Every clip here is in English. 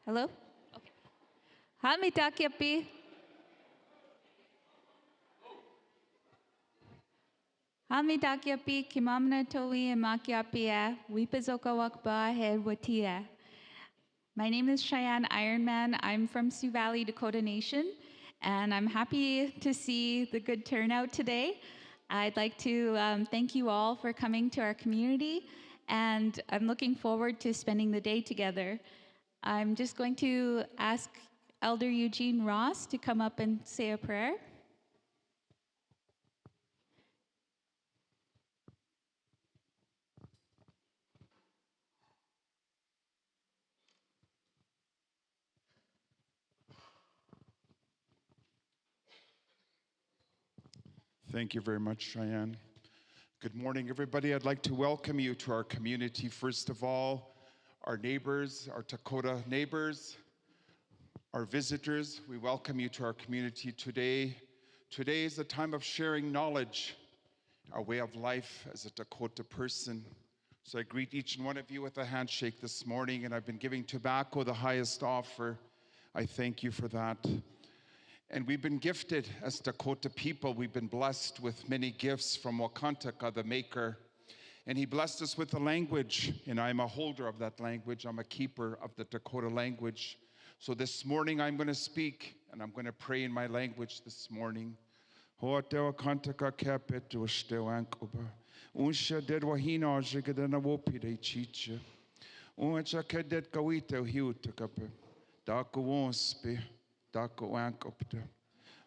Hello? Okay. Hamitakiapi. Hamitakiapi kimamna towi and makiapia. Wipazoka wakba head watia. My name is Cheyenne Ironman. I'm from Sioux Valley, Dakota Nation, and I'm happy to see the good turnout today. I'd like to thank you all for coming to our community, and I'm looking forward to spending the day together. I'm just going to ask Elder Eugene Ross to come up and say a prayer. Thank you very much, Cheyenne. Good morning, everybody. I'd like to welcome you to our community. First of all, our neighbors, our Dakota neighbors, our visitors, we welcome you to our community today. Today is a time of sharing knowledge, our way of life as a Dakota person. So I greet each and one of you with a handshake this morning, and I've been giving tobacco the highest offer. I thank you for that. And we've been gifted as Dakota people. We've been blessed with many gifts from Wakantaka, the maker. And he blessed us with the language, and I'm a holder of that language. I'm a keeper of the Dakota language. So this morning I'm going to speak, and I'm going to pray in my language this morning.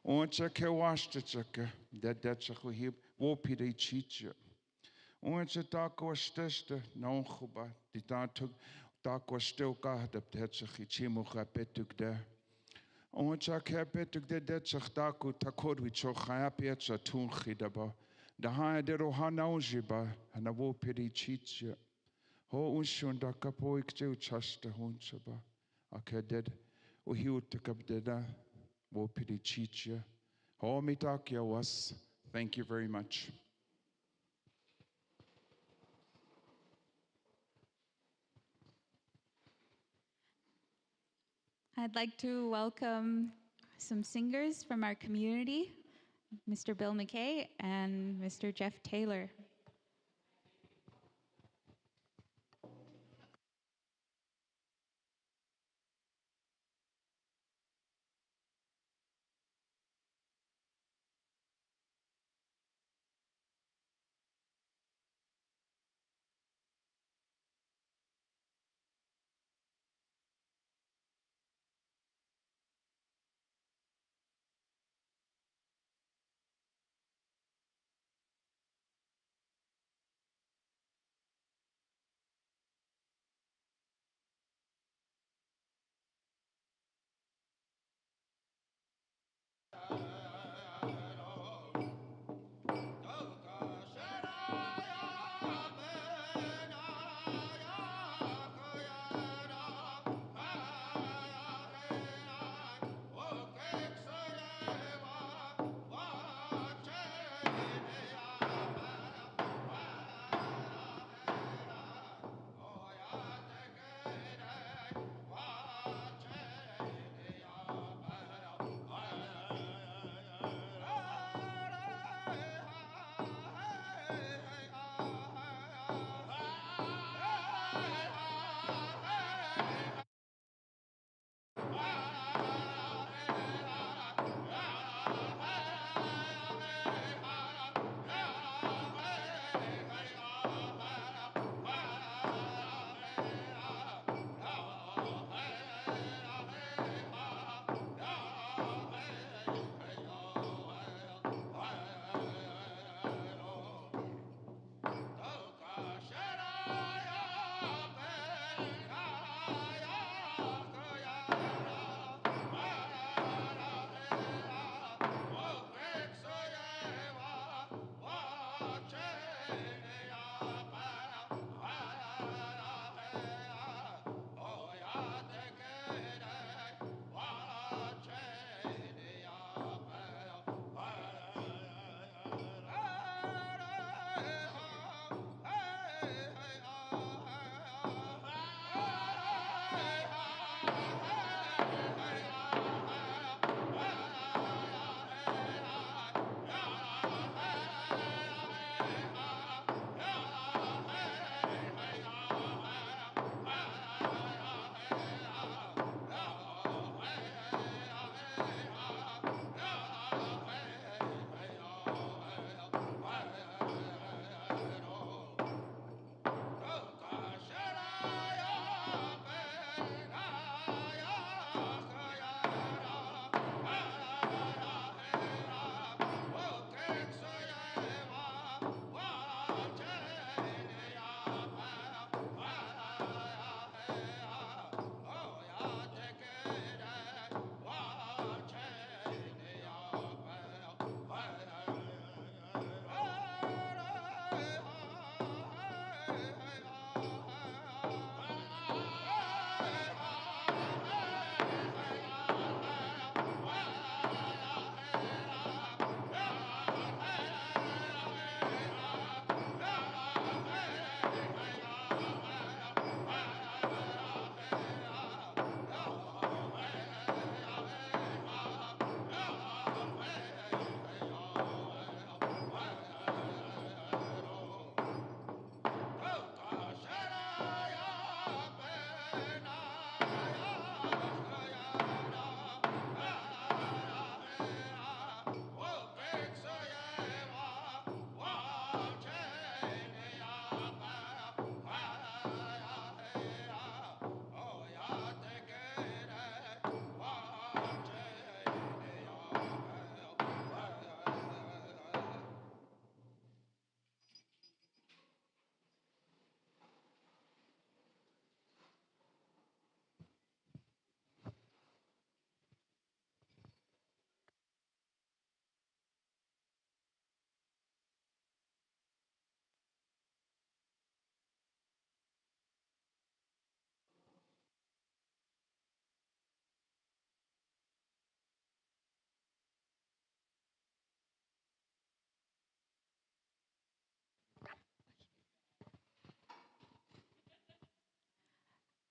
Oncha ke washta chaka, that chaku hip, wopide chicha. Oncha tako stesta, no chuba, the tantuk, tako still got up that chachi chimuka petuk there. Oncha ke petuk that chachtaku takod with chochapiacha tunchidaba. The high de rohanaujiba, and a wopide chicha. Ho unshunda kapoik jo chasta hunchaba. A cadet, o hiutakabdeda, wopide chicha. Thank you very much. I'd like to welcome some singers from our community, Mr. Bill McKay and Mr. Jeff Taylor.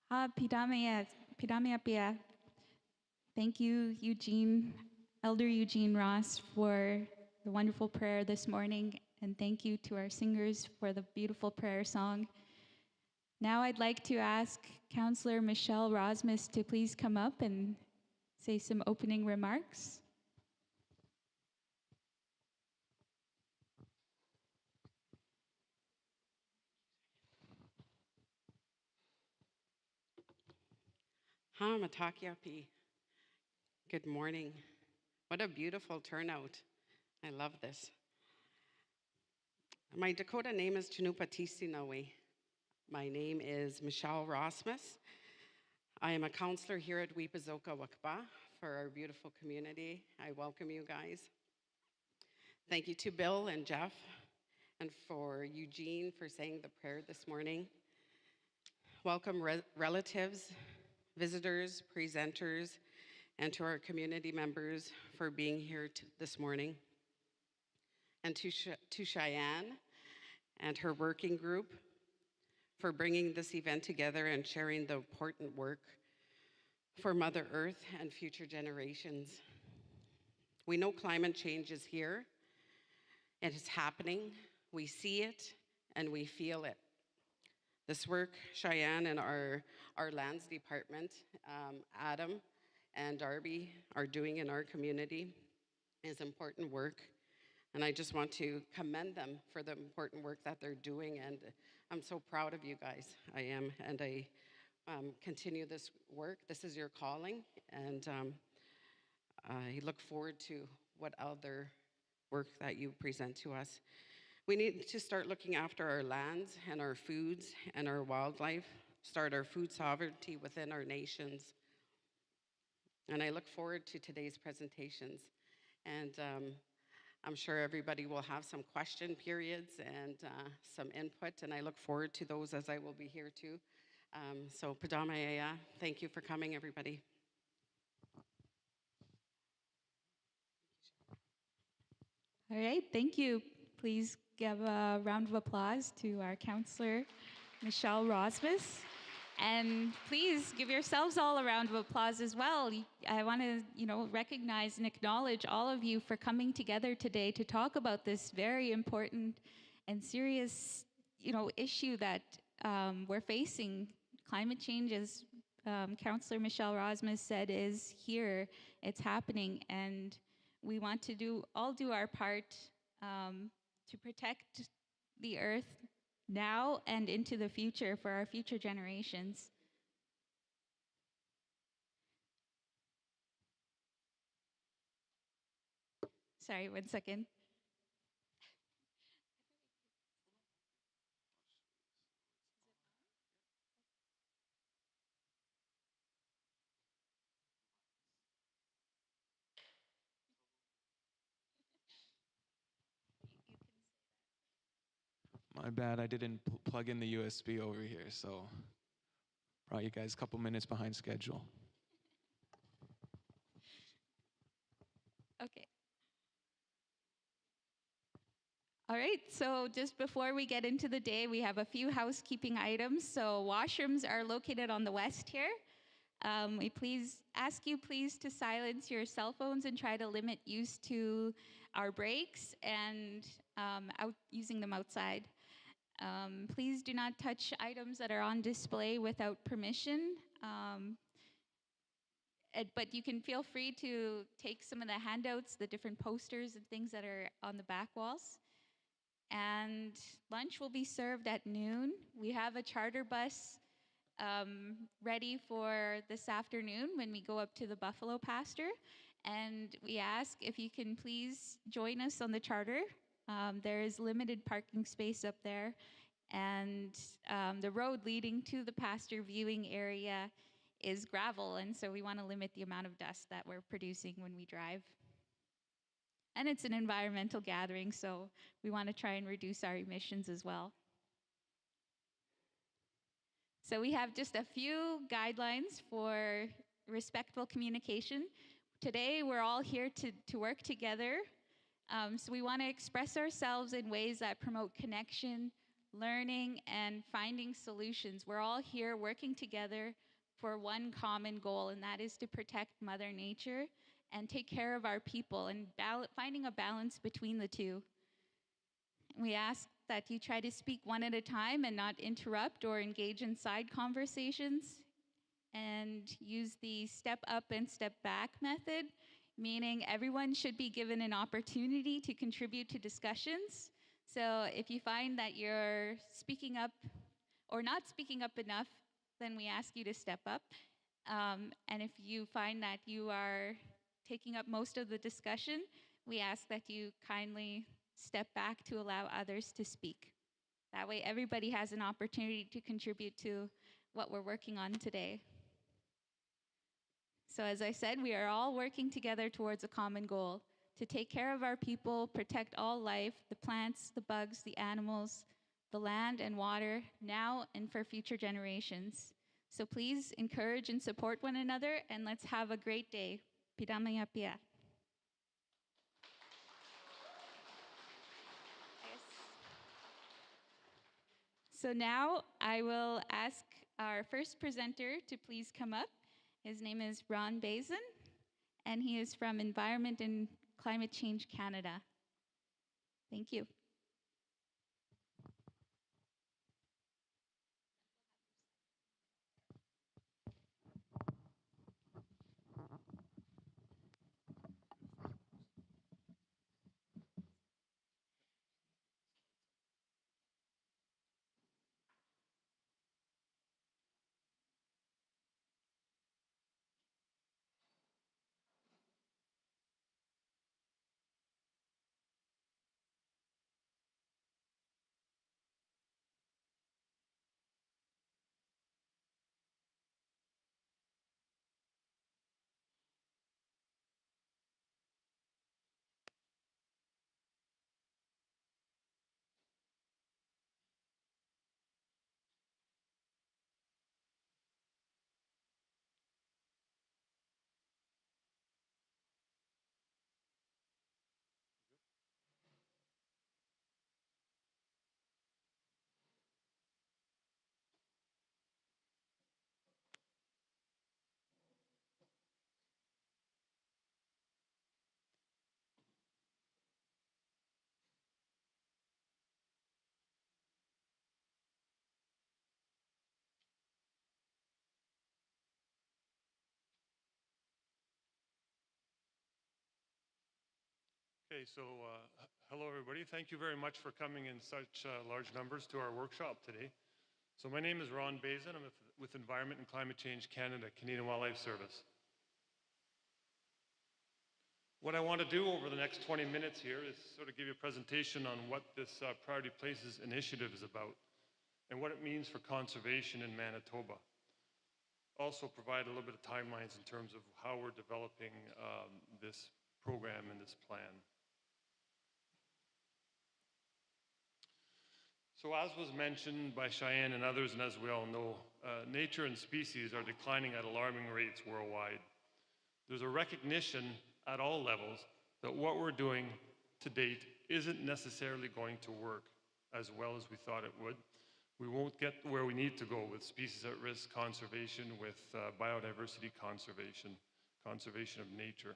Pidamia Pia. Thank you, Eugene, Elder Eugene Ross, for the wonderful prayer this morning. And thank you to our singers for the beautiful prayer song. Now I'd like to ask Counselor Michelle Rosmus to please come up and say some opening remarks. Matakiapi. Good morning. What a beautiful turnout. I love this. My Dakota name is Chinupatisi. My name is Michelle Rosmus. I am a counselor here at Wipazoka Wakba for our beautiful community. I welcome you guys. Thank you to Bill and Jeff and for Eugene for saying the prayer this morning. Welcome relatives, visitors, presenters, and to our community members for being here this morning. And to Cheyenne and her working group for bringing this event together and sharing the important work for Mother Earth and future generations. We know climate change is here. It is happening. We see it and we feel it. This work Cheyenne and our lands department, Adam and Darby, are doing in our community is important work. And I just want to commend them for the important work that they're doing. And I'm so proud of you guys. I am. And I continue this work. This is your calling. And I look forward to what other work that you present to us. We need to start looking after our lands and our foods and our wildlife, start our food sovereignty within our nations. And I look forward to today's presentations. And I'm sure everybody will have some question periods and some input, and I look forward to those as I will be here too. So Padamaya, thank you for coming, everybody. All right, thank you. Please give a round of applause to our counselor, Michelle Rosmus. And please give yourselves all a round of applause as well. I want to, recognize and acknowledge all of you for coming together today to talk about this very important and serious, issue that we're facing. Climate change, as Councillor Michelle Rosmus said, is here. It's happening, and we want to all do our part to protect the earth now and into the future for our future generations. Sorry, 1 second. My bad, I didn't plug in the USB over here, so brought you guys a couple minutes behind schedule. Okay. All right, so just before we get into the day, we have a few housekeeping items. So washrooms are located on the west here. We ask you to silence your cell phones and try to limit use to our breaks and using them outside. Please do not touch items that are on display without permission. But you can feel free to take some of the handouts, the different posters and things that are on the back walls. And lunch will be served at noon. We have a charter bus ready for this afternoon when we go up to the buffalo pasture. And we ask if you can please join us on the charter. There is limited parking space up there. And the road leading to the pasture viewing area is gravel. And so we want to limit the amount of dust that we're producing when we drive. And it's an environmental gathering, so we want to try and reduce our emissions as well. So we have just a few guidelines for respectful communication. Today, we're all here to work together. So we want to express ourselves in ways that promote connection, learning, and finding solutions. We're all here working together for one common goal, and that is to protect Mother Nature and take care of our people, and finding a balance between the two. We ask that you try to speak one at a time and not interrupt or engage in side conversations, and use the step up and step back method, meaning everyone should be given an opportunity to contribute to discussions. So if you find that you're speaking up or not speaking up enough, then we ask you to step up. And if you find that you are taking up most of the discussion, we ask that you kindly step back to allow others to speak. That way everybody has an opportunity to contribute to what we're working on today. So as I said, we are all working together towards a common goal: to take care of our people, protect all life, the plants, the bugs, the animals, the land and water, now and for future generations. So please encourage and support one another, and let's have a great day. Piramayapia. So now I will ask our first presenter to please come up. His name is Ron Bazin, and he is from Environment and Climate Change Canada. Thank you. Okay, so hello everybody. Thank you very much for coming in such large numbers to our workshop today. So my name is Ron Bazin. I'm with Environment and Climate Change Canada, Canadian Wildlife Service. What I want to do over the next 20 minutes here is sort of give you a presentation on what this Priority Places initiative is about and what it means for conservation in Manitoba. Also provide a little bit of timelines in terms of how we're developing this program and this plan. So as was mentioned by Cheyenne and others, and as we all know, nature and species are declining at alarming rates worldwide. There's a recognition at all levels that what we're doing to date isn't necessarily going to work as well as we thought it would. We won't get where we need to go with species at risk conservation, with biodiversity conservation, conservation of nature.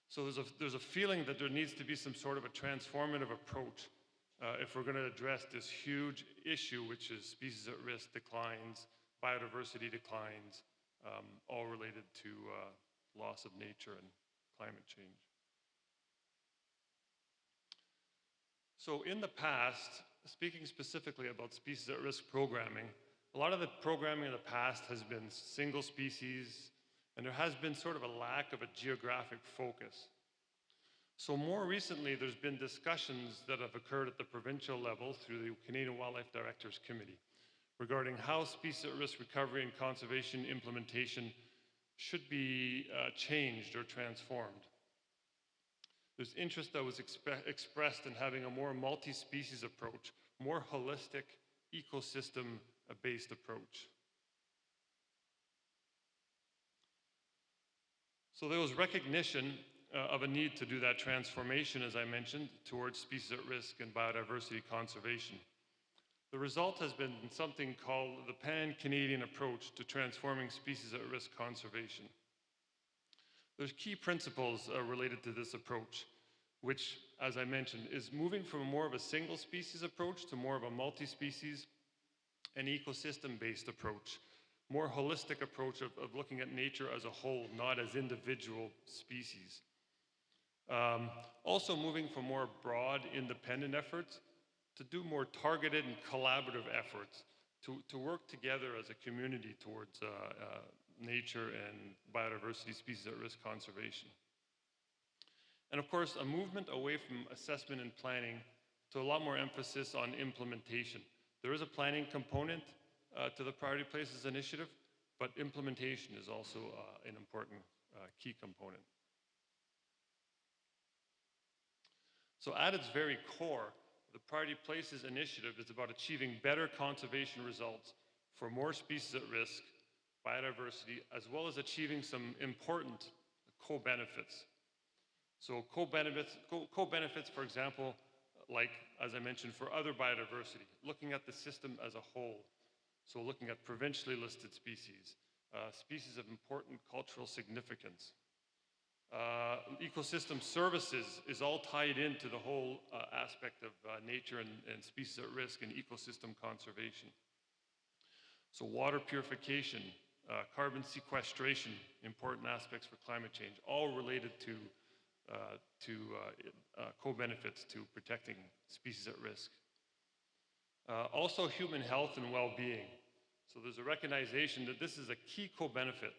So there's a feeling that there needs to be some sort of a transformative approach if we're going to address this huge issue, which is species at risk declines, biodiversity declines, all related to loss of nature and climate change. So in the past, speaking specifically about species at risk programming, a lot of the programming in the past has been single species, and there has been sort of a lack of a geographic focus. So more recently, there's been discussions that have occurred at the provincial level through the Canadian Wildlife Directors Committee regarding how species at risk recovery and conservation implementation should be changed or transformed. There's interest that was expressed in having a more multi-species approach, more holistic ecosystem-based approach. So there was recognition of a need to do that transformation, as I mentioned, towards species at risk and biodiversity conservation. The result has been something called the Pan-Canadian approach to transforming species at risk conservation. There's key principles related to this approach, which, as I mentioned, is moving from more of a single species approach to more of a multi-species and ecosystem-based approach, more holistic approach of looking at nature as a whole, not as individual species. Also moving from more broad, independent efforts to do more targeted and collaborative efforts to work together as a community towards nature and biodiversity species at risk conservation. And of course, a movement away from assessment and planning to a lot more emphasis on implementation. There is a planning component to the Priority Places Initiative, but implementation is also an important key component. So at its very core, the Priority Places Initiative is about achieving better conservation results for more species at risk, biodiversity, as well as achieving some important co-benefits. So co-benefits, for example, like, as I mentioned, for other biodiversity, looking at the system as a whole. So looking at provincially listed species, species of important cultural significance. Ecosystem services is all tied into the whole aspect of nature and species at risk and ecosystem conservation. So water purification, carbon sequestration, important aspects for climate change, all related to co-benefits to protecting species at risk. Also human health and well-being. So there's a recognition that this is a key co-benefit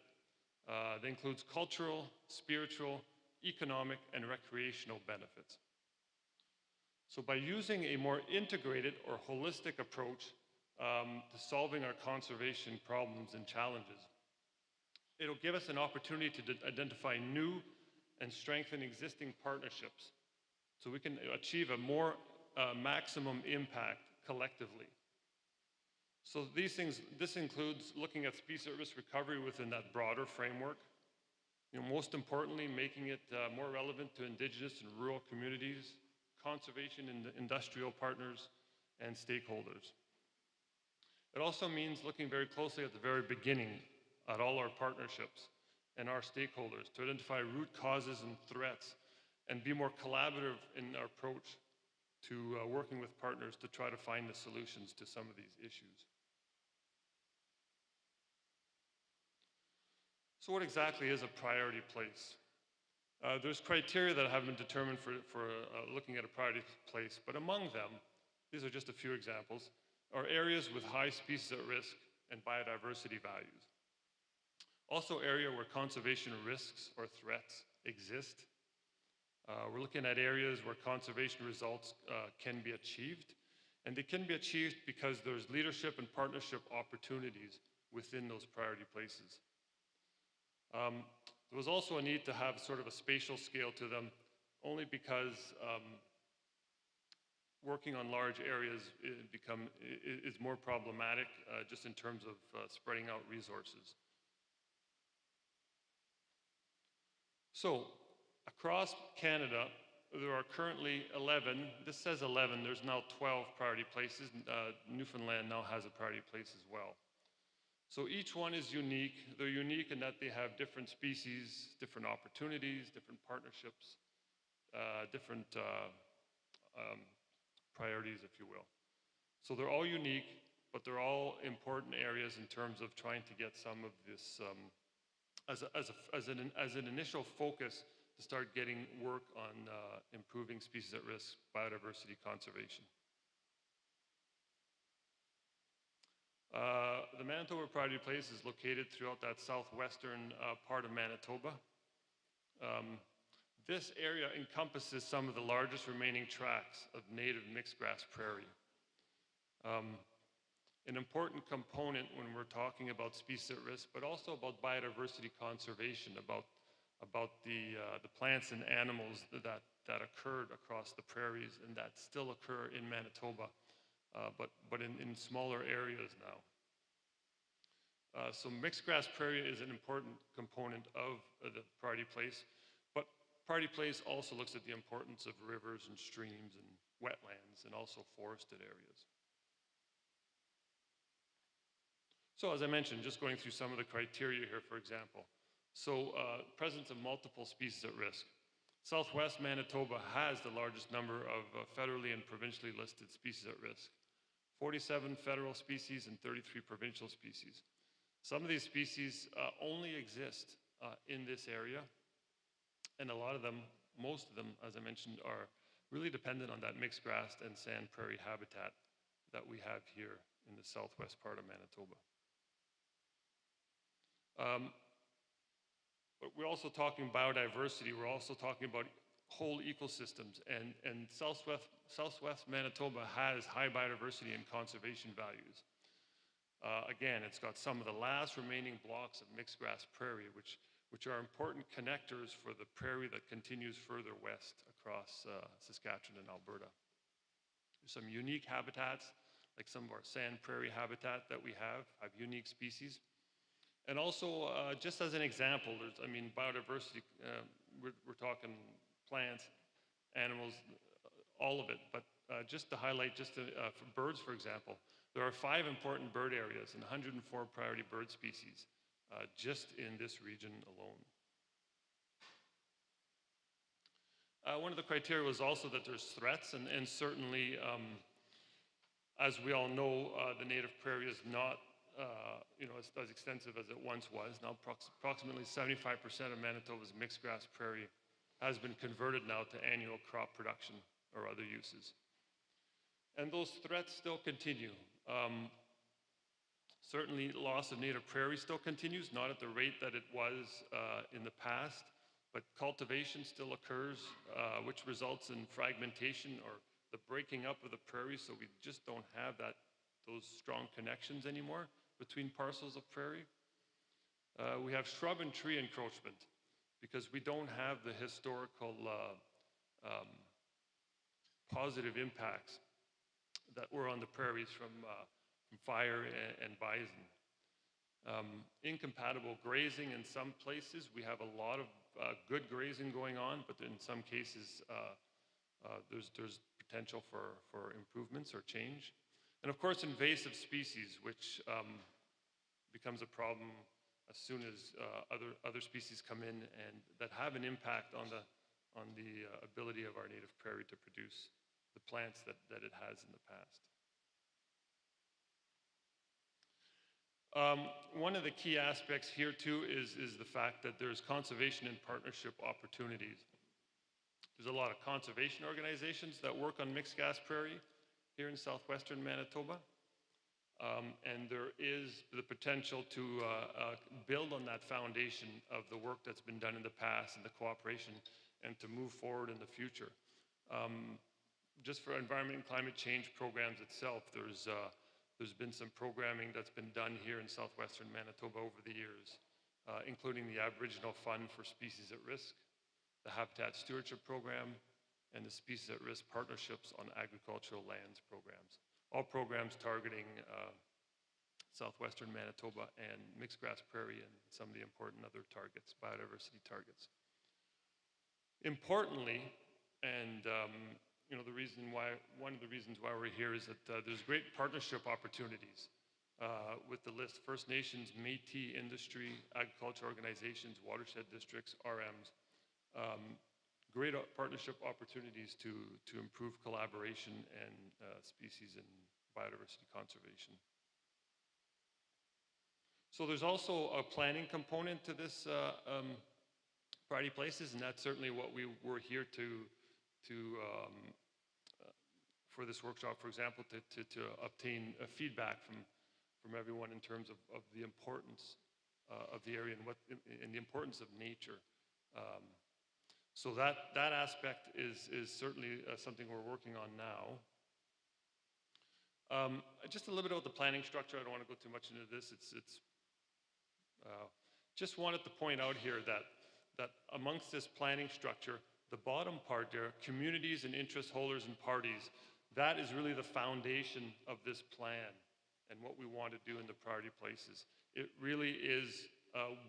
that includes cultural, spiritual, economic, and recreational benefits. So by using a more integrated or holistic approach to solving our conservation problems and challenges, it'll give us an opportunity to identify new and strengthen existing partnerships so we can achieve a more maximum impact collectively. So this includes looking at species at risk recovery within that broader framework. Most importantly, making it more relevant to Indigenous and rural communities, conservation and industrial partners, and stakeholders. It also means looking very closely at the very beginning at all our partnerships and our stakeholders to identify root causes and threats and be more collaborative in our approach to working with partners to try to find the solutions to some of these issues. So what exactly is a priority place? There's criteria that have been determined for looking at a priority place, but among them, these are just a few examples, are areas with high species at risk and biodiversity values. Also area where conservation risks or threats exist. We're looking at areas where conservation results can be achieved, and they can be achieved because there's leadership and partnership opportunities within those priority places. There was also a need to have sort of a spatial scale to them, only because working on large areas is more problematic just in terms of spreading out resources. So across Canada, there are currently 11, this says 11, there's now 12 priority places. Newfoundland now has a priority place as well. So each one is unique. They're unique in that they have different species, different opportunities, different partnerships, different priorities, if you will. So they're all unique, but they're all important areas in terms of trying to get some of this as an initial focus to start getting work on improving species at risk biodiversity conservation. The Manitoba Priority Place is located throughout that southwestern part of Manitoba. This area encompasses some of the largest remaining tracts of native mixed grass prairie. An important component when we're talking about species at risk, but also about biodiversity conservation, about the plants and animals that occurred across the prairies and that still occur in Manitoba, but in smaller areas now. So mixed grass prairie is an important component of the priority place, but priority place also looks at the importance of rivers and streams and wetlands and also forested areas. So as I mentioned, just going through some of the criteria here, for example. So presence of multiple species at risk. Southwest Manitoba has the largest number of federally and provincially listed species at risk. 47 federal species and 33 provincial species. Some of these species only exist in this area, and a lot of them, most of them, as I mentioned, are really dependent on that mixed grass and sand prairie habitat that we have here in the southwest part of Manitoba. But we're also talking biodiversity. We're also talking about whole ecosystems, and Southwest Manitoba has high biodiversity and conservation values. Again, it's got some of the last remaining blocks of mixed grass prairie, which are important connectors for the prairie that continues further west across Saskatchewan and Alberta. There's some unique habitats, like some of our sand prairie habitat that we have unique species. And also, just as an example, biodiversity, we're talking plants, animals, all of it, but just to highlight, for birds, for example, there are 5 important bird areas and 104 priority bird species just in this region alone. One of the criteria was also that there's threats, and certainly, as we all know, the native prairie is not as extensive as it once was. Now approximately 75% of Manitoba's mixed grass prairie has been converted now to annual crop production or other uses. And those threats still continue. Certainly loss of native prairie still continues, not at the rate that it was in the past, but cultivation still occurs, which results in fragmentation or the breaking up of the prairie, so we just don't have those strong connections anymore between parcels of prairie. We have shrub and tree encroachment because we don't have the historical positive impacts that were on the prairies from fire and bison. Incompatible grazing in some places. We have a lot of good grazing going on, but in some cases there's potential for improvements or change. And of course, invasive species, which becomes a problem as soon as other species come in and that have an impact on the ability of our native prairie to produce the plants that it has in the past. One of the key aspects here too is the fact that there's conservation and partnership opportunities. There's a lot of conservation organizations that work on mixed grass prairie here in southwestern Manitoba. And there is the potential to build on that foundation of the work that's been done in the past and the cooperation and to move forward in the future. Just for environment and climate change programs itself, there's been some programming that's been done here in southwestern Manitoba over the years, including the Aboriginal Fund for Species at Risk, the Habitat Stewardship Program, and the Species at Risk Partnerships on Agricultural Lands programs. All programs targeting southwestern Manitoba and mixed grass prairie and some of the important other targets, biodiversity targets. Importantly, and one of the reasons why we're here is that there's great partnership opportunities with the list: First Nations, Métis industry, agriculture organizations, watershed districts, RMs. Great partnership opportunities to improve collaboration and species and biodiversity conservation. So there's also a planning component to this priority places, and that's certainly what we were here for this workshop, for example, to obtain feedback from everyone in terms of the importance of the area and the importance of nature. So that aspect is certainly something we're working on now. Just a little bit about the planning structure. I don't want to go too much into this. Just wanted to point out here that amongst this planning structure, the bottom part there, communities and interest holders and parties, that is really the foundation of this plan and what we want to do in the priority places. It really is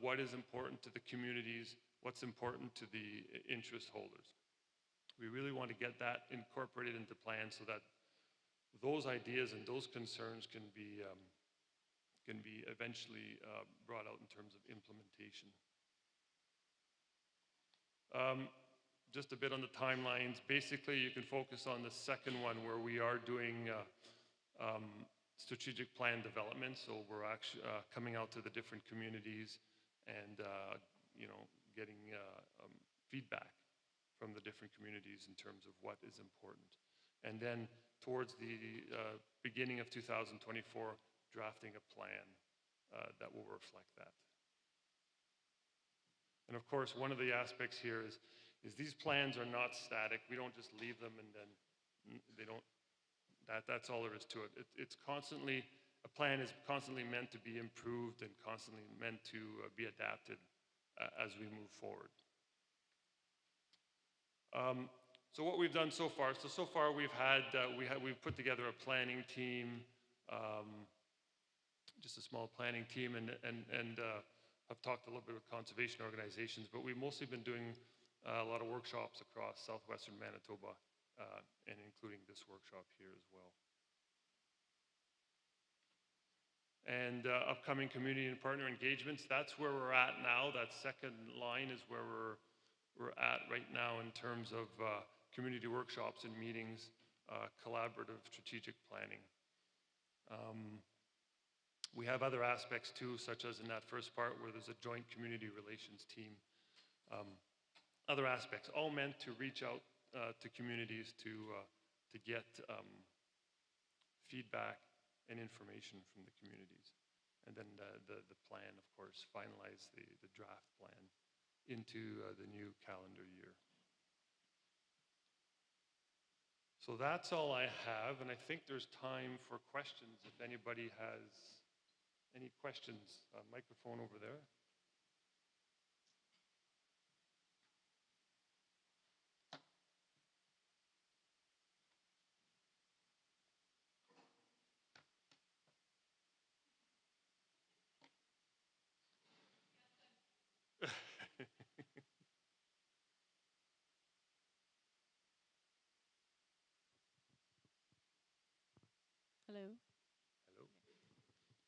what is important to the communities, what's important to the interest holders. We really want to get that incorporated into plans so that those ideas and those concerns can be can be eventually brought out in terms of implementation. Just a bit on the timelines. Basically, you can focus on the second one where we are doing strategic plan development. So we're actually coming out to the different communities and getting feedback from the different communities in terms of what is important. And then towards the beginning of 2024, drafting a plan that will reflect that. And of course, one of the aspects here is these plans are not static. We don't just leave them and then they don't, that's all there is to it. It's constantly, a plan is constantly meant to be improved and constantly meant to be adapted as we move forward. So what we've done so far, we've put together a planning team, just a small planning team, and I've talked a little bit with conservation organizations, but we've mostly been doing a lot of workshops across southwestern Manitoba, and including this workshop here as well. And upcoming community and partner engagements, that's where we're at now. That second line is where we're at right now in terms of community workshops and meetings, collaborative strategic planning. We have other aspects too, such as in that first part where there's a joint community relations team. Other aspects, all meant to reach out to communities to get feedback and information from the communities. And then the plan, of course, finalize the draft plan into the new calendar year. So that's all I have, and I think there's time for questions if anybody has any questions. Microphone over there. Hello. Hello.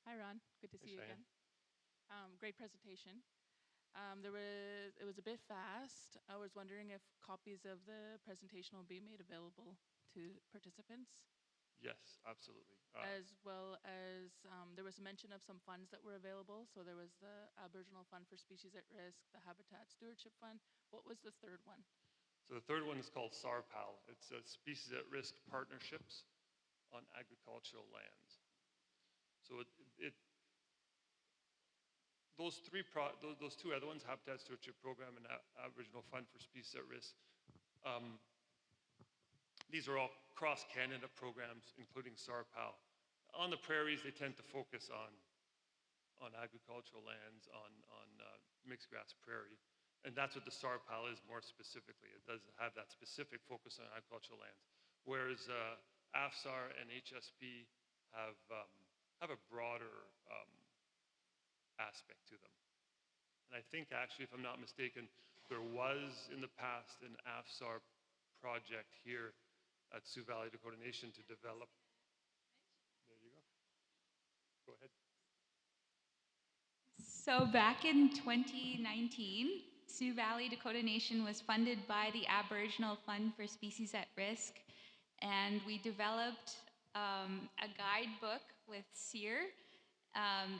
Hi, Ron. Good to see you Cheyenne. again. Great presentation. It was a bit fast. I was wondering if copies of the presentation will be made available to participants, Yes, absolutely. as well as there was a mention of some funds that were available. So there was the Aboriginal Fund for Species at Risk, the Habitat Stewardship Fund. What was the third one? So the third one is called SARPAL. It's Species at Risk Partnerships on Agricultural Lands. So those two other ones, Habitat Stewardship Program and Aboriginal Fund for Species at Risk, these are all cross-Canada programs, including SARPAL. On the prairies, they tend to focus on agricultural lands, on mixed grass prairie. And that's what the SARPAL is more specifically. It does have that specific focus on agricultural lands. Whereas AFSAR and HSP have a broader aspect to them. And I think actually, if I'm not mistaken, there was in the past an AFSAR project here at Sioux Valley Dakota Nation to develop. There you go. Go ahead. So back in 2019, Sioux Valley Dakota Nation was funded by the Aboriginal Fund for Species at Risk, and we developed a guidebook with SEER.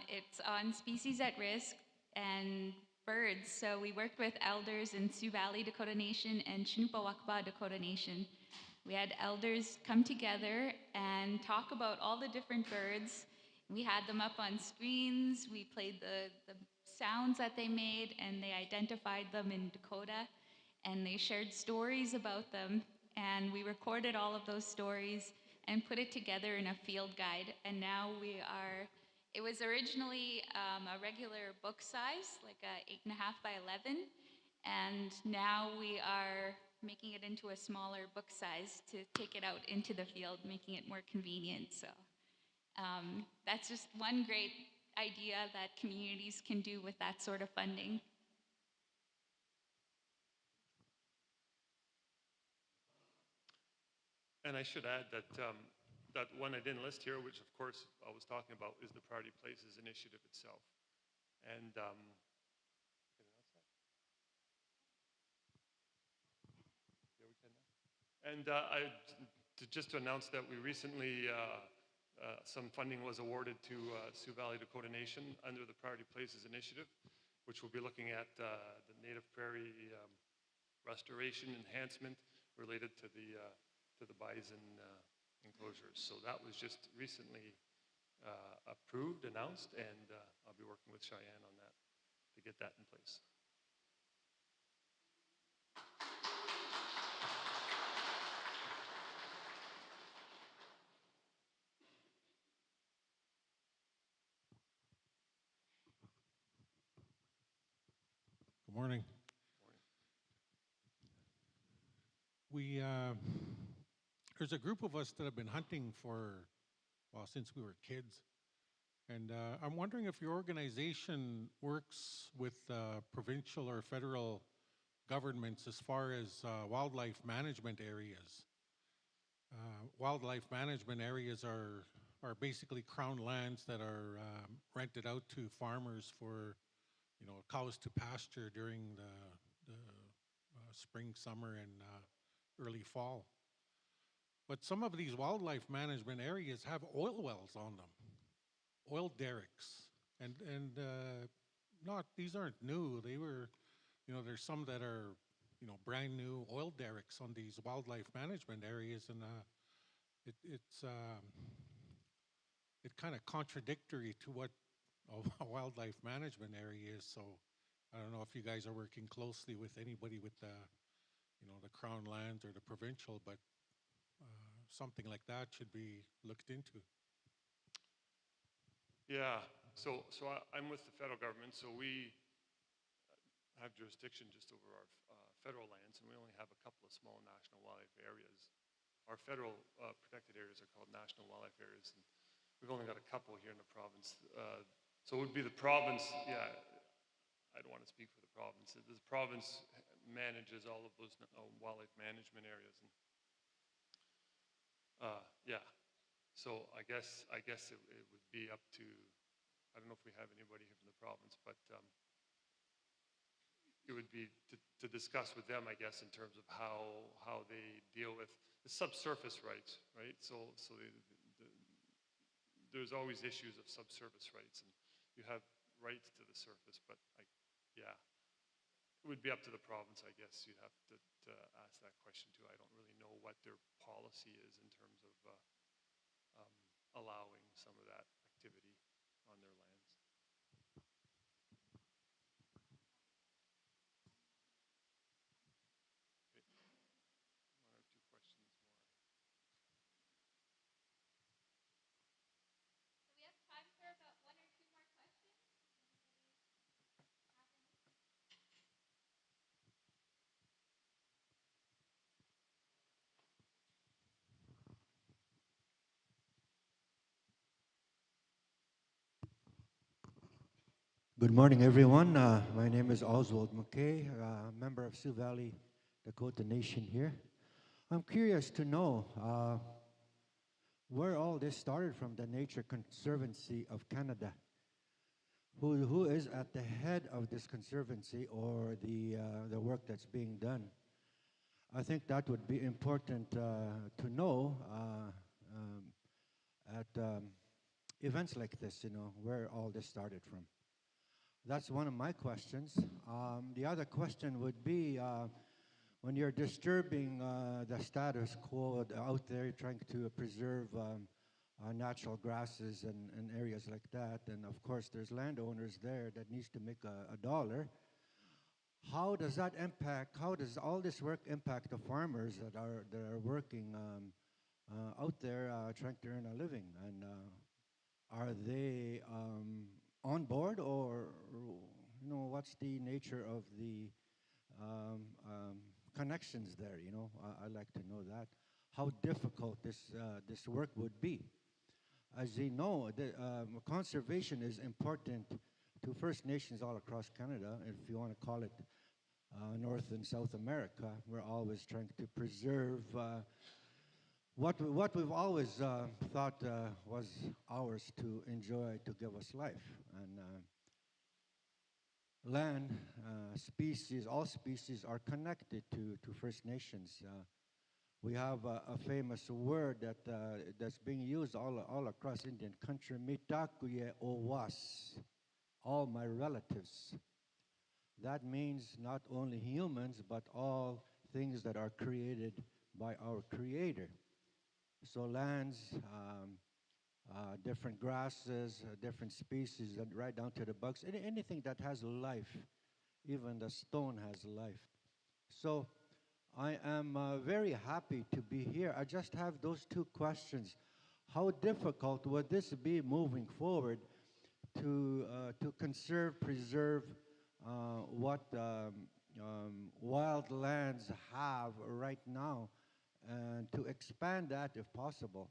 It's on species at risk and birds. So we worked with elders in Sioux Valley Dakota Nation and Chinupawakpa Dakota Nation. We had elders come together and talk about all the different birds. We had them up on screens. We played the sounds that they made, and they identified them in Dakota, and they shared stories about them. And we recorded all of those stories and put it together in a field guide. And now it was originally a regular book size, like a 8.5 by 11. And now we are making it into a smaller book size to take it out into the field, making it more convenient. So that's just one great idea that communities can do with that sort of funding. And I should add that that one I didn't list here, which of course I was talking about, is the Priority Places Initiative itself. And yeah, we can now. And just to announce that we recently, some funding was awarded to Sioux Valley Dakota Nation under the Priority Places Initiative, which will be looking at the native prairie restoration enhancement related to the bison enclosures. So that was just recently approved, announced, and I'll be working with Cheyenne on that to get that in place. Good morning. We there's a group of us that have been hunting for, well, since we were kids, and I'm wondering if your organization works with provincial or federal governments as far as wildlife management areas. Wildlife management areas are basically crown lands that are rented out to farmers for, you know, cows to pasture during the spring, summer, and early fall. But some of these wildlife management areas have oil wells on them, oil derricks, and not, these aren't new. They were, you know, there's some that are, you know, brand new oil derricks on these wildlife management areas, and it's kind of contradictory to what a wildlife management area is. So I don't know if you guys are working closely with anybody with the, you know, the Crown lands or the provincial, but something like that should be looked into. Yeah, so I'm with the federal government, so we have jurisdiction just over our federal lands, and we only have a couple of small national wildlife areas. Our federal protected areas are called national wildlife areas, and we've only got a couple here in the province. So it would be the province, yeah, I don't want to speak for the province. The province manages all of those wildlife management areas. And, yeah, so I guess it would be up to, I don't know if we have anybody here from the province, but it would be to discuss with them, I guess, in terms of how they deal with the subsurface rights, right? So there's always issues of subsurface rights, and you have rights to the surface, but yeah, it would be up to the province, I guess. You'd have to ask that question too. I don't really know what their policy is in terms of allowing some of that activity on their lands. Good morning, everyone. My name is Oswald McKay, member of Sioux Valley Dakota Nation here. I'm curious to know where all this started from, the Nature Conservancy of Canada. Who is at the head of this conservancy, or the work that's being done? I think that would be important to know at events like this, you know, where all this started from. That's one of my questions. The other question would be, when you're disturbing the status quo out there, trying to preserve natural grasses and areas like that, and of course there's landowners there that needs to make a dollar. How does that impact, how does all this work impact the farmers that are working out there trying to earn a living? And are they on board, or, you know, what's the nature of the connections there? You know, I'd like to know that. How difficult this work would be. As you know, the conservation is important to First Nations all across Canada. If you want to call it North and South America, we're always trying to preserve what we've always thought was ours to enjoy, to give us life. And land, species, all species are connected to First Nations. We have a famous word that's being used all across Indian country, mitakuye owas, all my relatives. That means not only humans, but all things that are created by our Creator. So lands, different grasses, different species, and right down to the bugs, anything that has life, even the stone has life. So I am very happy to be here. I just have those two questions. How difficult would this be moving forward to conserve, preserve what wild lands have right now, and to expand that if possible?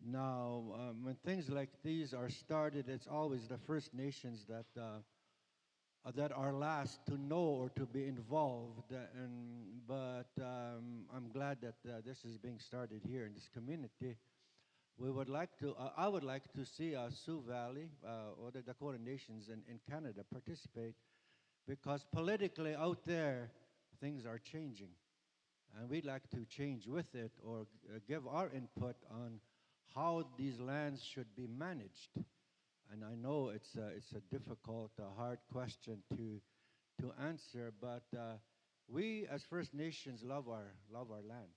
Now, when things like these are started, it's always the First Nations that are last to know or to be involved. But I'm glad that this is being started here in this community. We would like to, I would like to see Sioux Valley or the Dakota Nations in Canada participate, because politically out there, things are changing. And we'd like to change with it, or give our input on how these lands should be managed. And I know it's a difficult, hard question to answer, but we as First Nations love our land.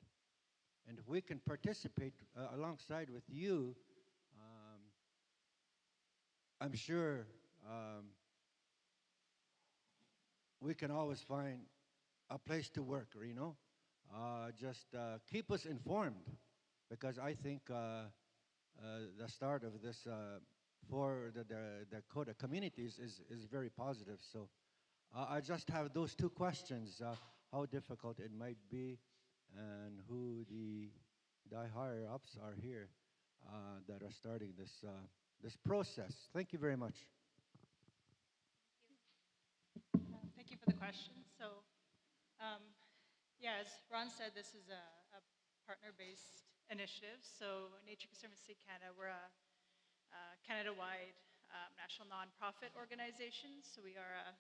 And if we can participate alongside with you, um, I'm sure we can always find a place to work, you know. Just keep us informed, because I think the start of this for the Dakota communities is very positive. So I just have those two questions: how difficult it might be, and who the higher ups are here that are starting this process. Thank you very much. Thank you for the question. So, um, yeah, as Ron said, this is a partner-based initiative. So, Nature Conservancy Canada, we're a Canada-wide national nonprofit organization. So we are a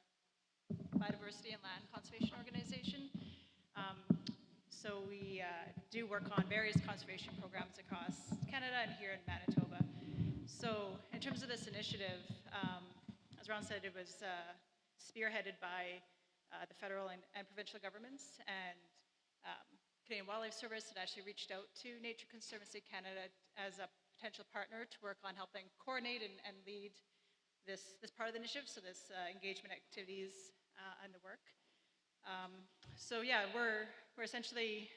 biodiversity and land conservation organization. Um, so we do work on various conservation programs across Canada and here in Manitoba. So in terms of this initiative, as Ron said, it was spearheaded by the federal and provincial governments, and Canadian Wildlife Service had actually reached out to Nature Conservancy Canada as a potential partner to work on helping coordinate and lead this part of the initiative, so this engagement activities and the work. So yeah, we're essentially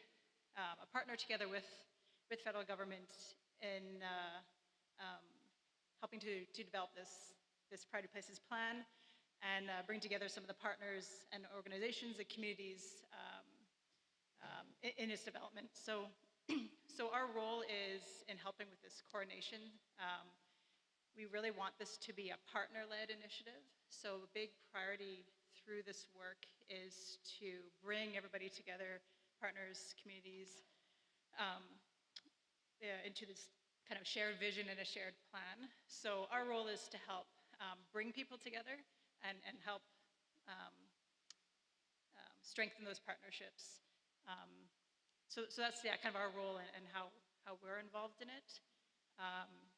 a partner together with federal government in helping to develop this Priority Places plan, and bring together some of the partners and organizations and communities in its development. So, so our role is in helping with this coordination. We really want this to be a partner-led initiative. So a big priority through this work is to bring everybody together, partners, communities, into this kind of shared vision and a shared plan. So our role is to help bring people together and help strengthen those partnerships. So that's kind of our role and how we're involved in it.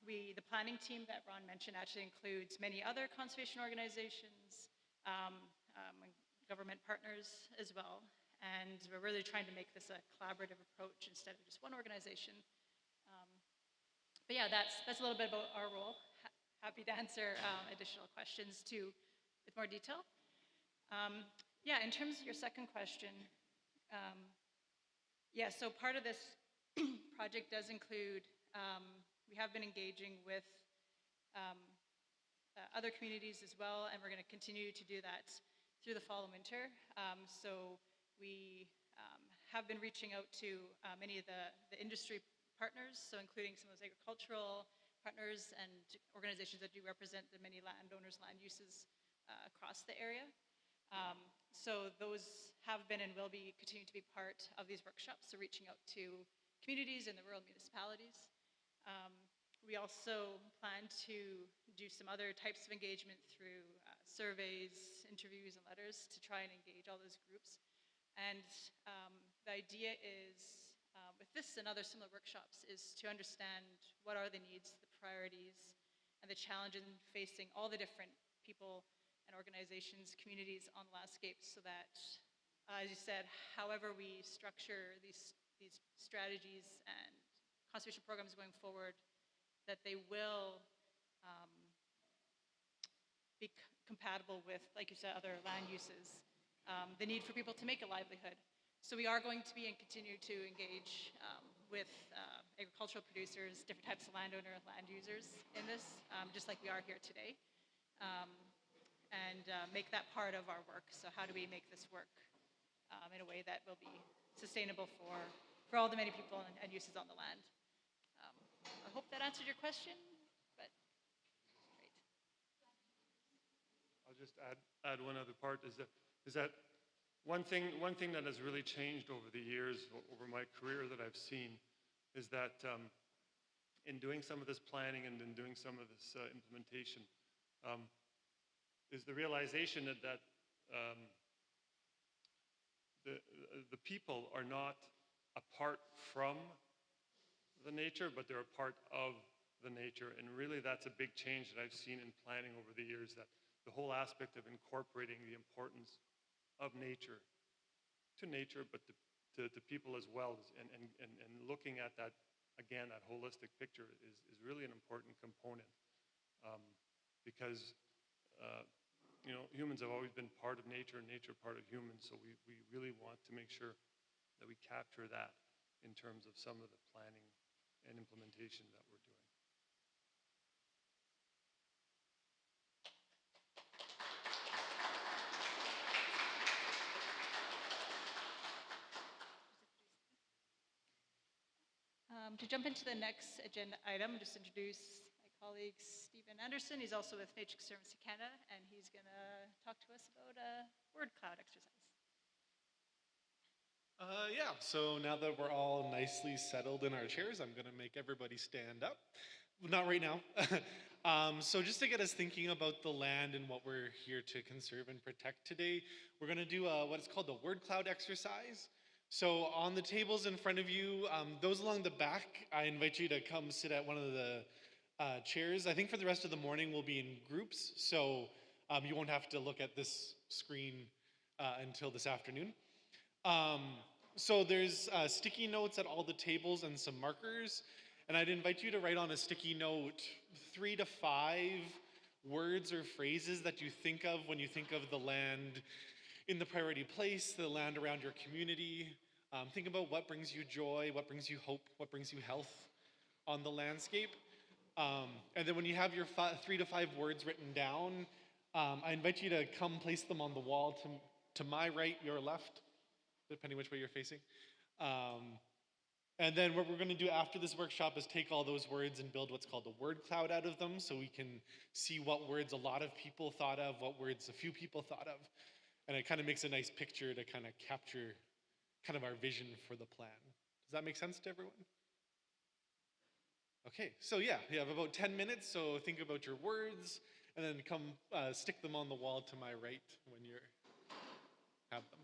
The planning team that Ron mentioned actually includes many other conservation organizations, government partners as well. And we're really trying to make this a collaborative approach instead of just one organization. But yeah, that's a little bit about our role. Happy to answer additional questions too with more detail. Yeah, in terms of your second question, yeah, so part of this project does include, we have been engaging with other communities as well, and we're going to continue to do that through the fall and winter. So we have been reaching out to many of the industry partners, so including some of those agricultural partners and organizations that do represent the many landowners' land uses across the area. So those have been and will be continue to be part of these workshops, so reaching out to communities and the rural municipalities. We also plan to do some other types of engagement through surveys, interviews, and letters to try and engage all those groups. And the idea is, with this and other similar workshops, is to understand what are the needs, the priorities, and the challenges facing all the different people and organizations, communities on the landscape, so that, as you said, however we structure these strategies and conservation programs going forward, that they will be compatible with, like you said, other land uses, the need for people to make a livelihood. So we are going to be and continue to engage with agricultural producers, different types of landowner, land users in this, just like we are here today, and make that part of our work. So how do we make this work in a way that will be sustainable for all the many people and uses on the land? I hope that answered your question, but great. I'll just add one other part is that one thing that has really changed over the years, over my career that I've seen, is that in doing some of this planning and in doing some of this implementation, is the realization that the people are not apart from the nature, but they're a part of the nature. And really that's a big change that I've seen in planning over the years, that the whole aspect of incorporating the importance of nature to nature, but to people as well, and looking at that, again, that holistic picture is really an important component, because you know, humans have always been part of nature and nature part of humans, so we really want to make sure that we capture that in terms of some of the planning and implementation that we're doing. To jump into the next agenda item, just introduce my colleague Stephen Anderson. He's also with Nature Conservancy Canada, and he's going to talk to us about a word cloud exercise. Yeah, so now that we're all nicely settled in our chairs, I'm going to make everybody stand up. Not right now. So just to get us thinking about the land and what we're here to conserve and protect today, we're going to do what is called the word cloud exercise. So on the tables in front of you, those along the back, I invite you to come sit at one of the chairs. I think for the rest of the morning we'll be in groups, so you won't have to look at this screen until this afternoon. So there's sticky notes at all the tables and some markers, and I'd invite you to write on a sticky note 3 to 5 words or phrases that you think of when you think of the land in the priority place, the land around your community. Think about what brings you joy, what brings you hope, what brings you health on the landscape. And then when you have your 3 to 5 words written down, I invite you to come place them on the wall to my right, your left, depending which way you're facing. And then what we're going to do after this workshop is take all those words and build what's called a word cloud out of them, so we can see what words a lot of people thought of, what words a few people thought of. And it kind of makes a nice picture to kind of capture kind of our vision for the plan. Does that make sense to everyone? Okay, so yeah, you have about 10 minutes, so think about your words, and then come stick them on the wall to my right when you have them.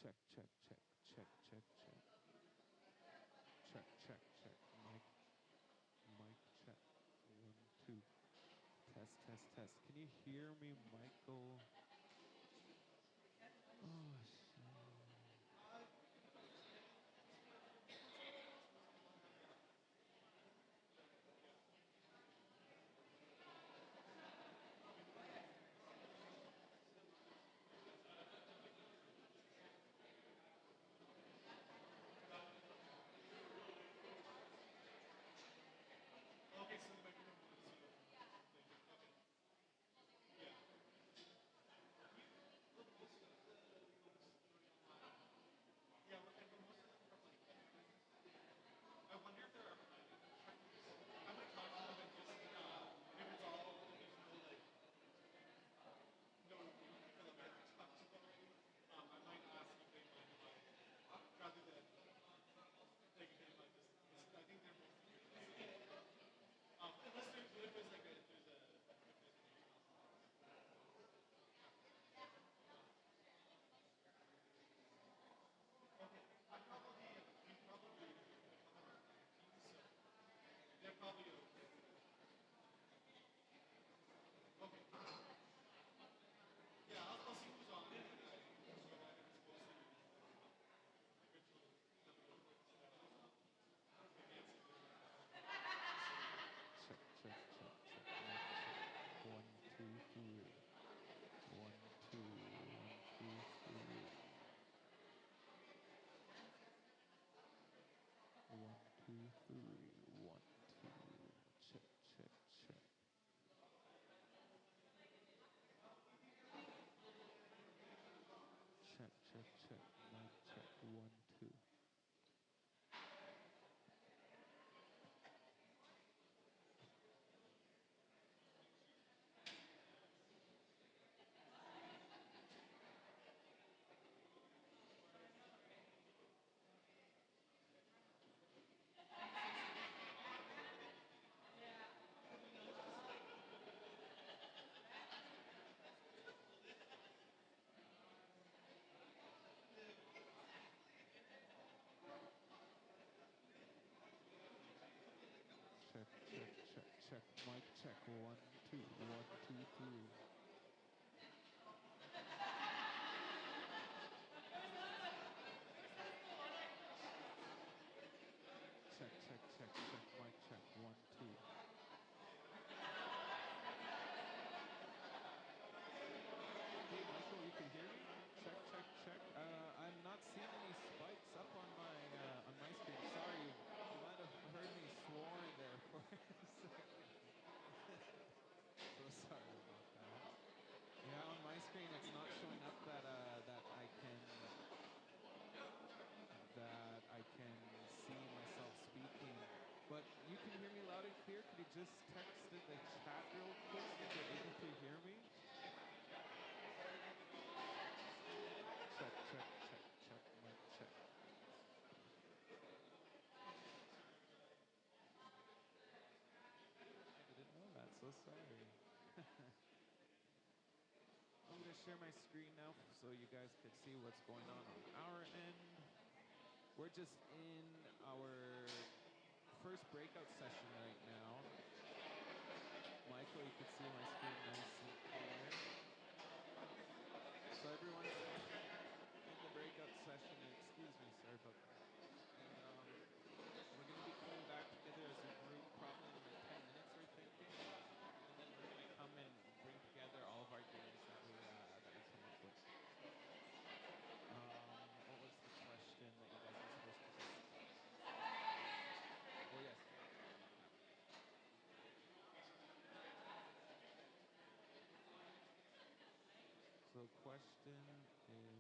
Check, check, check, check, check, check. Check, check, check. Mic, check. 1, 2. Test, test, test. Can you hear me, Michael? Oh, shit. Check, check, check, check. Mic check. 1, 2, 3. 1, 2, 1, 2, 3. 1, 2, 3. 1, 2. Check, check, check. Check, check, check. Mic check. 1, 2. Check, check, check, check. Mic check. 1, 2. 1, 2, 3. Check, check, check, check. Mic check. 1, 2. Hey, Michael, you can hear me? Check, check, check. I'm not seeing any spikes up on my screen. Sorry, you might have heard me snoring there for a second. So sorry about that. Yeah, on my screen it's not showing up that I can see myself speaking. But you can hear me loud and clear. Could you just text in the chat real quick if you're able to hear me? Check, check, check, check, mic check. I didn't know that, so sorry. I'm gonna share my screen now so you guys could see what's going on our end. We're just in our first breakout session right now. Michael, you can see my screen nice and clear. So everyone's in the breakout session. Excuse me, sorry about that. And we're going to be coming back together as a group probably in like 10 minutes, we're thinking. And then we're going to come and bring together all of our games that we come up with. What was the question that you guys were supposed to discuss? Oh, yes. So question is...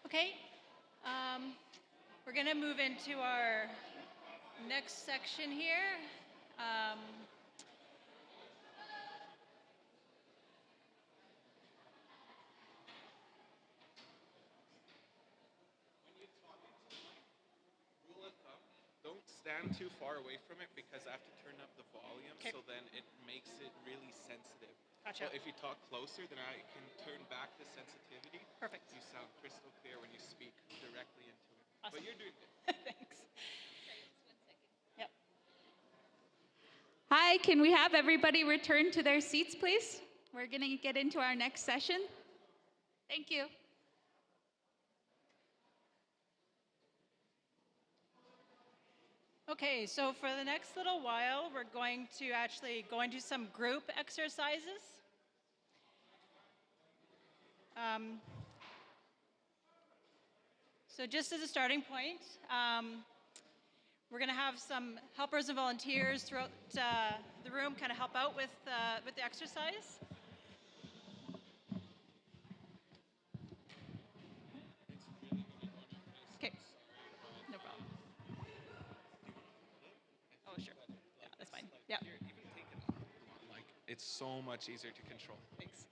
Okay, um, we're going to move into our next section here. Um, Rule of thumb, don't stand too far away from it because I have to turn up the volume, Okay. so then it makes it really sensitive. Gotcha. So if you talk closer, then I can turn back the sensitivity. Perfect. You sound crystal clear when you speak directly into it. Awesome. But you're doing good. Thanks. Yep. Hi, can we have everybody return to their seats, please? We're going to get into our next session. Thank you. Okay, so for the next little while, we're going to actually go into some group exercises. So just as a starting point, we're going to have some helpers and volunteers throughout the room kind of help out with the exercise. Okay, no problem. Oh, sure. Yeah, that's fine. Yeah. Here, even take it off. Like, it's so much easier to control. Thanks.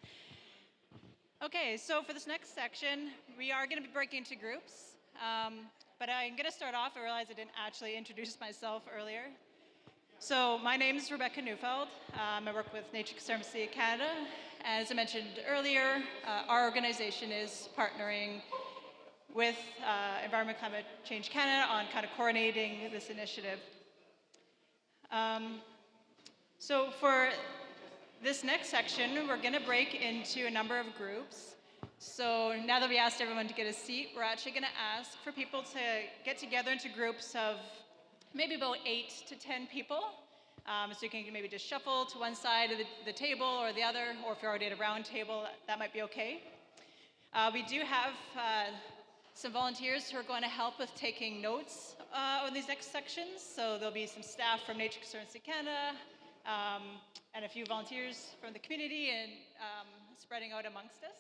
Okay, so for this next section, we are going to be breaking into groups. But I'm going to start off. I realized I didn't actually introduce myself earlier. So my name is Rebecca Neufeld. I work with Nature Conservancy of Canada. As I mentioned earlier, our organization is partnering with Environment Climate Change Canada on kind of coordinating this initiative. So for this next section, we're going to break into a number of groups. So now that we asked everyone to get a seat, we're actually going to ask for people to get together into groups of maybe about 8 to 10 people. So you can maybe just shuffle to one side of the table or the other, or if you're already at a round table, that might be okay. We do have some volunteers who are going to help with taking notes on these next sections. So there'll be some staff from Nature Conservancy Canada, and a few volunteers from the community and spreading out amongst us.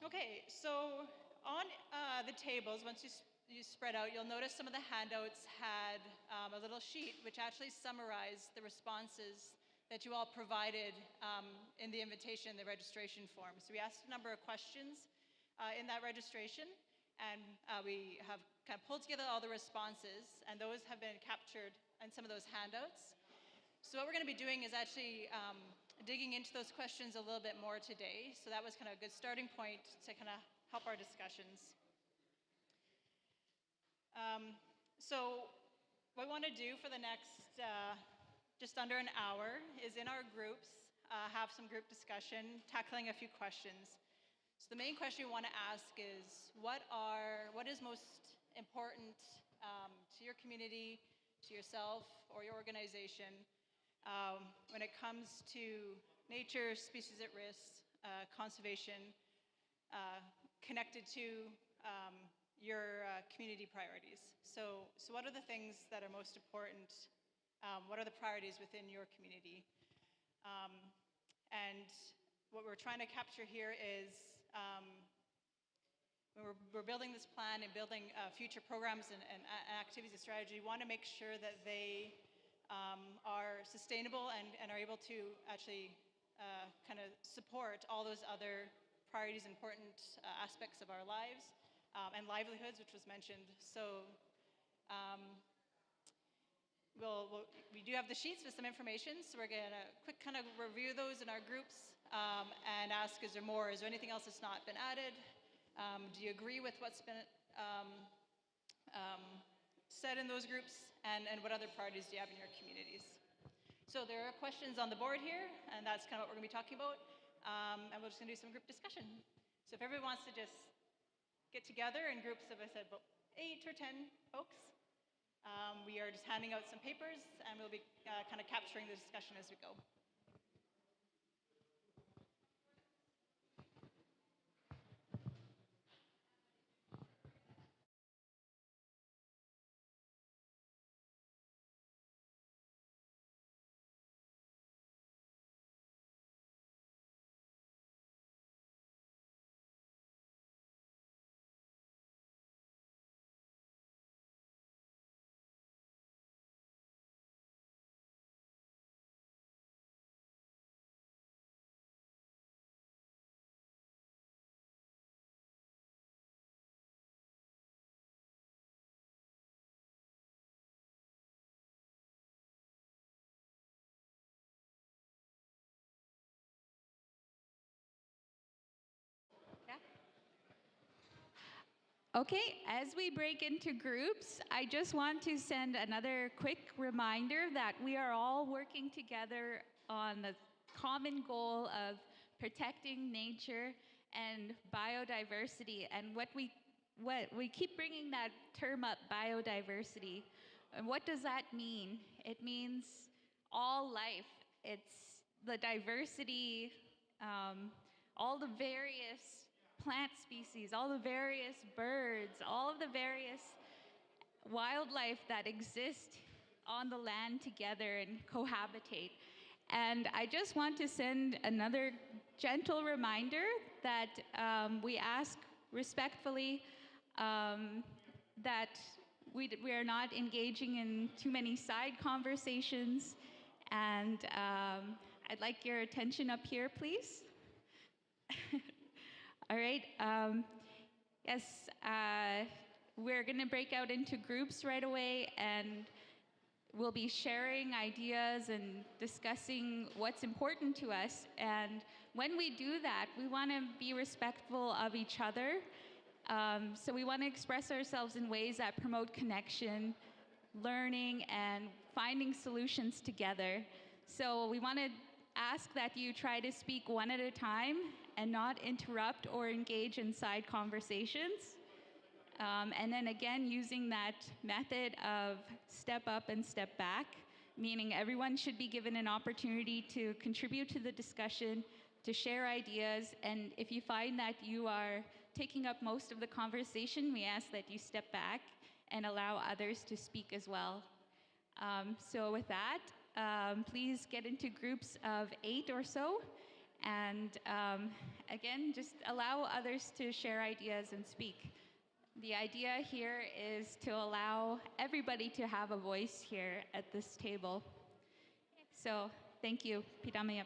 Okay, so on the tables, once you spread out, you'll notice some of the handouts had a little sheet which actually summarized the responses that you all provided in the invitation, the registration form. So we asked a number of questions in that registration, and we have kind of pulled together all the responses, and those have been captured in some of those handouts. So what we're going to be doing is actually digging into those questions a little bit more today. So that was kind of a good starting point to kind of help our discussions. So what we want to do for the next just under an hour is in our groups have some group discussion, tackling a few questions. So the main question we want to ask is, what is most important to your community, to yourself, or your organization when it comes to nature, species at risk, conservation, connected to your community priorities. So what are the things that are most important? What are the priorities within your community? And what we're trying to capture here is when we're building this plan and building future programs and activities and strategy, we want to make sure that they are sustainable and are able to actually kind of support all those other priorities, important aspects of our lives, and livelihoods, which was mentioned. So we do have the sheets with some information, so we're going to quick kind of review those in our groups and ask, is there more? Is there anything else that's not been added? Do you agree with what's been said in those groups? And what other priorities do you have in your communities? So there are questions on the board here, and that's kind of what we're going to be talking about. And we're just going to do some group discussion. So if everyone wants to just get together in groups of, I said, about 8 or 10 folks, we are just handing out some papers, and we'll be kind of capturing the discussion as we go. Okay, as we break into groups, I just want to send another quick reminder that we are all working together on the common goal of protecting nature and biodiversity. And what we keep bringing that term up, biodiversity. And what does that mean? It means all life. It's the diversity, all the various plant species, all the various birds, all of the various wildlife that exist on the land together and cohabitate. And I just want to send another gentle reminder that we ask respectfully that we are not engaging in too many side conversations. And I'd like your attention up here, please. All right. Yes, we're going to break out into groups right away, and we'll be sharing ideas and discussing what's important to us. And when we do that, we want to be respectful of each other. So we want to express ourselves in ways that promote connection, learning, and finding solutions together. So we want to ask that you try to speak one at a time and not interrupt or engage in side conversations. And then again, using that method of step up and step back, meaning everyone should be given an opportunity to contribute to the discussion, to share ideas, and if you find that you are taking up most of the conversation, we ask that you step back and allow others to speak as well. So with that, please get into groups of 8 or so, and again, just allow others to share ideas and speak. The idea here is to allow everybody to have a voice here at this table. So thank you. Pitama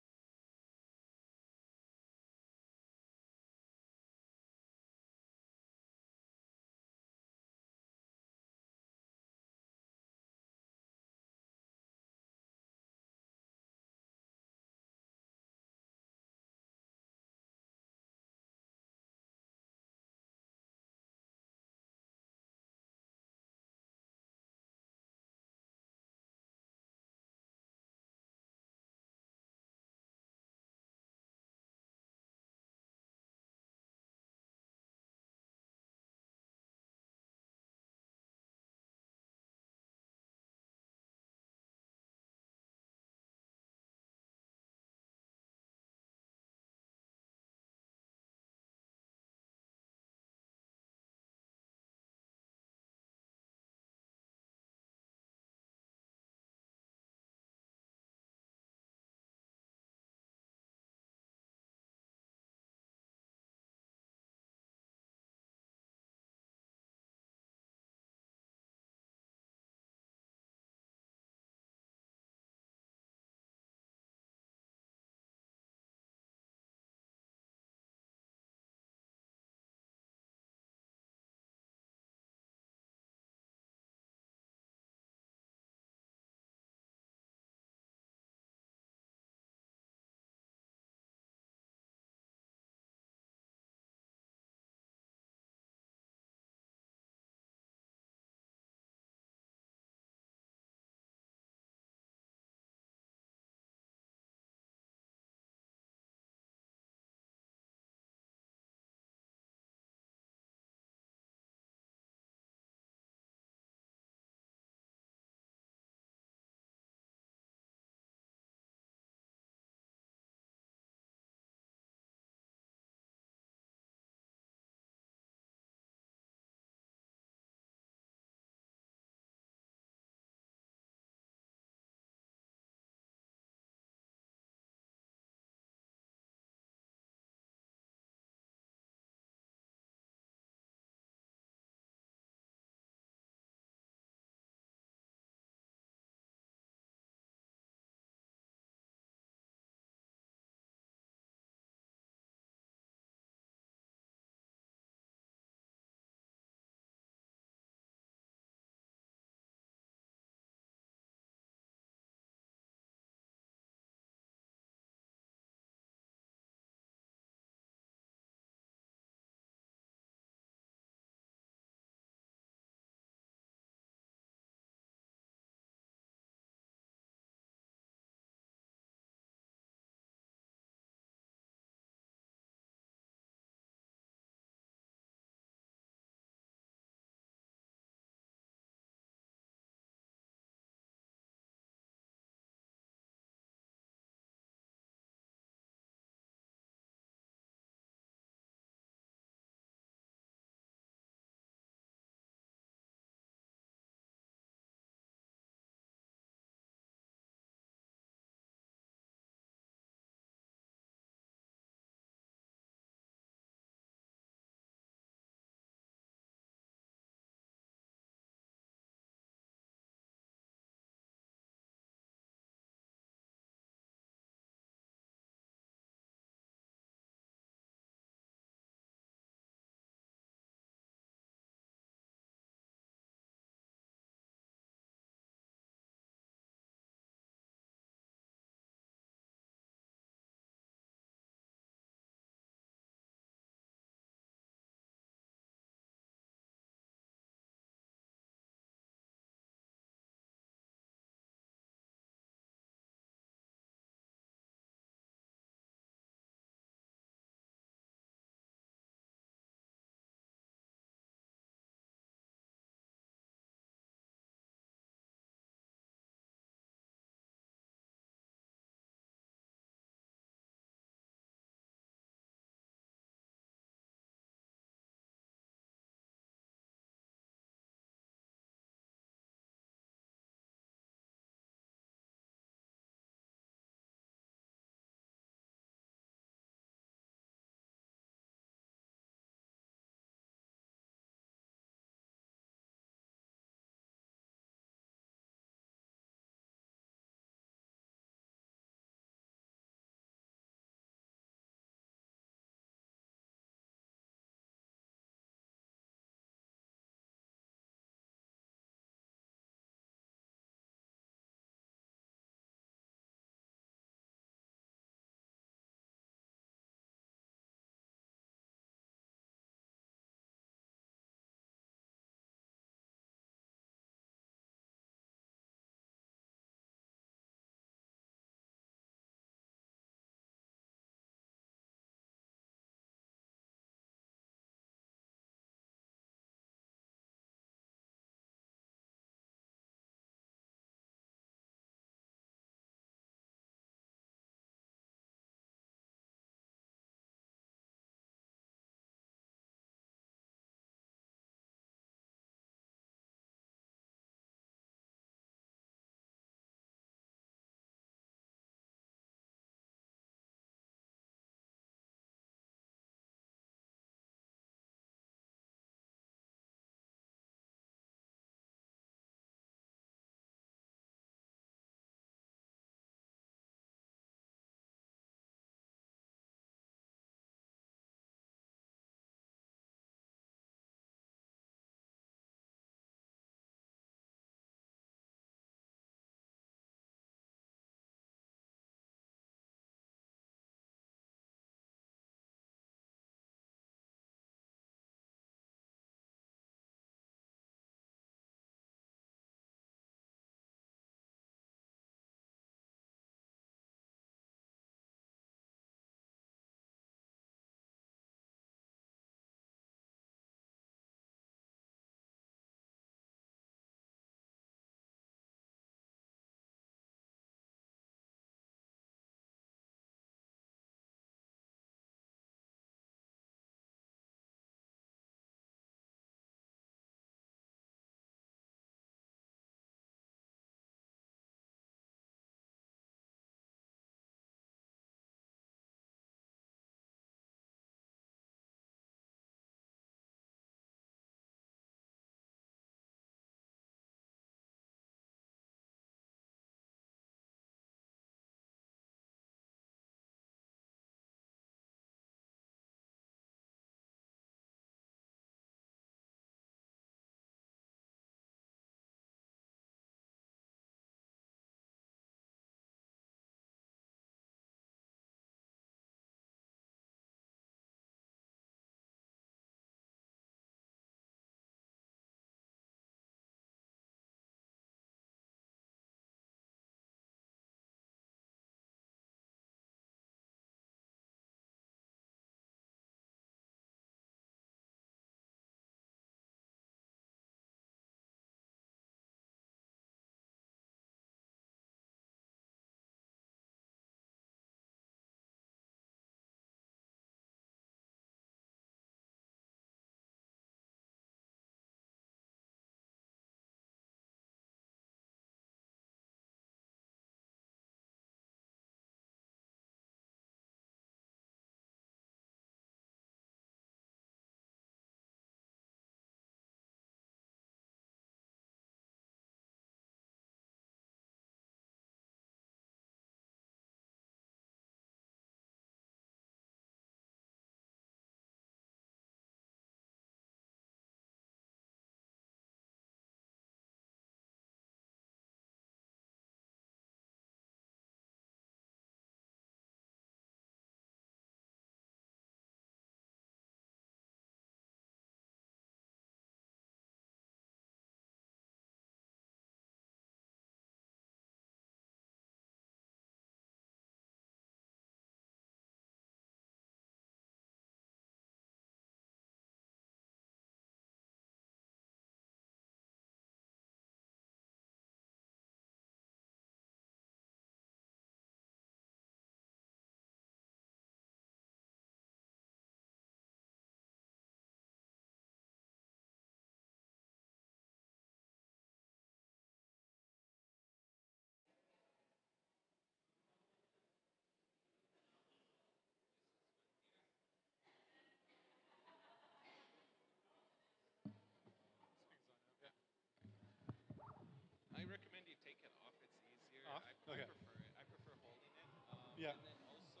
Yeah. And then also,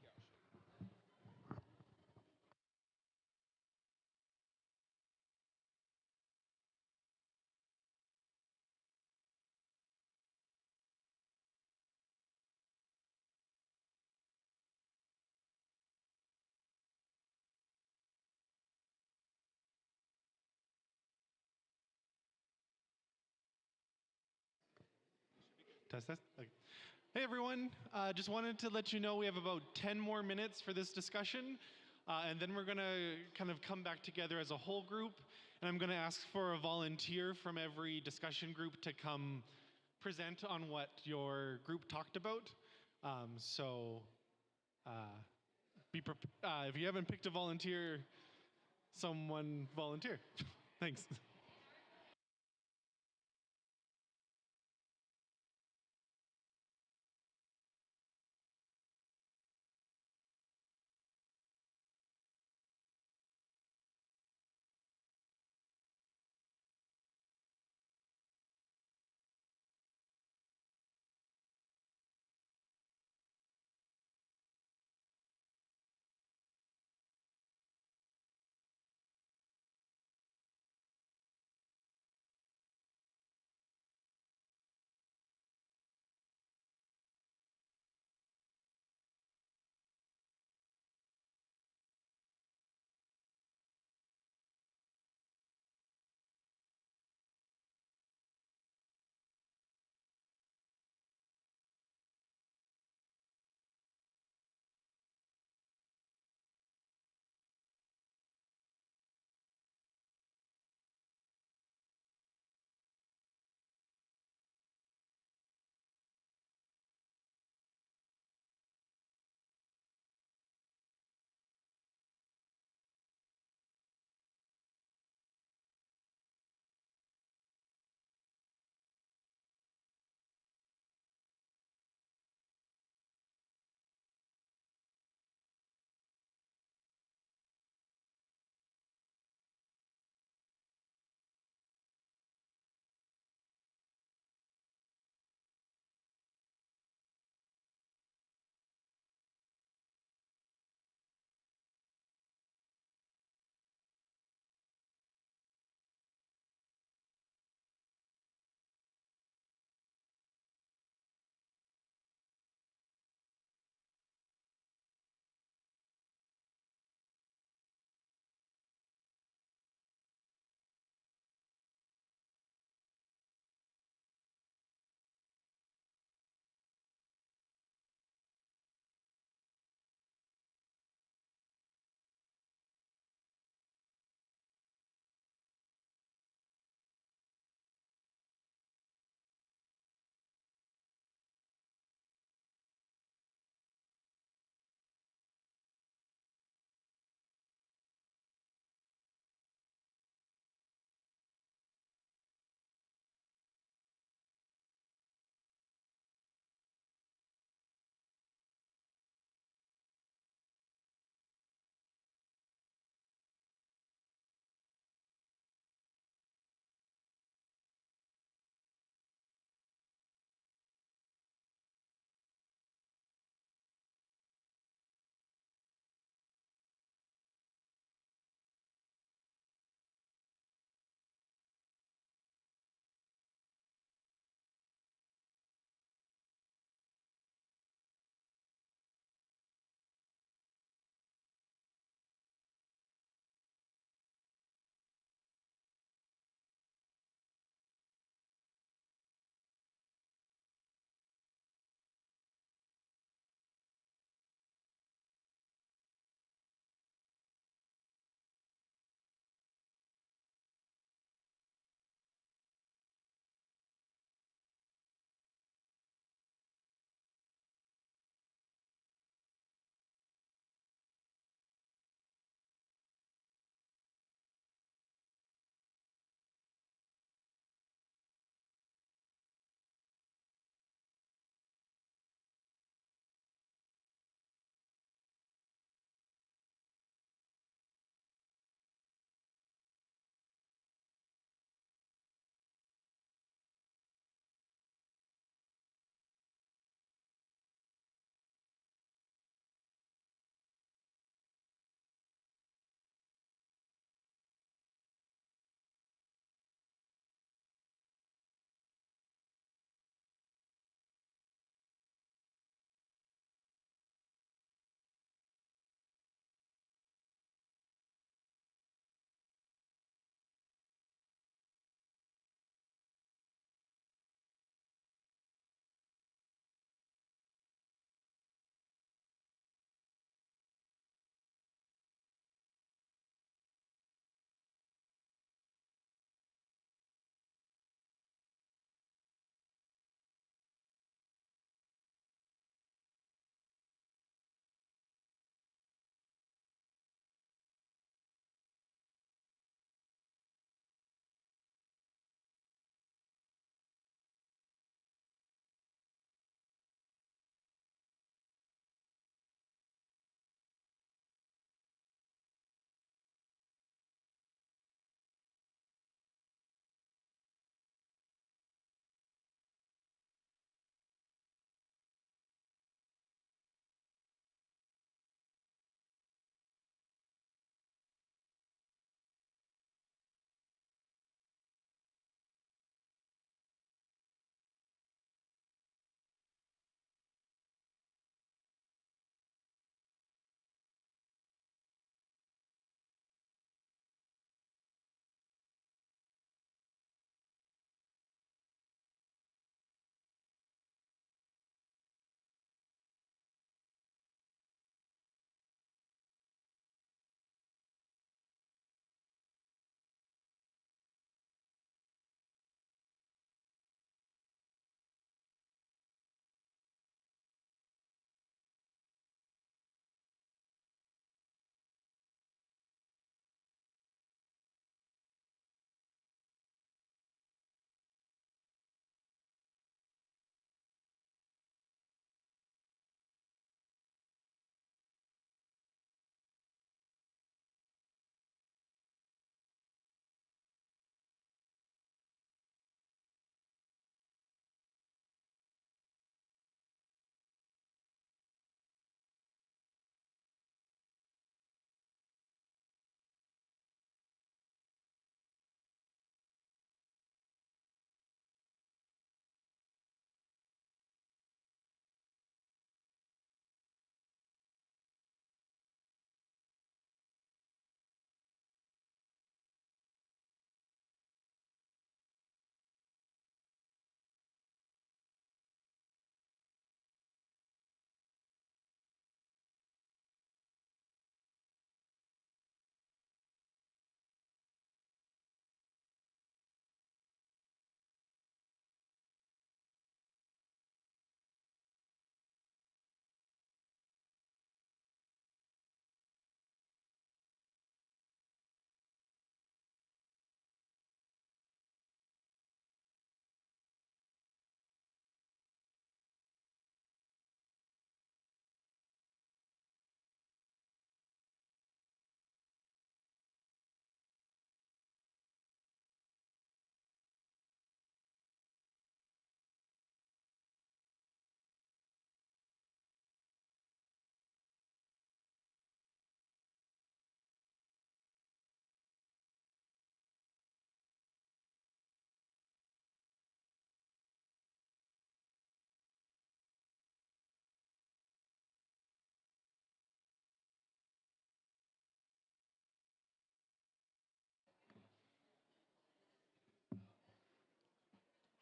yeah, sure. Test test. Okay. Hey everyone, just wanted to let you know we have about 10 more minutes for this discussion, and then we're gonna kind of come back together as a whole group, and I'm gonna ask for a volunteer from every discussion group to come present on what your group talked about. So if you haven't picked a volunteer, someone volunteer. Thanks.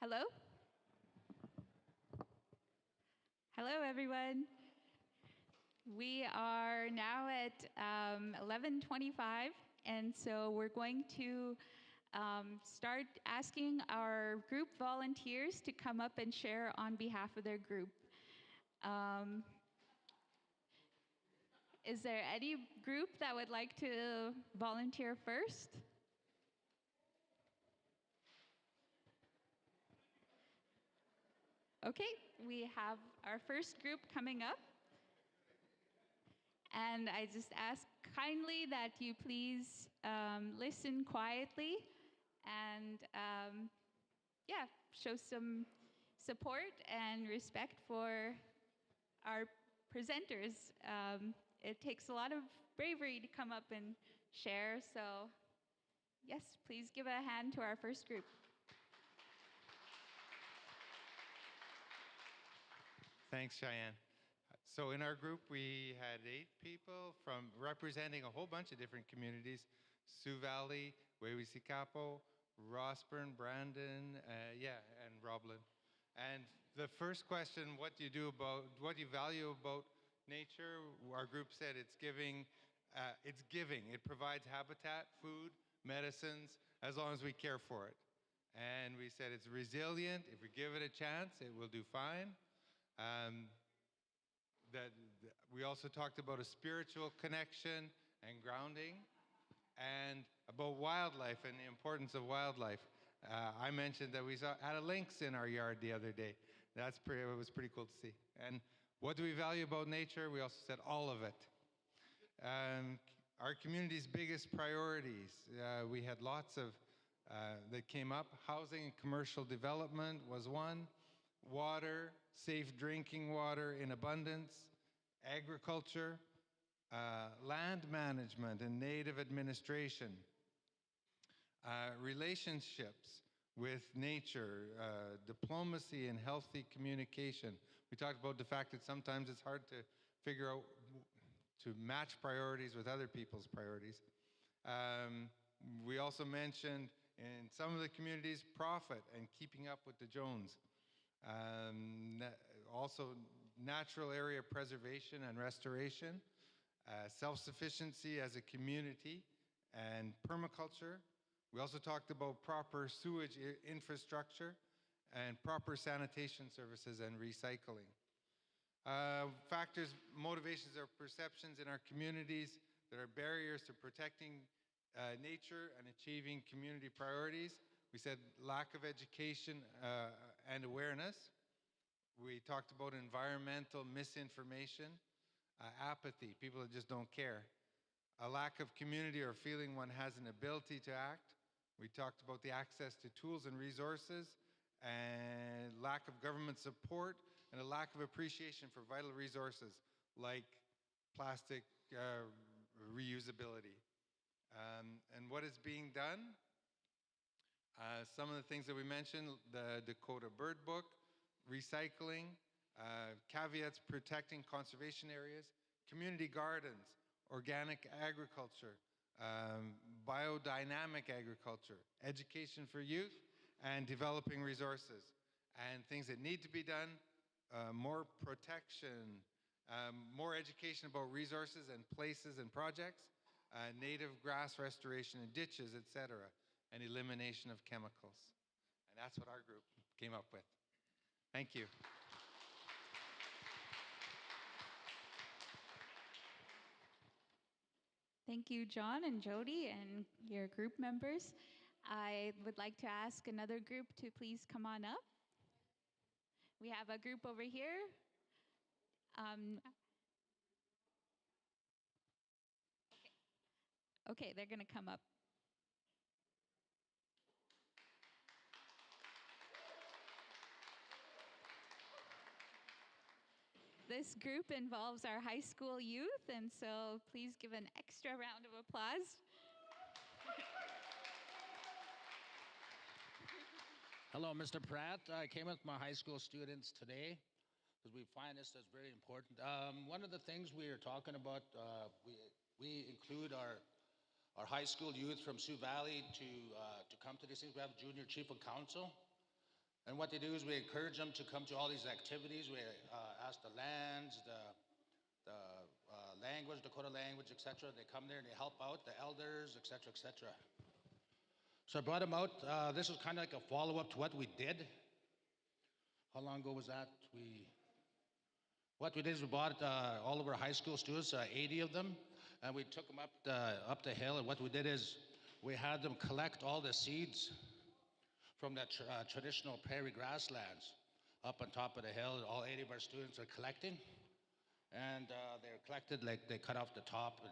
Hello? Hello, everyone. We are now at 11:25, and so we're going to start asking our group volunteers to come up and share on behalf of their group. Is there any group that would like to volunteer first? Okay, we have our first group coming up. And I just ask kindly that you please listen quietly and yeah, show some support and respect for our presenters. It takes a lot of bravery to come up and share, so yes, please give a hand to our first group. Thanks, Cheyenne. So in our group, we had 8 people from representing a whole bunch of different communities: Sioux Valley, Wewisi-Kapo, Rossburn, Brandon, and Roblin. And the first question, what do you value about nature? Our group said it's giving. It provides habitat, food, medicines, as long as we care for it. And we said it's resilient. If we give it a chance, it will do fine. We also talked about a spiritual connection and grounding, and about wildlife and the importance of wildlife. I mentioned that we had a lynx in our yard the other day. It was pretty cool to see. And what do we value about nature? We also said all of it. Our community's biggest priorities, we had lots of that came up. Housing and commercial development was one. Water, safe drinking water in abundance. Agriculture, land management and native administration. Relationships with nature, diplomacy and healthy communication. We talked about the fact that sometimes it's hard to figure out to match priorities with other people's priorities. We also mentioned in some of the communities profit and keeping up with the Jones. Also natural area preservation and restoration, self-sufficiency as a community, and permaculture. We also talked about proper sewage infrastructure and proper sanitation services and recycling. Factors, motivations, or perceptions in our communities that are barriers to protecting nature and achieving community priorities. We said lack of education and awareness. We talked about environmental misinformation, apathy, people that just don't care, a lack of community or feeling one has an ability to act. We talked about the access to tools and resources, and lack of government support, and a lack of appreciation for vital resources like plastic reusability. And what is being done? Some of the things that we mentioned, the Dakota Bird Book, recycling, caveats protecting conservation areas, community gardens, organic agriculture, biodynamic agriculture, education for youth, and developing resources. And things that need to be done, more protection, more education about resources and places and projects, native grass restoration and ditches, etc., and elimination of chemicals. And that's what our group came up with. Thank you. Thank you, John and Jody and your group members. I would like to ask another group to please come on up. We have a group over here. Okay, they're going to come up. This group involves our high school youth, and so please give an extra round of applause. Hello, Mr. Pratt. I came with my high school students today because we find this as very important. One of the things we are talking about, we include our high school youth from Sioux Valley to come to these things. We have a junior chief of council. And what they do is we encourage them to come to all these activities. We ask the lands, the language, Dakota language, etc. They come there and they help out, the elders, etc., etc. So I brought them out. This is kind of like a follow-up to what we did. How long ago was that? What we did is we brought all of our high school students, 80 of them, and we took them up the hill. And what we did is we had them collect all the seeds from the traditional prairie grasslands up on top of the hill. All 80 of our students are collecting, and they're collected like they cut off the top. And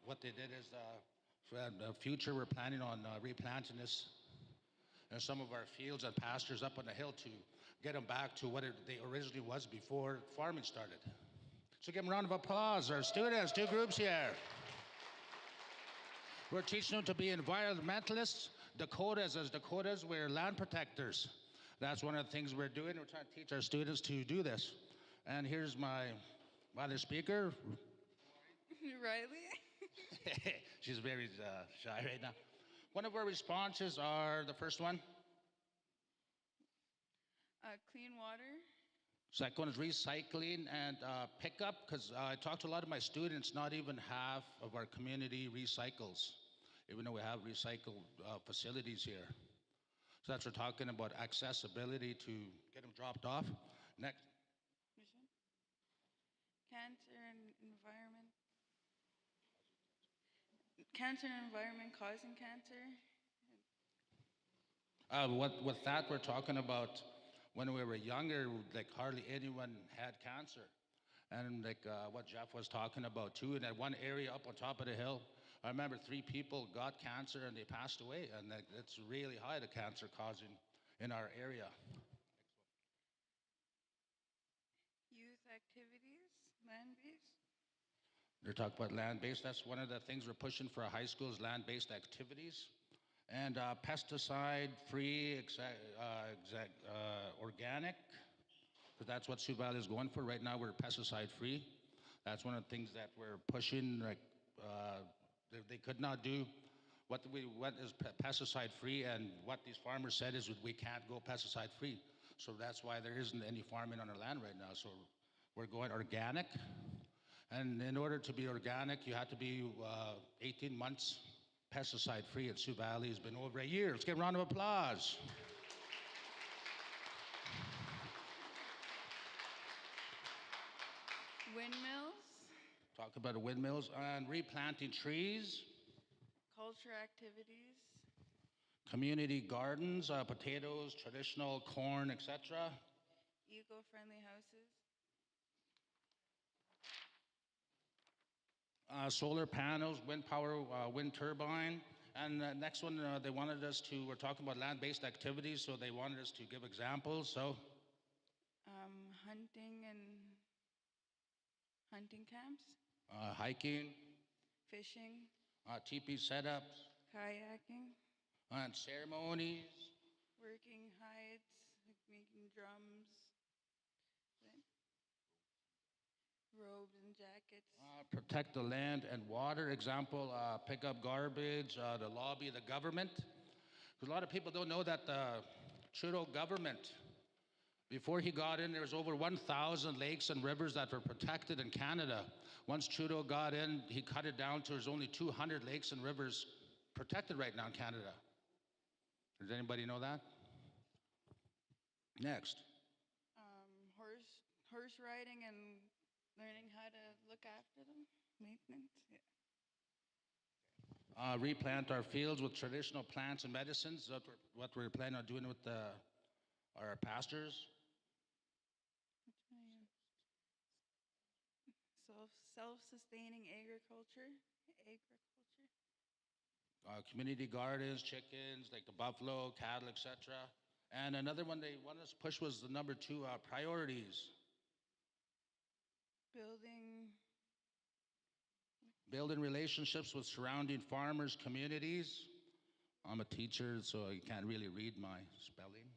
what they did is, for the future, we're planning on replanting this in some of our fields and pastures up on the hill to get them back to what they originally was before farming started. So give them a round of applause. Our students, two groups here. We're teaching them to be environmentalists. Dakotas, as Dakotas, we're land protectors. That's one of the things we're doing. We're trying to teach our students to do this. And here's my other speaker. Riley. She's very shy right now. One of our responses are the first one. Clean water. Second one is recycling and pickup, because I talked to a lot of my students, not even half of our community recycles, even though we have recycle facilities here. So that's what we're talking about, accessibility to get them dropped off. Next. Cancer and environment. Cancer and environment causing cancer. With that, we're talking about when we were younger, like hardly anyone had cancer. And like what Jeff was talking about too, in that one area up on top of the hill, I remember 3 people got cancer and they passed away. And it's really high, the cancer causing in our area. Youth activities, land-based. They're talking about land-based. That's one of the things we're pushing for our high schools, land-based activities. And pesticide-free, organic, because that's what Sioux Valley is going for. Right now, we're pesticide-free. That's one of the things that we're pushing. Like they could not do what is pesticide-free, and what these farmers said is we can't go pesticide-free. So that's why there isn't any farming on our land right now. So we're going organic. And in order to be organic, you have to be 18 months pesticide-free. And Sioux Valley has been over a year. Let's give a round of applause. Windmills. Talk about the windmills and replanting trees. Culture activities. Community gardens, potatoes, traditional corn, etc. Eco-friendly houses. Solar panels, wind power, wind turbine. And the next one, they wanted us to, we're talking about land-based activities, so they wanted us to give examples. So Hunting camps. Hiking. Fishing. teepee setups. Kayaking. And ceremonies. Working hides, like making drums. Robes and jackets. Protect the land and water. Example, pick up garbage, the lobby the government. Because a lot of people don't know that the Trudeau government, before he got in, there was over 1,000 lakes and rivers that were protected in Canada. Once Trudeau got in, he cut it down to there's only 200 lakes and rivers protected right now in Canada. Does anybody know that? Next. Horse riding and learning how to look after them, maintenance. Yeah. Replant our fields with traditional plants and medicines. That's what we're planning on doing with our pastures. Self-sustaining agriculture. Community gardens, chickens, like the buffalo, cattle, etc. And another one they wanted us to push was the number 2, priorities. Building relationships with surrounding farmers, communities. I'm a teacher, so you can't really read my spelling.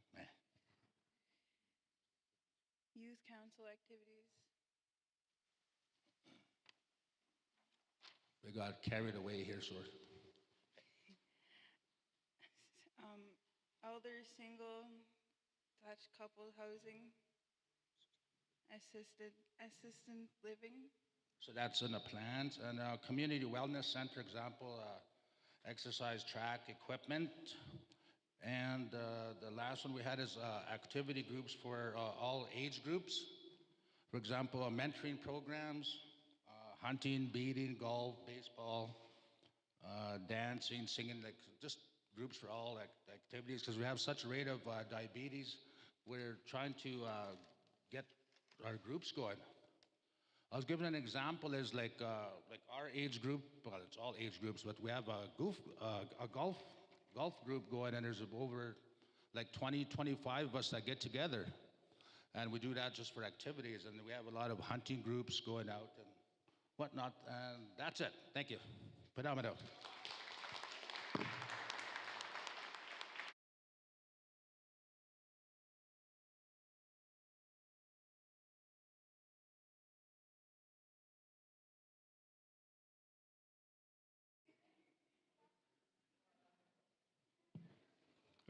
Youth council activities. We got carried away here, sort of. Elder single / couple housing, assisted living. So that's in the plans. And community wellness center example, exercise track equipment. And the last one we had is activity groups for all age groups. For example, mentoring programs, hunting, beading, golf, baseball, dancing, singing, like just groups for all activities. Because we have such a rate of diabetes, we're trying to get our groups going. I was given an example is like our age group. Well, it's all age groups, but we have a golf group going, and there's over like 20, 25 of us that get together, and we do that just for activities. And we have a lot of hunting groups going out and whatnot. And that's it. Thank you. Pedamado.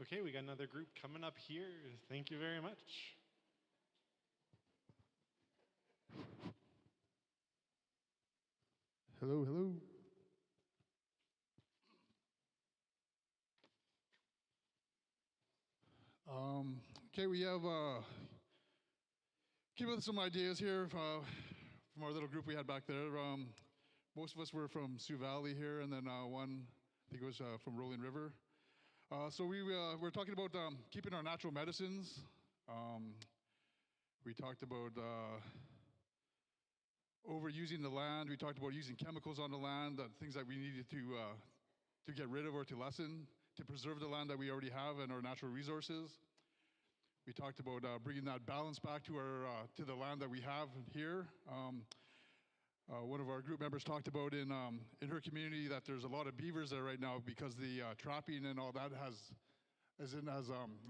Okay, we got another group coming up here. Thank you very much. Hello, hello. Okay, we have came up with some ideas here from our little group we had back there. Most of us were from Sioux Valley here, and then one, I think it was from Rolling River. So we're talking about keeping our natural medicines. We talked about overusing the land. We talked about using chemicals on the land, things that we needed to get rid of or to lessen, to preserve the land that we already have and our natural resources. We talked about bringing that balance back to the land that we have here. One of our group members talked about in her community that there's a lot of beavers there right now because the trapping and all that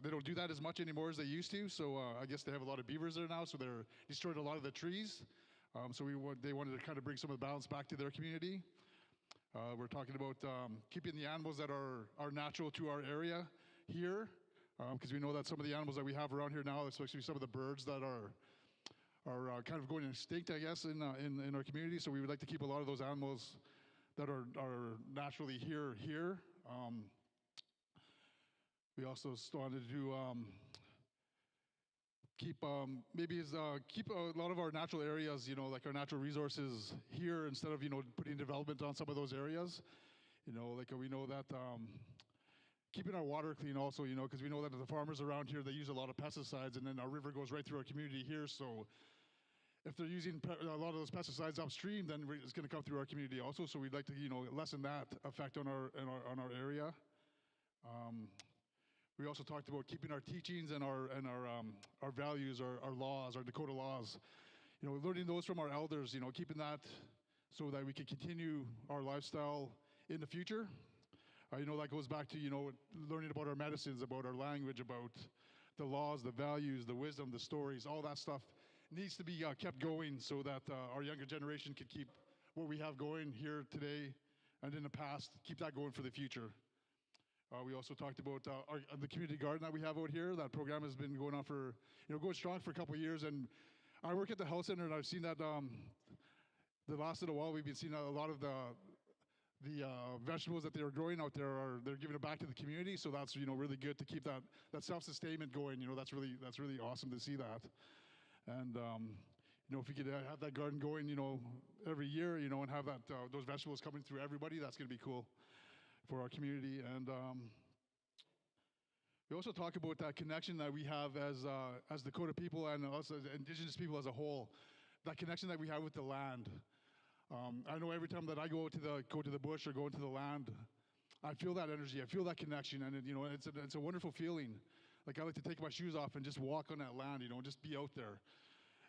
they don't do that as much anymore as they used to. So I guess they have a lot of beavers there now. So they're destroyed a lot of the trees. So they wanted to kind of bring some of the balance back to their community. We're talking about keeping the animals that are natural to our area here, because we know that some of the animals that we have around here now, especially some of the birds that are kind of going extinct, I guess, in our community. So we would like to keep a lot of those animals that are naturally here. We also wanted to keep a lot of our natural areas, like our natural resources here instead of putting development on some of those areas. Like we know that keeping our water clean also, because we know that the farmers around here, they use a lot of pesticides, and then our river goes right through our community here. So if they're using a lot of those pesticides upstream, then it's going to come through our community also. So we'd like to lessen that effect on our area. We also talked about keeping our teachings and our values, our laws, our Dakota laws. Learning those from our elders. Keeping that so that we can continue our lifestyle in the future. That goes back to learning about our medicines, about our language, about the laws, the values, the wisdom, the stories. All that stuff needs to be kept going so that our younger generation can keep what we have going here today and in the past, keep that going for the future. We also talked about the community garden that we have out here. That program has been going on for, going strong for a couple of years. And I work at the health center, and I've seen that the last little while we've been seeing a lot of the vegetables that they're growing out there they're giving it back to the community. So that's really good to keep that self-sustainment going. That's really awesome to see that. And if we could have that garden going, every year, and have those vegetables coming through everybody, that's going to be cool for our community. And we also talk about that connection that we have as Dakota people and us as Indigenous people as a whole, that connection that we have with the land. I know every time that I go to the bush or go into the land, I feel that energy, I feel that connection, and it's a wonderful feeling. Like I like to take my shoes off and just walk on that land, just be out there.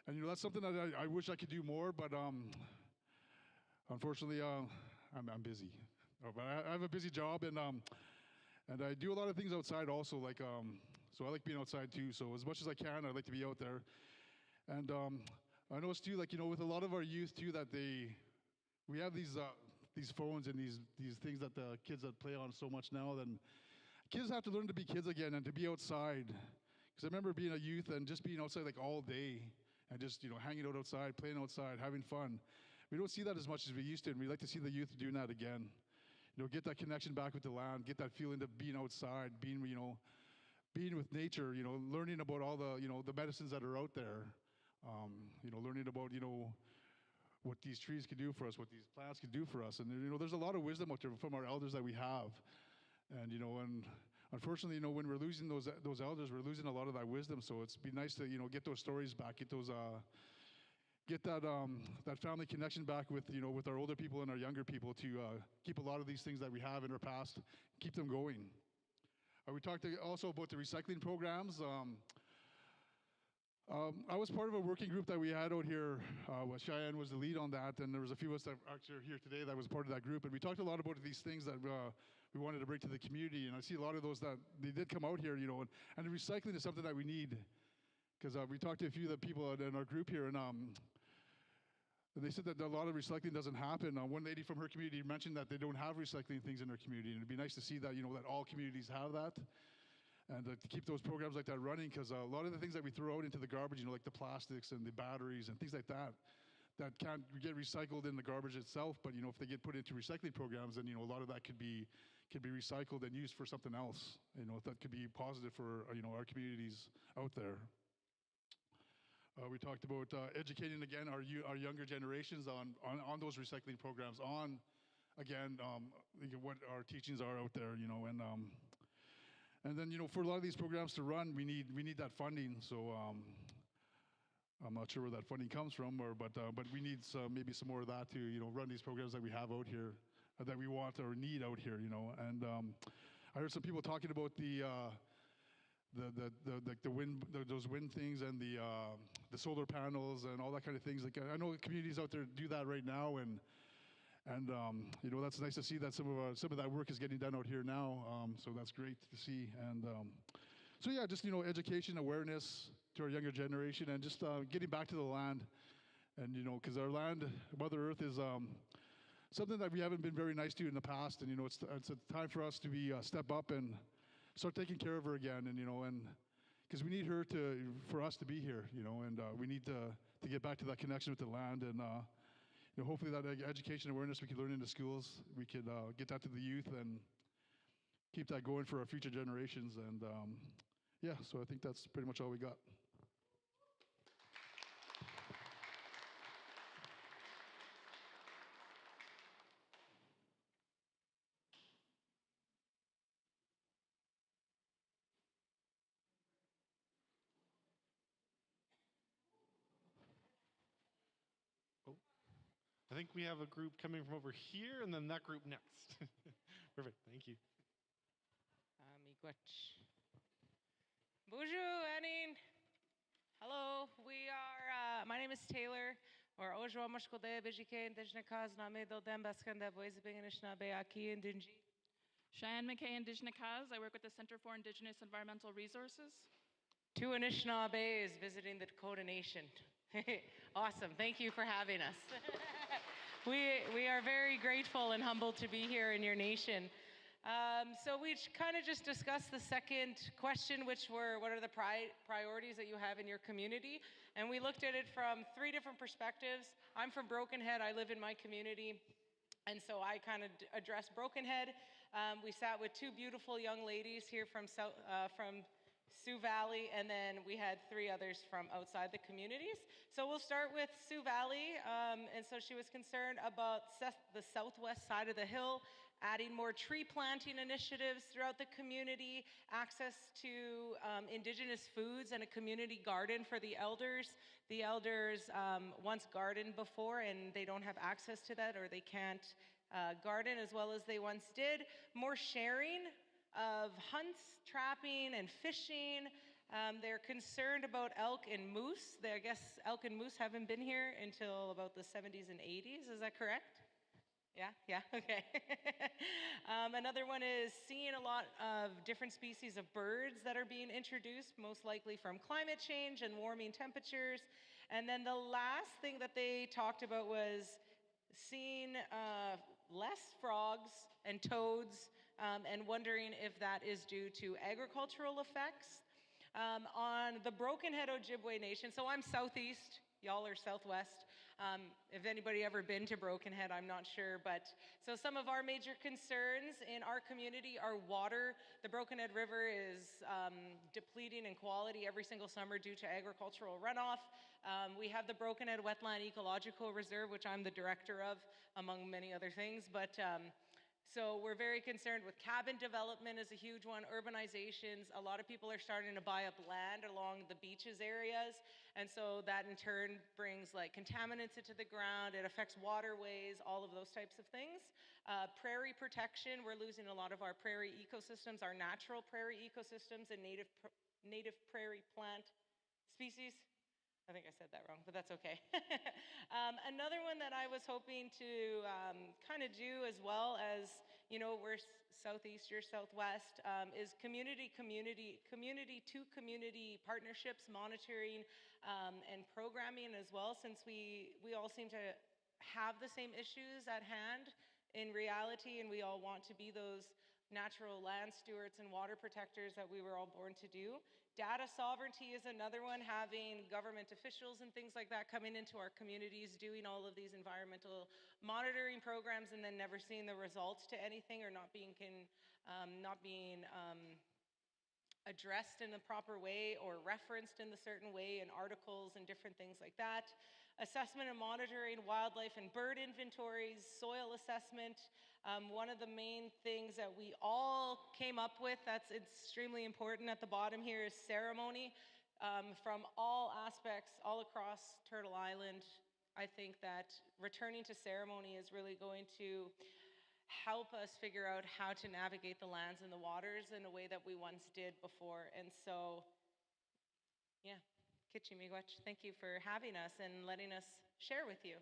And that's something that I wish I could do more, but unfortunately, I'm busy. But I have a busy job, and I do a lot of things outside also. Like so I like being outside too. So as much as I can, I like to be out there. And I noticed too, like with a lot of our youth too, that we have these phones and these things that the kids that play on so much now. Then kids have to learn to be kids again and to be outside, Because I remember being a youth and just being outside like all day and just, hanging out outside, playing outside, having fun. We don't see that as much as we used to, and we'd like to see the youth doing that again. Get that connection back with the land, get that feeling of being outside, being with nature, learning about all the, the medicines that are out there, learning about, what these trees can do for us, what these plants can do for us. And, there's a lot of wisdom out there from our elders that we have. And unfortunately, when we're losing those elders, we're losing a lot of that wisdom. So it's be nice to, get those stories back, get that family connection back with, with our older people and our younger people to keep a lot of these things that we have in our past, keep them going. We talked also about the recycling programs. I was part of a working group that we had out here. Cheyenne was the lead on that, and there was a few of us that actually are here today that was part of that group. And we talked a lot about these things that we wanted to bring to the community. And I see a lot of those that they did come out here, and the recycling is something that we need. Because we talked to a few of the people in our group here, and they said that a lot of recycling doesn't happen. One lady from her community mentioned that they don't have recycling things in their community, and it'd be nice to see that, that all communities have that, and to keep those programs like that running, because a lot of the things that we throw out into the garbage, like the plastics and the batteries and things like that, that can't get recycled in the garbage itself, but if they get put into recycling programs, then a lot of that could be recycled and used for something else. That could be positive for our communities out there. We talked about educating again our younger generations on those recycling programs, on again what our teachings are out there, and then for a lot of these programs to run, we need that funding. So I'm not sure where that funding comes from, but we need maybe some more of that to run these programs that we have out here, that we want or need out here, And I heard some people talking about the wind, those wind things, and the solar panels and all that kind of things. Like I know communities out there do that right now, and that's nice to see that some of that work is getting done out here now. So that's great to see. And so yeah, just education, awareness to our younger generation, and just getting back to the land, and because our land, Mother Earth, is something that we haven't been very nice to in the past, and it's a time for us to be step up and start taking care of her again, and and because we need her for us to be here, and we need to get back to that connection with the land, and hopefully that education awareness we can learn in the schools, we could get that to the youth and keep that going for our future generations, and yeah, so I think that's pretty much all we got. I think we have a group coming from over here, and then that group next. Perfect, thank you. Bonjour, Anine. Hello, we are, my name is Taylor, or Ojo Mashkode, Bijike, Indigenous, Name Dodem, Baskanda, Boys, Binganishnabe, Aki, and Dinji. Cheyenne McKay, Indigenous. I work with the Center for Indigenous Environmental Resources. Two Anishinaabe is visiting the Dakota Nation. Awesome, thank you for having us. We are very grateful and humbled to be here in your nation. So we kind of just discussed the second question, which were what are the priorities that you have in your community? And we looked at it from three different perspectives. I'm from Broken Head, I live in my community. And so I kind of addressed Broken Head. We sat with two beautiful young ladies here from Sioux Valley, and then we had three others from outside the communities. So we'll start with Sioux Valley. And so she was concerned about the southwest side of the hill, adding more tree planting initiatives throughout the community, access to Indigenous foods, and a community garden for the elders. The elders once gardened before, and they don't have access to that, or they can't garden as well as they once did. More sharing of hunts, trapping, and fishing. They're concerned about elk and moose. I guess elk and moose haven't been here until about the 70s and 80s. Is that correct? Yeah, okay. Another one is seeing a lot of different species of birds that are being introduced, most likely from climate change and warming temperatures. And then the last thing that they talked about was seeing less frogs and toads, and wondering if that is due to agricultural effects. on the Broken Head Ojibwe Nation. So I'm southeast, y'all are southwest. If anybody ever been to Broken Head, I'm not sure. But so some of our major concerns in our community are water. The Broken Head River is depleting in quality every single summer due to agricultural runoff. We have the Broken Head Wetland Ecological Reserve, which I'm the director of, among many other things. But so we're very concerned with cabin development is a huge one, urbanizations. A lot of people are starting to buy up land along the beaches areas. And so that in turn brings like contaminants into the ground. It affects waterways, all of those types of things. Prairie protection, we're losing a lot of our prairie ecosystems, our natural prairie ecosystems and native prairie plant species. I think I said that wrong, but that's okay. Another one that I was hoping to kind of do as well as, you know, we're southeast, you're southwest, is community to community partnerships, monitoring, and programming as well, since we all seem to have the same issues at hand in reality, and we all want to be those natural land stewards and water protectors that we were all born to do. Data sovereignty is another one, having government officials and things like that coming into our communities, doing all of these environmental monitoring programs and then never seeing the results to anything or not being addressed in the proper way or referenced in the certain way in articles and different things like that. Assessment and monitoring wildlife and bird inventories, soil assessment. One of the main things that we all came up with that's extremely important at the bottom here is ceremony. From all aspects, all across Turtle Island, I think that returning to ceremony is really going to help us figure out how to navigate the lands and the waters in a way that we once did before. And so, yeah, Kitchi Miigwech, thank you for having us and letting us share with you.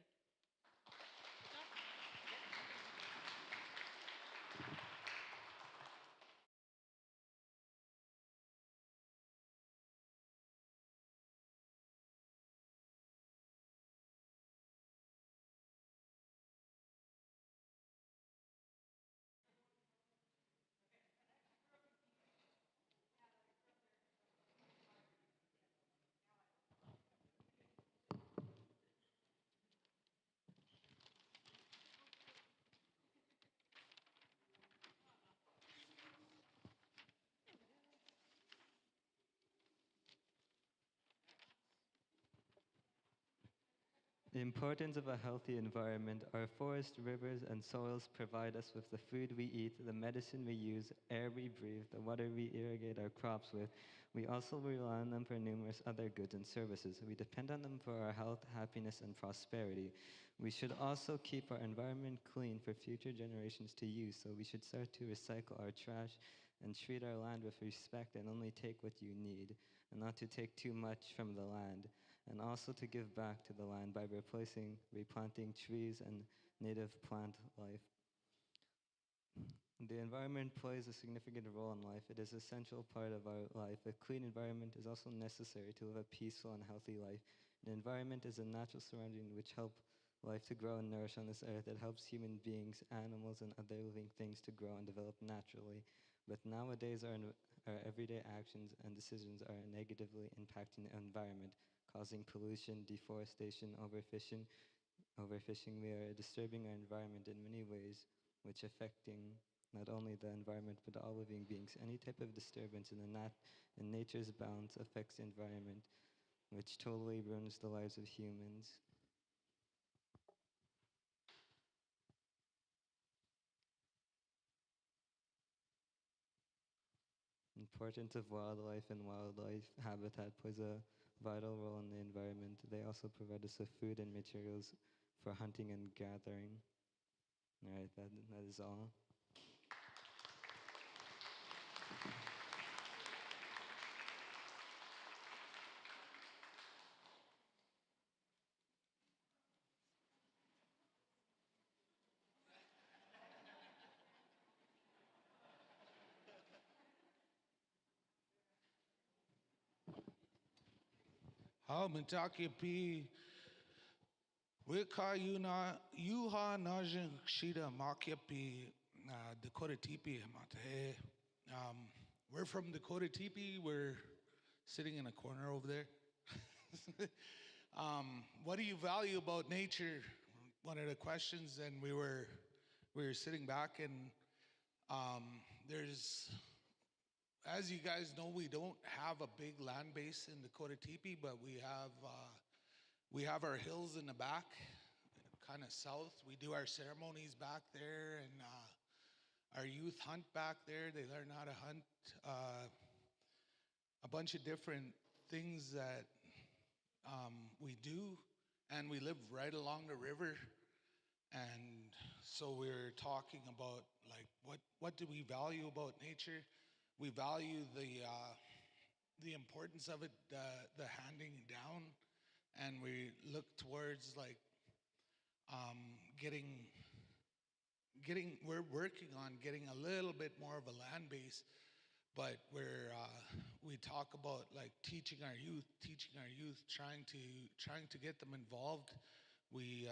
The importance of a healthy environment. Our forests, rivers, and soils provide us with the food we eat, the medicine we use, air we breathe, the water we irrigate our crops with. We also rely on them for numerous other goods and services. We depend on them for our health, happiness, and prosperity. We should also keep our environment clean for future generations to use, so we should start to recycle our trash and treat our land with respect and only take what you need, and not to take too much from the land, and also to give back to the land by replanting trees and native plant life. The environment plays a significant role in life. It is an essential part of our life. A clean environment is also necessary to live a peaceful and healthy life. An environment is a natural surrounding which help life to grow and nourish on this earth. It helps human beings, animals, and other living things to grow and develop naturally. But nowadays, our everyday actions and decisions are negatively impacting the environment, causing pollution, deforestation, overfishing. We are disturbing our environment in many ways, which affecting not only the environment but all living beings. Any type of disturbance in nature's balance affects the environment, which totally ruins the lives of humans. Importance of wildlife and wildlife habitat plays a vital role in the environment. They also provide us with food and materials for hunting and gathering. All right, that is all. Mitakipi, Wika Yuha Najin Shida Makiapi, Dakota Tipi Mate. We're from Dakota Tipi. We're sitting in a corner over there. What do you value about nature? One of the questions, and we were sitting back, and there's, as you guys know, we don't have a big land base in Dakota Teepee, but we have our hills in the back, kind of south. We do our ceremonies back there, and our youth hunt back there. They learn how to hunt. A bunch of different things that we do, and we live right along the river. And so we're talking about like what do we value about nature? We value the importance of it, the handing down, and we look towards like getting. We're working on getting a little bit more of a land base, but we talk about like teaching our youth, trying to get them involved. We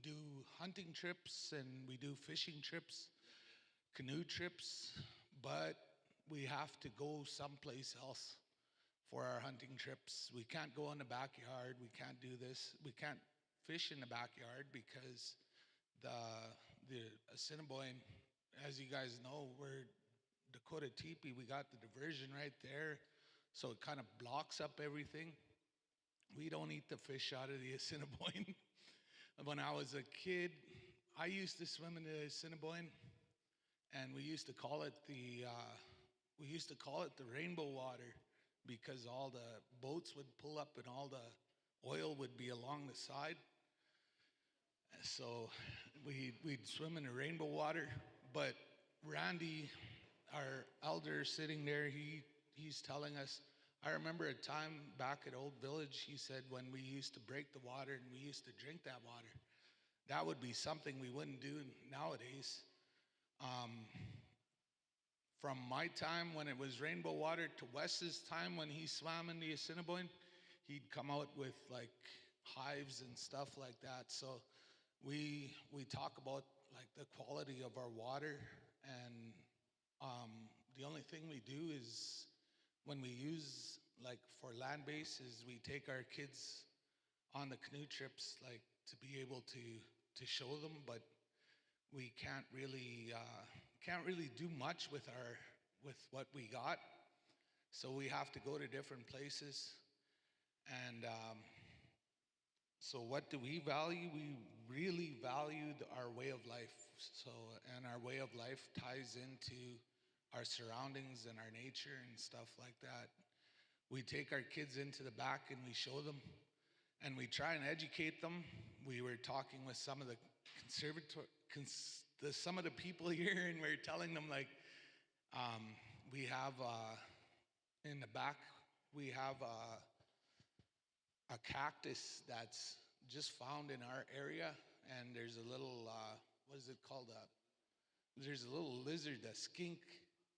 do hunting trips and we do fishing trips, canoe trips, but we have to go someplace else for our hunting trips. We can't go in the backyard. We can't do this. We can't fish in the backyard because the Assiniboine, as you guys know, we're Dakota Teepee. We got the diversion right there, so it kind of blocks up everything. We don't eat the fish out of the Assiniboine. When I was a kid, I used to swim in the Assiniboine, and we used to call it the rainbow water because all the boats would pull up and all the oil would be along the side. So we'd swim in the rainbow water. But Randy, our elder sitting there, he's telling us, I remember a time back at Old Village, he said, when we used to break the water and we used to drink that water. That would be something we wouldn't do nowadays. From my time when it was rainbow water to Wes's time when he swam in the Assiniboine, he'd come out with like hives and stuff like that. So we talk about like the quality of our water, and the only thing we do is when we use like for land bases, we take our kids on the canoe trips, like to be able to show them, but we can't really do much with what we got. So we have to go to different places. And so what do we value? We really valued our way of life. So, and our way of life ties into our surroundings and our nature and stuff like that. We take our kids into the back and we show them, and we try and educate them. We were talking with some of the some of the people here, and we're telling them like, we have in the back, we have a cactus that's just found in our area, and there's a little, what is it called? There's a little lizard, a skink,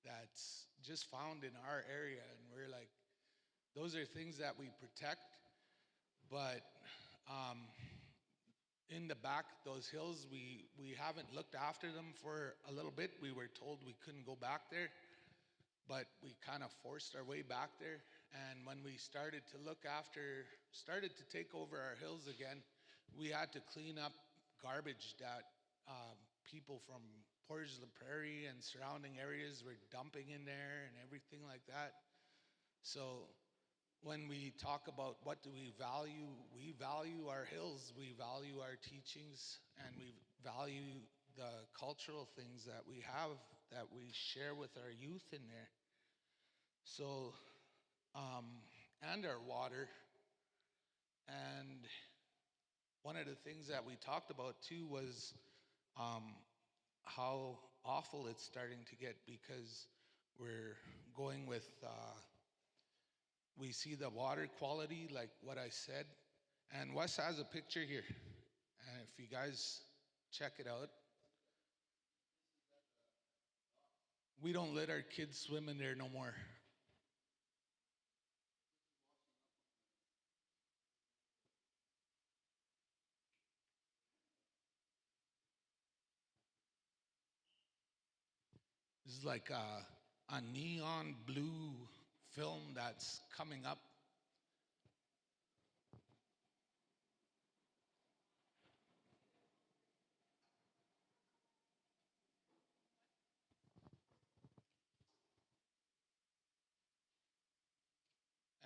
that's just found in our area, and we're like, those are things that we protect, but in the back, those hills, we haven't looked after them for a little bit. We were told we couldn't go back there, but we kind of forced our way back there. And when we started to take over our hills again, we had to clean up garbage that people from Portage la Prairie and surrounding areas were dumping in there and everything like that. So when we talk about what do we value our hills, we value our teachings, and we value the cultural things that we have that we share with our youth in there. So, and our water. And one of the things that we talked about too was how awful it's starting to get, because we're going with we see the water quality, like what I said. And Wes has a picture here. And if you guys check it out, we don't let our kids swim in there no more. This is like a neon blue film that's coming up.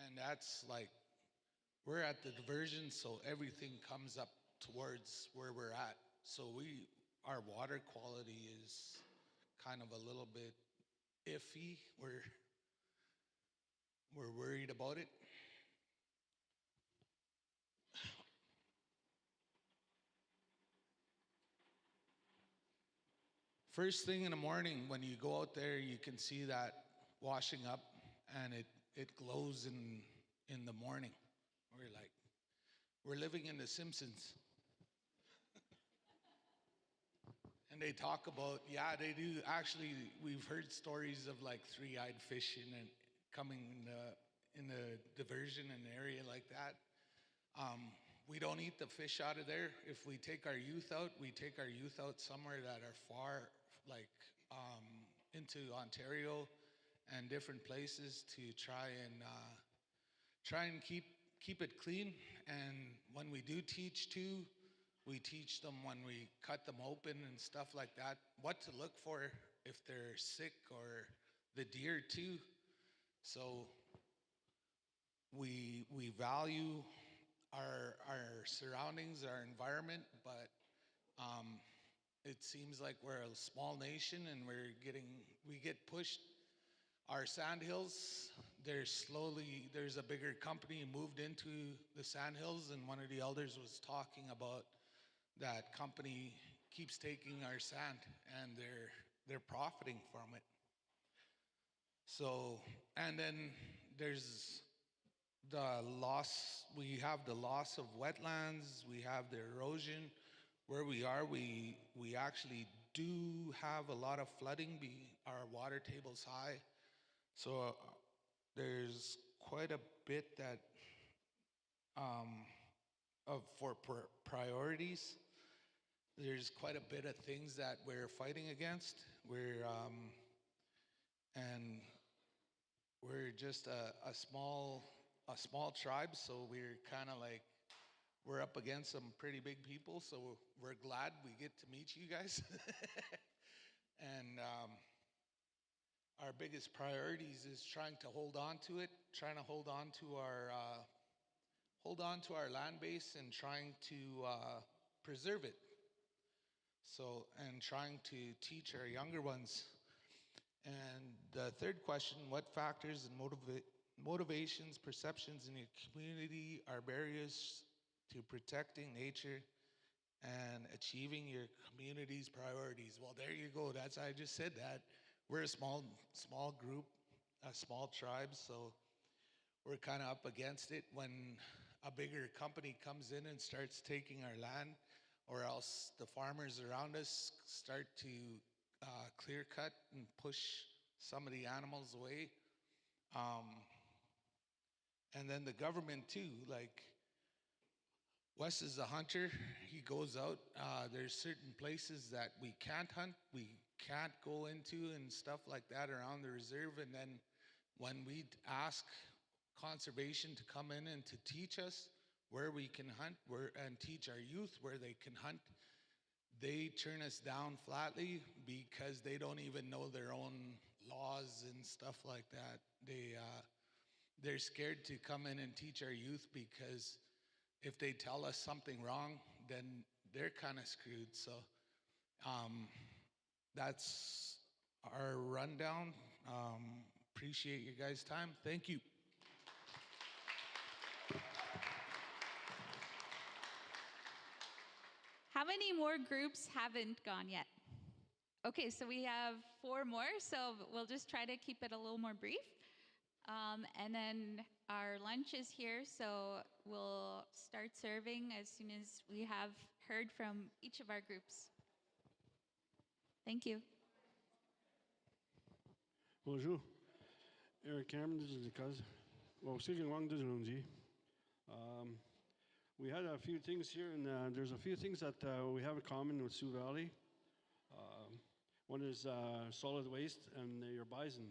And that's like, we're at the diversion, so everything comes up towards where we're at. So our water quality is kind of a little bit iffy. We're worried about it. First thing in the morning, when you go out there, you can see that washing up, and it glows in the morning. We're living in The Simpsons. And they talk about, yeah, they do. Actually, we've heard stories of like three-eyed fish coming in the diversion in an area like that. We don't eat the fish out of there. If we take our youth out, we take our youth out somewhere that are far, like into Ontario and different places to try and keep it clean. And when we do teach too, we teach them when we cut them open and stuff like that, what to look for if they're sick, or the deer too. So we value our surroundings, our environment, but it seems like we're a small nation and we get pushed. Our sandhills, there's a bigger company moved into the sandhills, and one of the elders was talking about that company keeps taking our sand, and they're profiting from it. So, and then there's the loss. We have the loss of wetlands. We have the erosion. Where we are, we actually do have a lot of flooding. Our water table's high, so there's quite a bit that for priorities. There's quite a bit of things that we're fighting against. And we're just a small tribe, so we're kind of like, we're up against some pretty big people, so we're glad we get to meet you guys. And our biggest priorities is trying to hold on to it, trying to hold on to our land base, and trying to preserve it. So, and trying to teach our younger ones. And the third question, what factors and motivations, perceptions in your community are barriers to protecting nature and achieving your community's priorities? Well, there you go. I just said that. We're a small group, a small tribe, so we're kind of up against it when a bigger company comes in and starts taking our land, or else the farmers around us start to clear cut and push some of the animals away. And then the government too, like Wes is a hunter, he goes out. There's certain places that we can't hunt, we can't go into and stuff like that around the reserve. And then when we ask conservation to come in and to teach us where we can hunt, and teach our youth where they can hunt, they turn us down flatly because they don't even know their own laws and stuff like that. They're scared to come in and teach our youth, because if they tell us something wrong, then they're kind of screwed. So that's our rundown. Appreciate your guys' time. Thank you. How many more groups haven't gone yet? Okay, so we have 4 more, so we'll just try to keep it a little more brief. And then our lunch is here, so we'll start serving as soon as we have heard from each of our groups. Thank you. Bonjour. Eric Cameron, this is the cousin. Well, speaking along this we had a few things here, and there's a few things that we have in common with Sioux Valley. One is solid waste and your bison.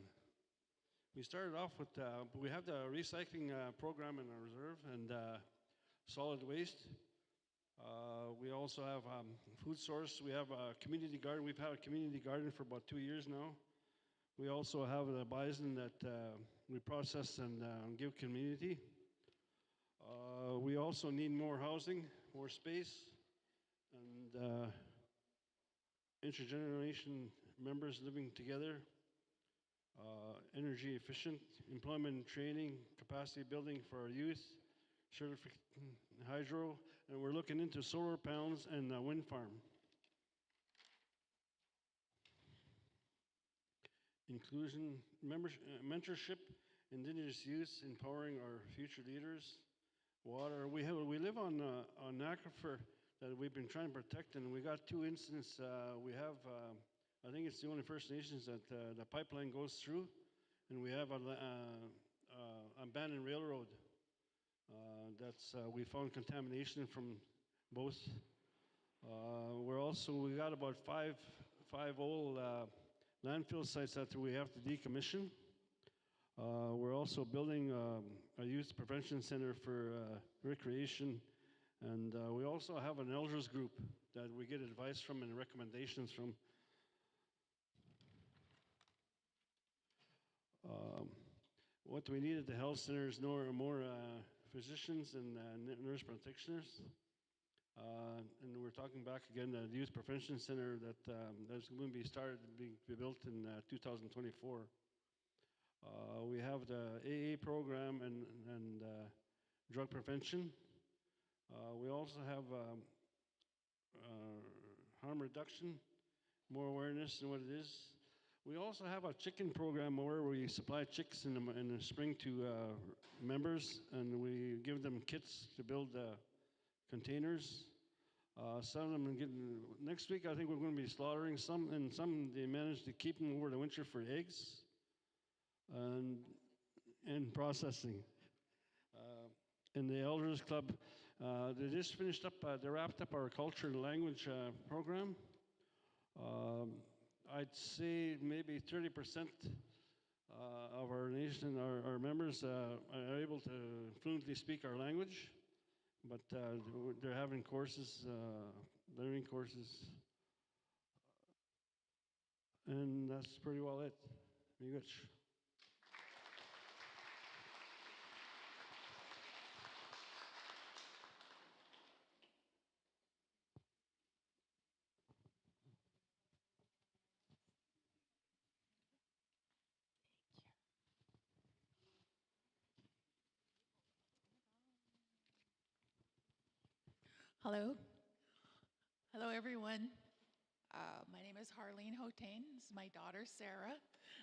We started off with, we have the recycling program in our reserve and solid waste. We also have food source. We have a community garden. We've had a community garden for about 2 years now. We also have the bison that we process and give community. We also need more housing, more space, and intergeneration members living together, energy efficient, employment and training, capacity building for our youth, hydro, and we're looking into solar panels and a wind farm. Inclusion, mentorship, Indigenous youth, empowering our future leaders. Water, we live on an aquifer that we've been trying to protect, and we got 2 incidents. We have, I think it's the only First Nations that the pipeline goes through, and we have a abandoned railroad. We found contamination from both. We got about five old landfill sites that we have to decommission. We're also building a youth prevention center for recreation, and we also have an elders group that we get advice from and recommendations from. What we need at the health center is more physicians and nurse practitioners. And we're talking back again, the youth prevention center that's going to be built in 2024. We have the AA program and drug prevention. We also have harm reduction, more awareness in what it is. We also have a chicken program where we supply chicks in the spring to members, and we give them kits to build containers. Some of them next week I think we're going to be slaughtering some, and some they managed to keep them over the winter for eggs and processing. In the Elders Club, they just finished up, they wrapped up our culture and language program. I'd say maybe 30% of our nation, our members are able to fluently speak our language, but they're having courses, learning courses, and that's pretty well it. Very good. Hello. Hello, everyone. My name is Harleen Hotain. This is my daughter, Sarah.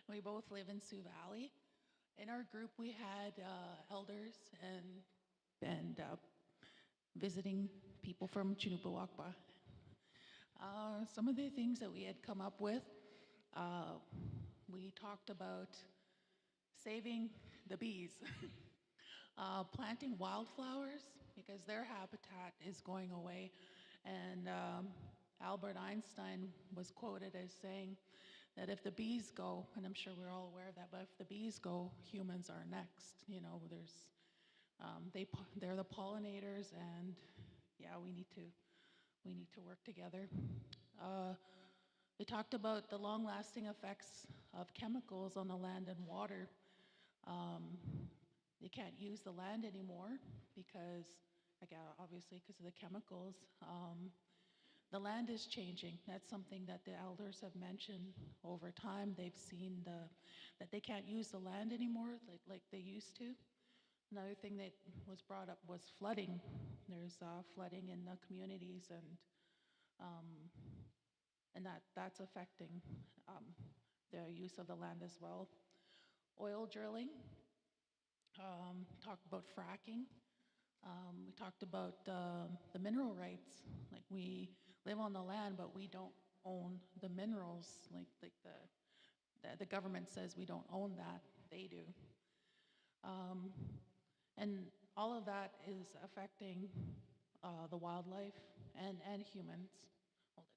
We both live in Sioux Valley. In our group, we had elders and visiting people from Chinupawakpa. Some of the things that we had come up with, we talked about saving the bees, planting wildflowers, because their habitat is going away. And Albert Einstein was quoted as saying that if the bees go, and I'm sure we're all aware of that, but if the bees go, humans are next. You know, they're the pollinators, and yeah, we need to work together. They talked about the long-lasting effects of chemicals on the land and water. They can't use the land anymore because, again, obviously because of the chemicals. The land is changing. That's something that the elders have mentioned over time. They've seen that they can't use the land anymore like they used to. Another thing that was brought up was flooding. There's flooding in the communities, and that's affecting the use of the land as well. Oil drilling. Talked about fracking. We talked about the mineral rights. Like, we live on the land, but we don't own the minerals. Like the government says we don't own that. They do. And all of that is affecting the wildlife and humans. Hold it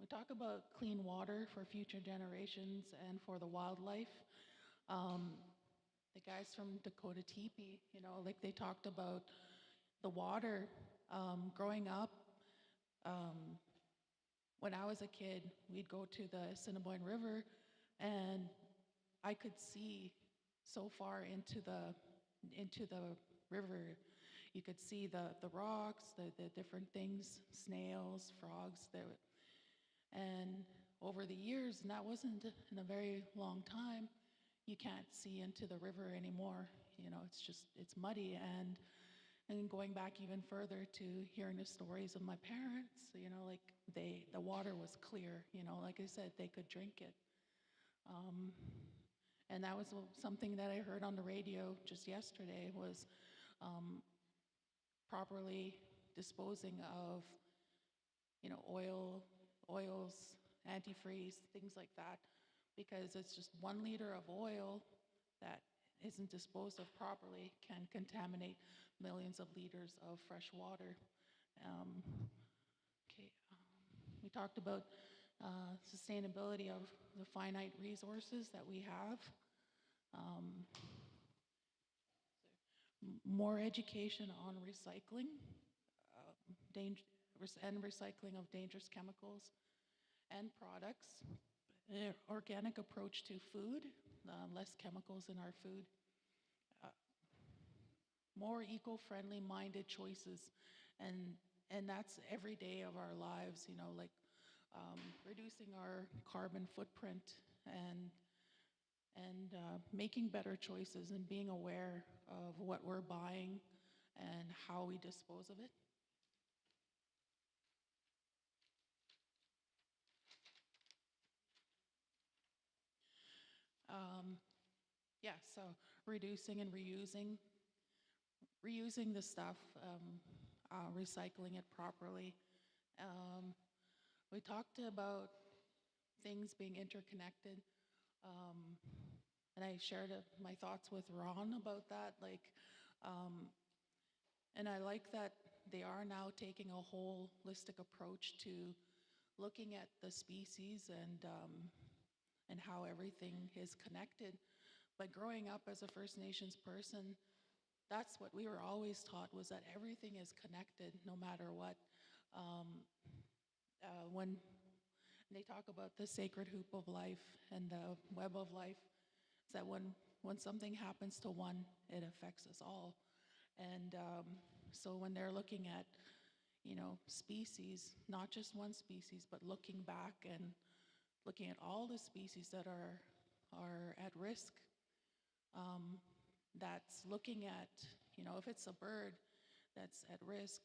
up. we talk about clean water for future generations and for the wildlife. Um, the guys from Dakota Teepee, like they talked about the water. Growing up, when I was a kid, we'd go to the Assiniboine River, and I could see so far into the river. You could see the rocks, the different things, snails, frogs. And over the years, and that wasn't in a very long time, you can't see into the river anymore. It's muddy. And going back even further to hearing the stories of my parents, like the water was clear, like I said, they could drink it. And that was something that I heard on the radio just yesterday was properly disposing of, oils, antifreeze, things like that, because it's just 1 liter of oil that isn't disposed of properly can contaminate millions of liters of fresh water. Okay, we talked about sustainability of the finite resources that we have. More education on recycling, and recycling of dangerous chemicals and products, organic approach to food, less chemicals in our food, more eco-friendly minded choices, and that's every day of our lives, like reducing our carbon footprint and making better choices and being aware of what we're buying and how we dispose of it. Yeah, so reducing and reusing the stuff, recycling it properly. We talked about things being interconnected, and I shared my thoughts with Ron about that. And I like that they are now taking a holistic approach to looking at the species and how everything is connected. But growing up as a First Nations person, that's what we were always taught, was that everything is connected no matter what. When they talk about the sacred hoop of life and the web of life, is that when something happens to one, it affects us all. And so when they're looking at, species, not just one species, but looking back and looking at all the species that are at risk, that's looking at, if it's a bird that's at risk,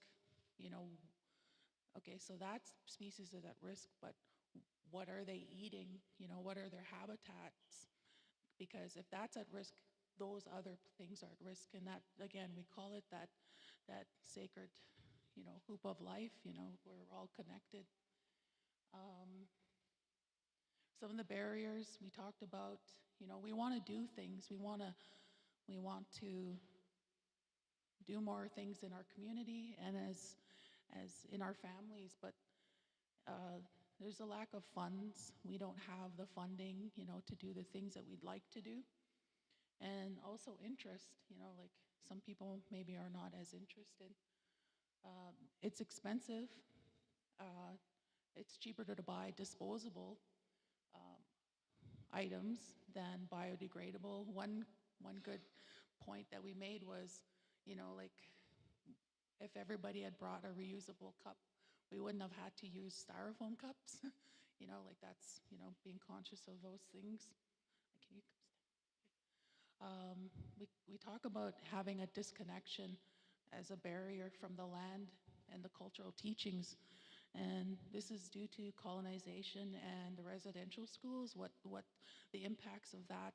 okay, so that species is at risk, but what are they eating? What are their habitats? Because if that's at risk, those other things are at risk. And that, again, we call it that sacred, hoop of life, we're all connected. Some of the barriers we talked about, we want to do things. We want to do more things in our community and as in our families, but there's a lack of funds. We don't have the funding, to do the things that we'd like to do. And also interest, like some people maybe are not as interested. It's expensive. It's cheaper to buy disposable items than biodegradable. One good point that we made was, like if everybody had brought a reusable cup, we wouldn't have had to use styrofoam cups. Like that's, being conscious of those things. Can you we talk about having a disconnection as a barrier from the land and the cultural teachings. And this is due to colonization and the residential schools, what the impacts of that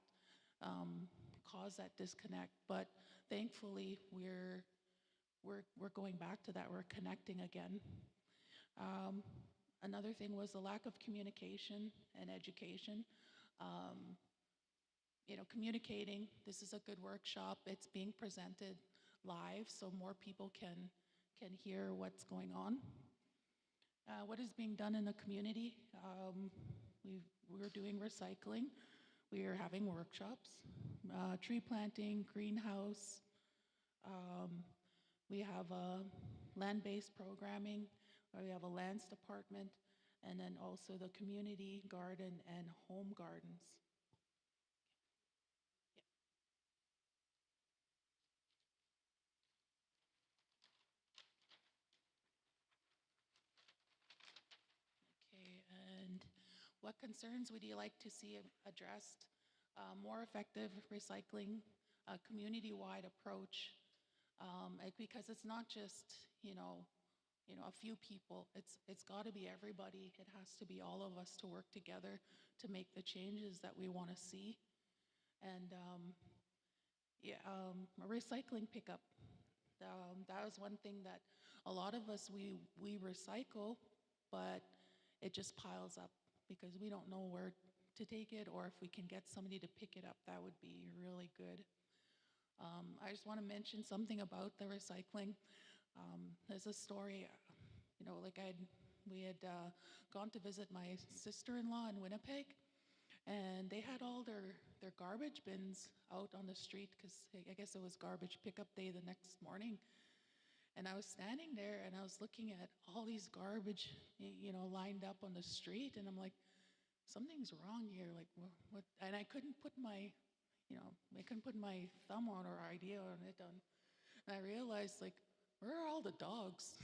cause that disconnect. But thankfully, we're going back to that. We're connecting again. Another thing was the lack of communication and education. Communicating, this is a good workshop. It's being presented live so more people can hear what's going on. What is being done in the community? We're doing recycling. We are having workshops, tree planting, greenhouse. We have land-based programming. We have a lands department, and then also the community garden and home gardens. Okay, and what concerns would you like to see addressed? More effective recycling, a community-wide approach, because it's not just, a few people. It's got to be everybody. It has to be all of us to work together to make the changes that we want to see. And a recycling pickup. That was one thing that a lot of us, we recycle, but it just piles up because we don't know where to take it, or if we can get somebody to pick it up, that would be really good. I just want to mention something about the recycling. There's a story, we had gone to visit my sister-in-law in Winnipeg, and they had all their garbage bins out on the street because I guess it was garbage pickup day the next morning. And I was standing there and I was looking at all these garbage, lined up on the street, and I'm like, something's wrong here. Like, what? And I couldn't put my, thumb on or idea on it. And I realized, like, where are all the dogs?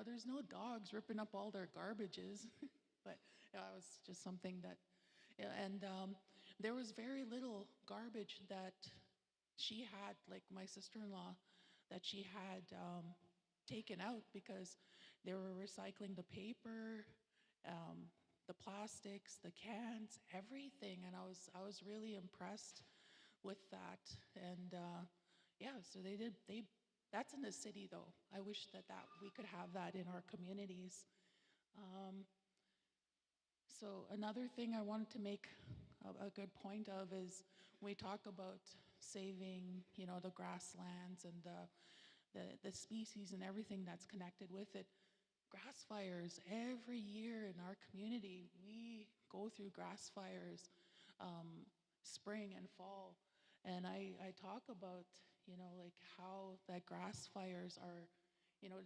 There's no dogs ripping up all their garbages. But that was just something that, and there was very little garbage that she had, like my sister-in-law, that she had taken out because they were recycling the paper, the plastics, the cans, everything, and I was really impressed with that. And so they did. That's in the city, though. I wish that we could have that in our communities. So another thing I wanted to make a good point of is when we talk about saving, the grasslands and the species and everything that's connected with it. Grass fires, every year in our community, we go through grass fires, spring and fall. And I talk about, like how that grass fires are,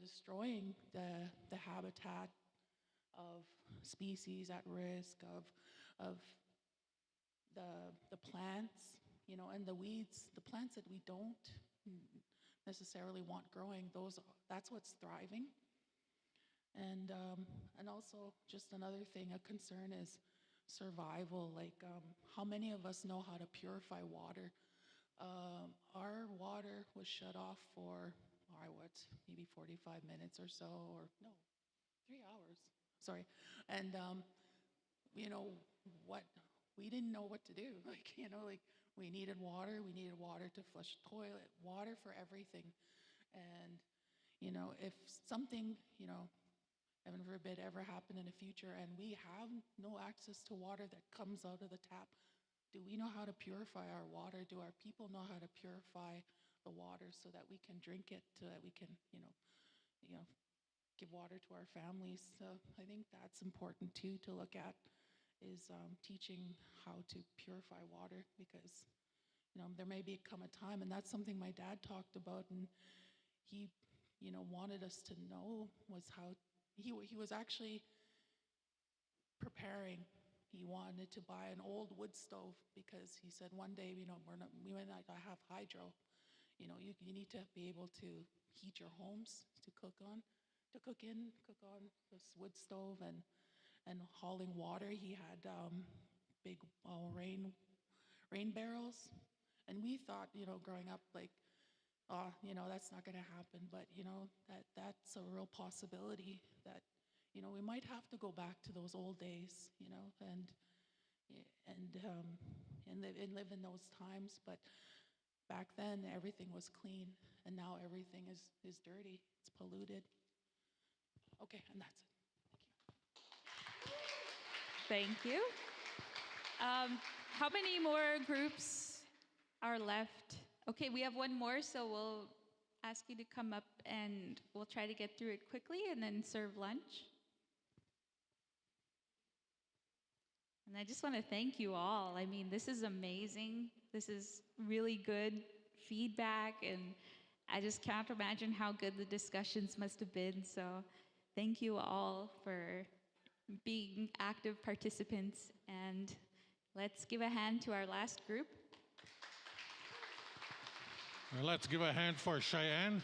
destroying the habitat of species at risk, of the plants, and the weeds, the plants that we don't necessarily want growing, that's what's thriving. And also, just another thing, a concern is survival. Like, how many of us know how to purify water? Our water was shut off for, maybe 45 minutes or so, or no, 3 hours. Sorry. And, we didn't know what to do. We needed water to flush the toilet, water for everything. And, if something, heaven forbid, ever happened in the future and we have no access to water that comes out of the tap, do we know how to purify our water? Do our people know how to purify the water so that we can drink it, so that we can, give water to our families? So I think that's important too to look at, is teaching how to purify water, because there may become a time, and that's something my dad talked about, and he wanted us to know, was how he was actually preparing. He wanted to buy an old wood stove because he said one day, we might not have hydro. You need to be able to heat your homes, to cook on this wood stove, and hauling water. He had big rain barrels, and we thought, growing up, like, that's not going to happen. But that's a real possibility that we might have to go back to those old days, and live in those times. But back then, everything was clean, and now everything is dirty. It's polluted. Okay, and that's it. Thank you. How many more groups are left? Okay, we have one more, so we'll ask you to come up and we'll try to get through it quickly and then serve lunch. And I just want to thank you all. I mean, this is amazing. This is really good feedback, and I just can't imagine how good the discussions must have been. So, thank you all for being active participants. And let's give a hand to our last group. Well, let's give a hand for Cheyenne.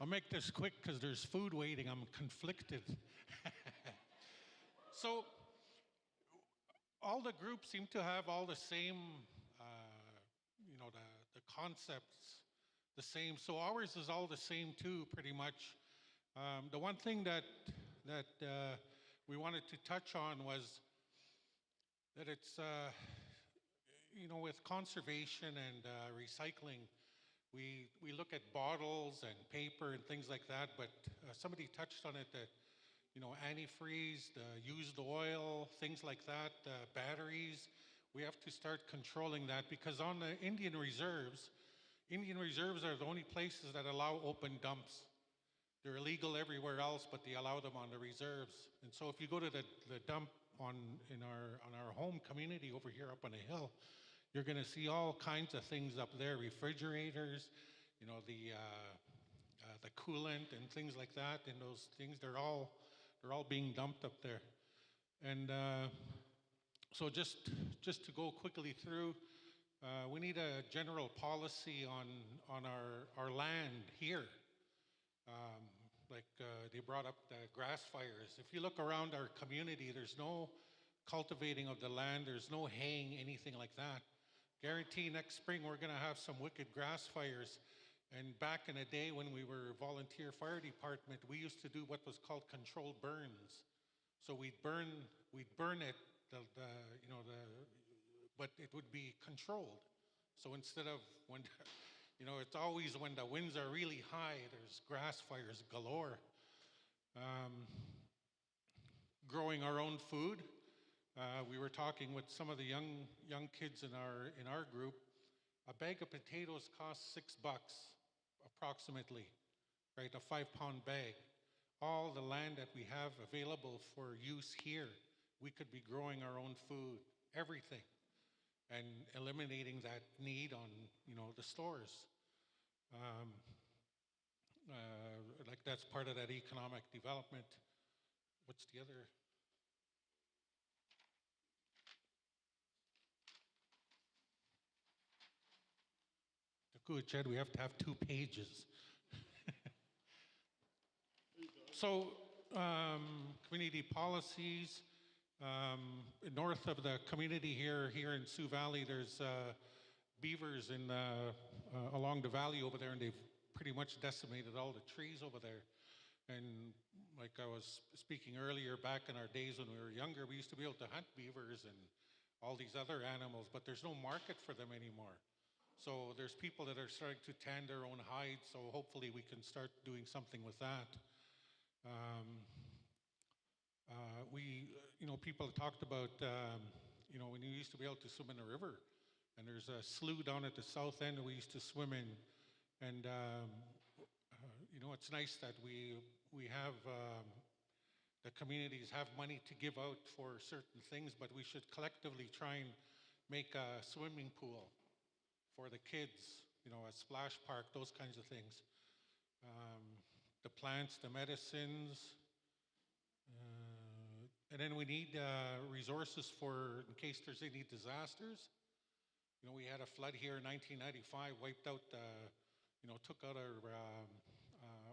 I'll make this quick because there's food waiting. I'm conflicted. So, all the groups seem to have all the same, the concepts the same. So ours is all the same too, pretty much. The one thing that we wanted to touch on was that it's, with conservation and recycling, we look at bottles and paper and things like that, but somebody touched on it that, antifreeze, the used oil, things like that, batteries, we have to start controlling that because on the Indian reserves are the only places that allow open dumps. They're illegal everywhere else, but they allow them on the reserves. And so if you go to the dump on our home community over here up on the hill, you're going to see all kinds of things up there, refrigerators, the coolant and things like that, and those things, they're all being dumped up there. And so just to go quickly through, we need a general policy on our land here. They brought up the grass fires. If you look around our community, there's no cultivating of the land, there's no haying, anything like that. Guarantee next spring we're going to have some wicked grass fires. And back in the day when we were volunteer fire department, we used to do what was called controlled burns. So we'd burn it, but it would be controlled. So instead of when, it's always when the winds are really high, there's grass fires galore. Growing our own food. We were talking with some of the young kids in our group. A bag of potatoes costs $6 approximately, right? A 5-pound bag. All the land that we have available for use here, we could be growing our own food, everything, and eliminating that need on the stores. Like that's part of that economic development. What's the other? Good, Chad, we have to have 2 pages. So, community policies. North of the community here in Sioux Valley, there's beavers along the valley over there, and they've pretty much decimated all the trees over there. And like I was speaking earlier, back in our days when we were younger, we used to be able to hunt beavers and all these other animals, but there's no market for them anymore. So there's people that are starting to tan their own hides, so hopefully we can start doing something with that. People talked about, when you used to be able to swim in a river, and there's a slough down at the south end that we used to swim in. And, it's nice that we have, the communities have money to give out for certain things, but we should collectively try and make a swimming pool for the kids, a splash park, those kinds of things. The plants, the medicines, and then we need resources in case there's any disasters. We had a flood here in 1995, wiped out, took out our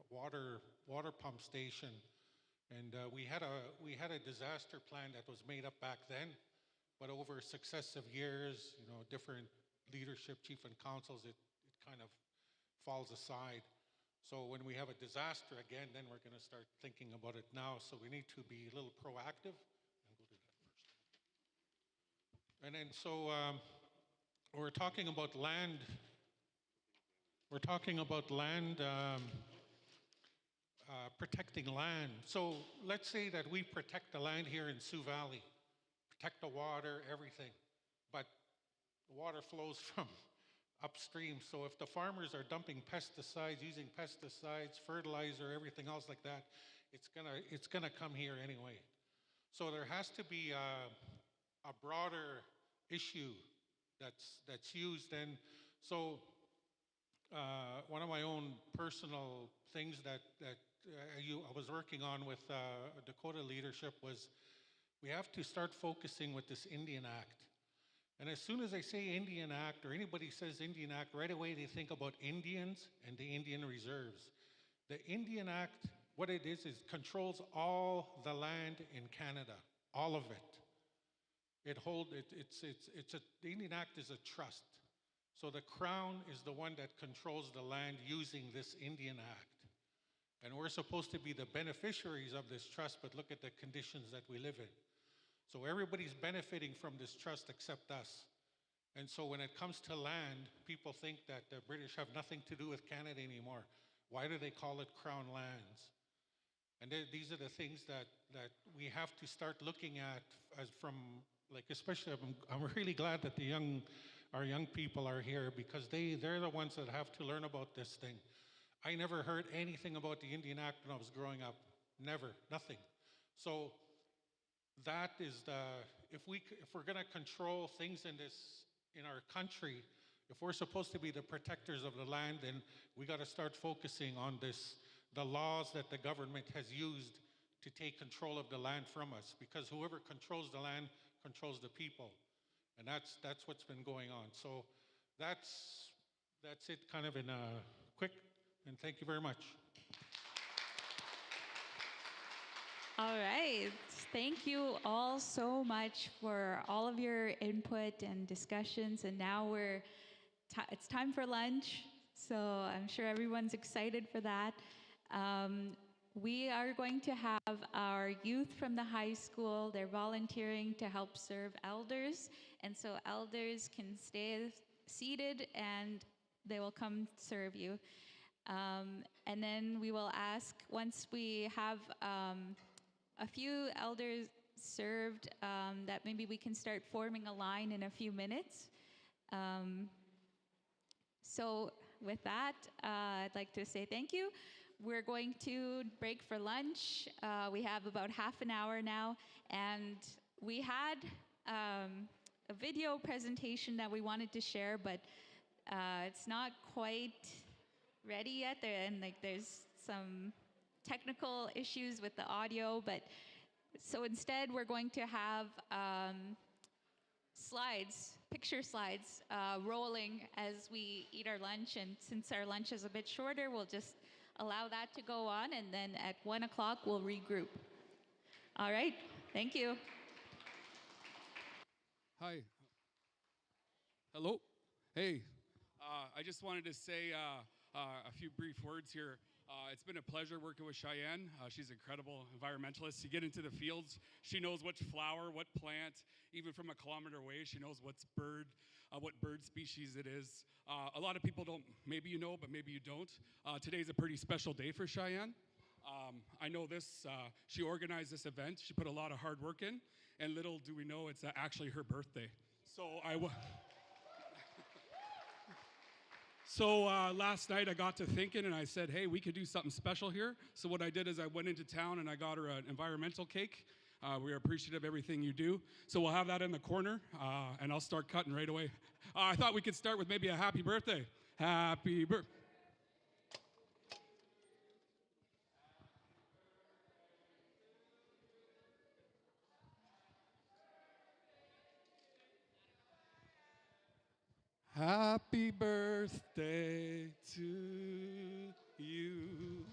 water pump station, and we had a disaster plan that was made up back then, but over successive years, different leadership, chief and councils, it kind of falls aside. So when we have a disaster again, then we're going to start thinking about it now. So we need to be a little proactive. And then so we're talking about land. We're talking about land, protecting land. So let's say that we protect the land here in Sioux Valley, protect the water, everything. But the water flows from upstream. So if the farmers are dumping pesticides, using pesticides, fertilizer, everything else like that, it's gonna come here anyway. So there has to be a broader issue that's used. And so one of my own personal things that I was working on with Dakota leadership was we have to start focusing with this Indian Act. And as soon as I say Indian Act or anybody says Indian Act, right away they think about Indians and the Indian reserves. The Indian Act, what it is controls all the land in Canada, all of it. The Indian Act is a trust. So the Crown is the one that controls the land using this Indian Act. And we're supposed to be the beneficiaries of this trust, but look at the conditions that we live in. So everybody's benefiting from this trust except us. And so when it comes to land, people think that the British have nothing to do with Canada anymore. Why do they call it Crown lands? And these are the things that we have to start looking at as from, like, especially I'm really glad that our young people are here because they're the ones that have to learn about this thing. I never heard anything about the Indian Act when I was growing up. Never, nothing. So that is if we're going to control things in our country, if we're supposed to be the protectors of the land, then we got to start focusing on the laws that the government has used to take control of the land from us, because whoever controls the land controls the people. And that's what's been going on. So that's it kind of in a quick, and thank you very much. All right. Thank you all so much for all of your input and discussions. And now it's time for lunch. So I'm sure everyone's excited for that. We are going to have our youth from the high school. They're volunteering to help serve elders. And so elders can stay seated and they will come serve you. And then we will ask, once we have a few elders served, that maybe we can start forming a line in a few minutes. So with that, I'd like to say thank you. We're going to break for lunch. We have about half an hour now, and we had a video presentation that we wanted to share, but it's not quite ready yet. There's some technical issues with the audio, but so instead we're going to have picture slides rolling as we eat our lunch, and since our lunch is a bit shorter, we'll just allow that to go on, and then at 1 o'clock we'll regroup. All right, thank you. Hi. Hello. Hey. I just wanted to say a few brief words here. It's been a pleasure working with Cheyenne. She's an incredible environmentalist. You get into the fields, she knows which flower, what plant, even from a kilometer away, she knows what bird species it is. A lot of people don't, maybe you know, but maybe you don't. Today's a pretty special day for Cheyenne. I know this, she organized this event. She put a lot of hard work in, and little do we know it's actually her birthday. So last night I got to thinking and I said, hey, we could do something special here. So what I did is I went into town and I got her an environmental cake. We are appreciative of everything you do. So we'll have that in the corner and I'll start cutting right away. I thought we could start with maybe a happy birthday. Happy birthday. Happy birthday to you.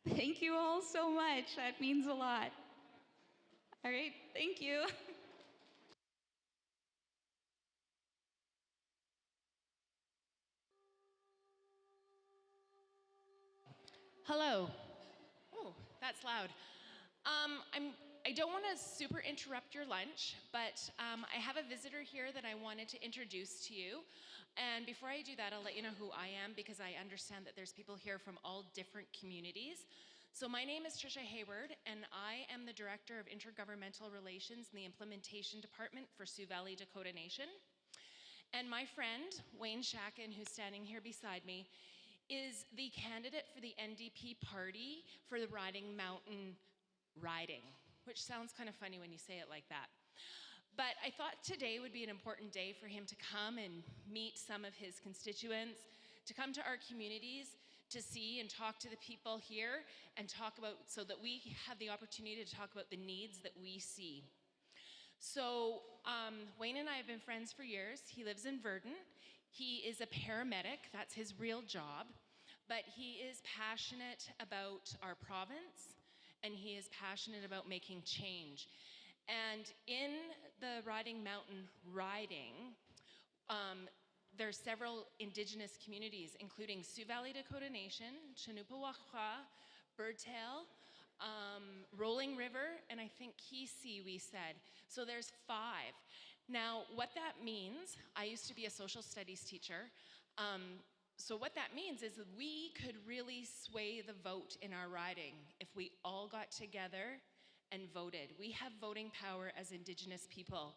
Thank you all so much. That means a lot. All right, thank you. Hello. Oh, that's loud. I don't want to super interrupt your lunch, but I have a visitor here that I wanted to introduce to you. And before I do that, I'll let you know who I am, because I understand that there's people here from all different communities. So my name is Trisha Hayward, and I am the Director of Intergovernmental Relations in the Implementation Department for Sioux Valley Dakota Nation. And my friend, Wayne Shacken, who's standing here beside me, is the candidate for the NDP party for the Riding Mountain riding, which sounds kind of funny when you say it like that. But I thought today would be an important day for him to come and meet some of his constituents, to come to our communities, to see and talk to the people here and talk about, so that we have the opportunity to talk about the needs that we see. So Wayne and I have been friends for years. He lives in Verdun. He is a paramedic, that's his real job, but he is passionate about our province and he is passionate about making change. And in the Riding Mountain riding, there's several Indigenous communities, including Sioux Valley Dakota Nation, Chinupawakwa, Birdtail, Rolling River, and I think Kisi, we said. So there's 5. Now, what that means, I used to be a social studies teacher, so what that means is that we could really sway the vote in our riding if we all got together and voted. We have voting power as Indigenous people.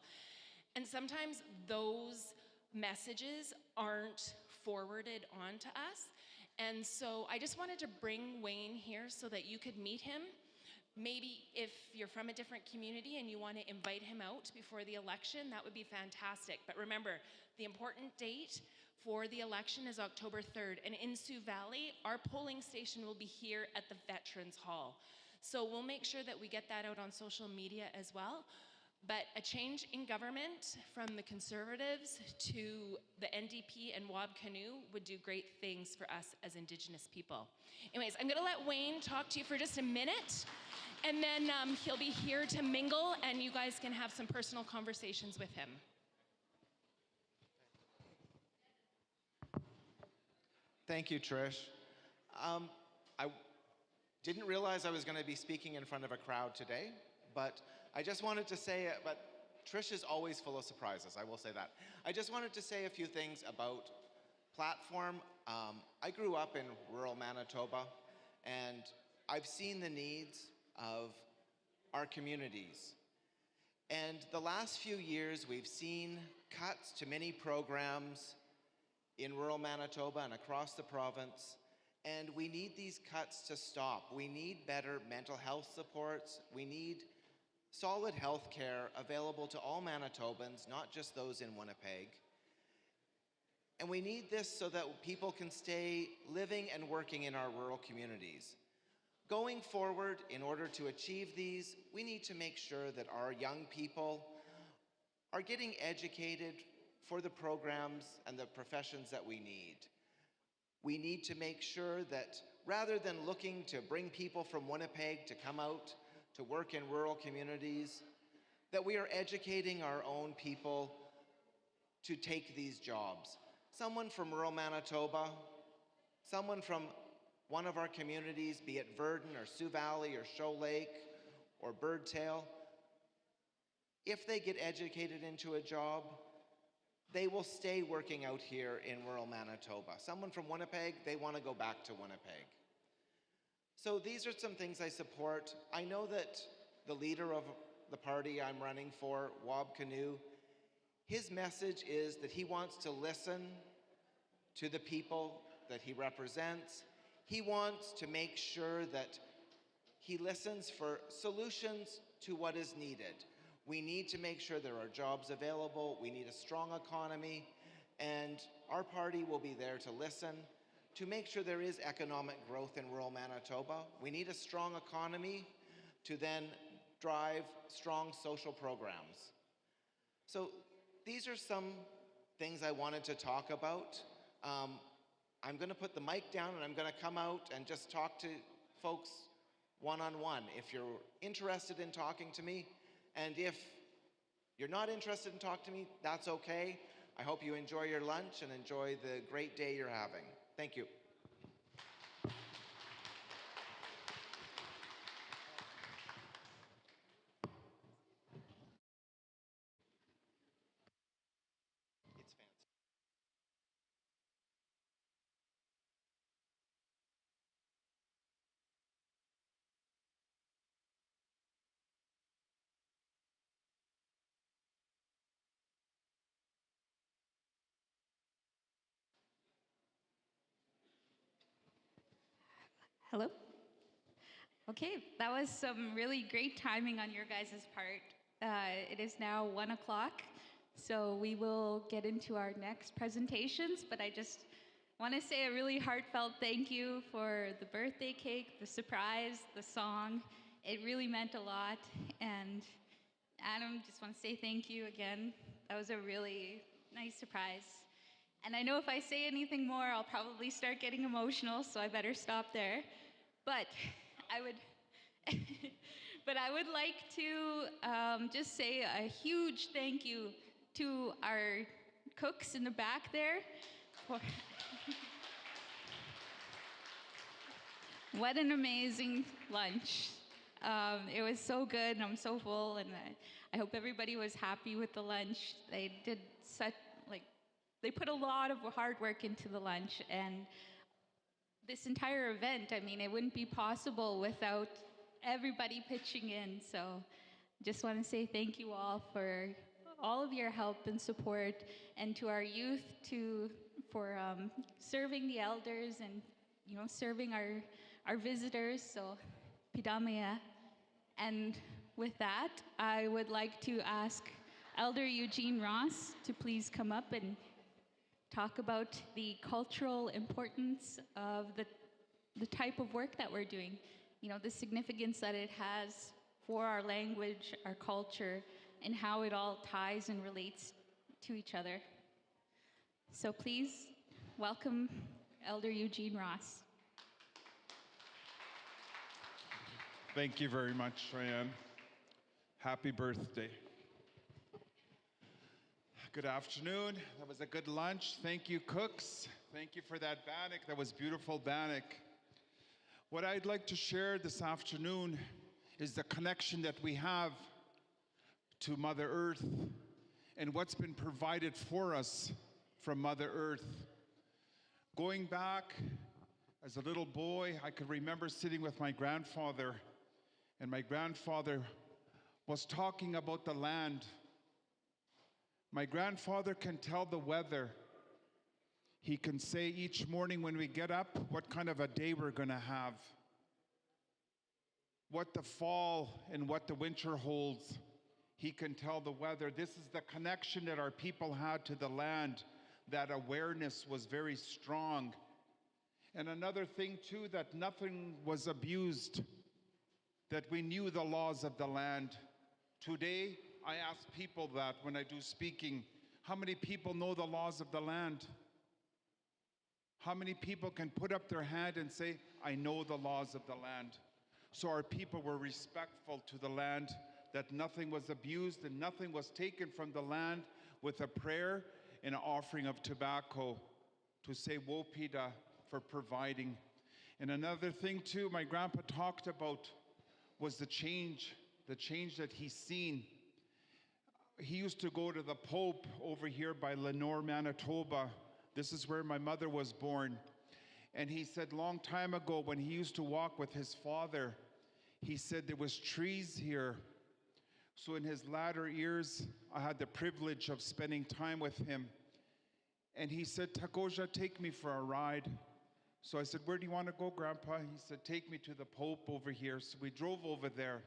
And sometimes those messages aren't forwarded on to us. And so I just wanted to bring Wayne here so that you could meet him. Maybe if you're from a different community and you want to invite him out before the election, that would be fantastic. But remember, the important date for the election is October 3rd. And in Sioux Valley, our polling station will be here at the Veterans Hall. So we'll make sure that we get that out on social media as well. But a change in government from the Conservatives to the NDP and Wab Canoe would do great things for us as Indigenous people. Anyways, I'm gonna let Wayne talk to you for just a minute, and then he'll be here to mingle, and you guys can have some personal conversations with him. Thank you, Trish. I didn't realize I was going to be speaking in front of a crowd today, but I just wanted to say, but Trish is always full of surprises, I will say that. I just wanted to say a few things about platform. I grew up in rural Manitoba, and I've seen the needs of our communities. And the last few years, we've seen cuts to many programs in rural Manitoba and across the province, and we need these cuts to stop. We need better mental health supports. We need solid health care available to all Manitobans, not just those in Winnipeg. And we need this so that people can stay living and working in our rural communities. Going forward, in order to achieve these, we need to make sure that our young people are getting educated for the programs and the professions that we need. We need to make sure that rather than looking to bring people from Winnipeg to come out to work in rural communities, that we are educating our own people to take these jobs. Someone from rural Manitoba, someone from one of our communities, be it Verdun or Sioux Valley or Shoal Lake or Birdtail, if they get educated into a job, they will stay working out here in rural Manitoba. Someone from Winnipeg, they want to go back to Winnipeg. So these are some things I support. I know that the leader of the party I'm running for, Wab Canoe, his message is that he wants to listen to the people that he represents. He wants to make sure that he listens for solutions to what is needed. We need to make sure there are jobs available. We need a strong economy, and our party will be there to listen, to make sure there is economic growth in rural Manitoba. We need a strong economy to then drive strong social programs. So these are some things I wanted to talk about. I'm going to put the mic down and I'm going to come out and just talk to folks one-on-one. If you're interested in talking to me, and if you're not interested in talking to me, that's okay. I hope you enjoy your lunch and enjoy the great day you're having. Thank you. Hello? Okay, that was some really great timing on your guys' part. It is now 1 o'clock, so we will get into our next presentations, but I just want to say a really heartfelt thank you for the birthday cake, the surprise, the song. It really meant a lot, and Adam, just want to say thank you again. That was a really nice surprise. And I know if I say anything more, I'll probably start getting emotional, so I better stop there. But I would, but I would like to just say a huge thank you to our cooks in the back there. What an amazing lunch. It was so good, and I'm so full, and I hope everybody was happy with the lunch. They did they put a lot of hard work into the lunch, and this entire event, I mean, it wouldn't be possible without everybody pitching in. So just want to say thank you all for all of your help and support, and to our youth for serving the elders and serving our visitors. So Pidamaya. And with that, I would like to ask Elder Eugene Ross to please come up and talk about the cultural importance of the type of work that we're doing, the significance that it has for our language, our culture, and how it all ties and relates to each other. So please welcome Elder Eugene Ross. Thank you very much, Cheyenne. Happy birthday. Good afternoon. That was a good lunch. Thank you, cooks. Thank you for that bannock. That was beautiful bannock. What I'd like to share this afternoon is the connection that we have to Mother Earth and what's been provided for us from Mother Earth. Going back as a little boy, I could remember sitting with my grandfather, and my grandfather was talking about the land. My grandfather can tell the weather. He can say each morning when we get up what kind of a day we're going to have, what the fall and what the winter holds. He can tell the weather. This is the connection that our people had to the land. That awareness was very strong. And another thing too, that nothing was abused, that we knew the laws of the land. Today, I ask people that when I do speaking, how many people know the laws of the land? How many people can put up their hand and say, I know the laws of the land? So our people were respectful to the land, that nothing was abused and nothing was taken from the land, with a prayer and an offering of tobacco to say Wopida for providing. And another thing too, my grandpa talked about was the change that he's seen. He used to go to the Pope over here by Lenore, Manitoba. This is where my mother was born. And he said long time ago when he used to walk with his father, he said there was trees here. So in his latter years, I had the privilege of spending time with him. And he said, Takoja, take me for a ride. So I said, where do you want to go, Grandpa? He said, take me to the Pope over here. So we drove over there.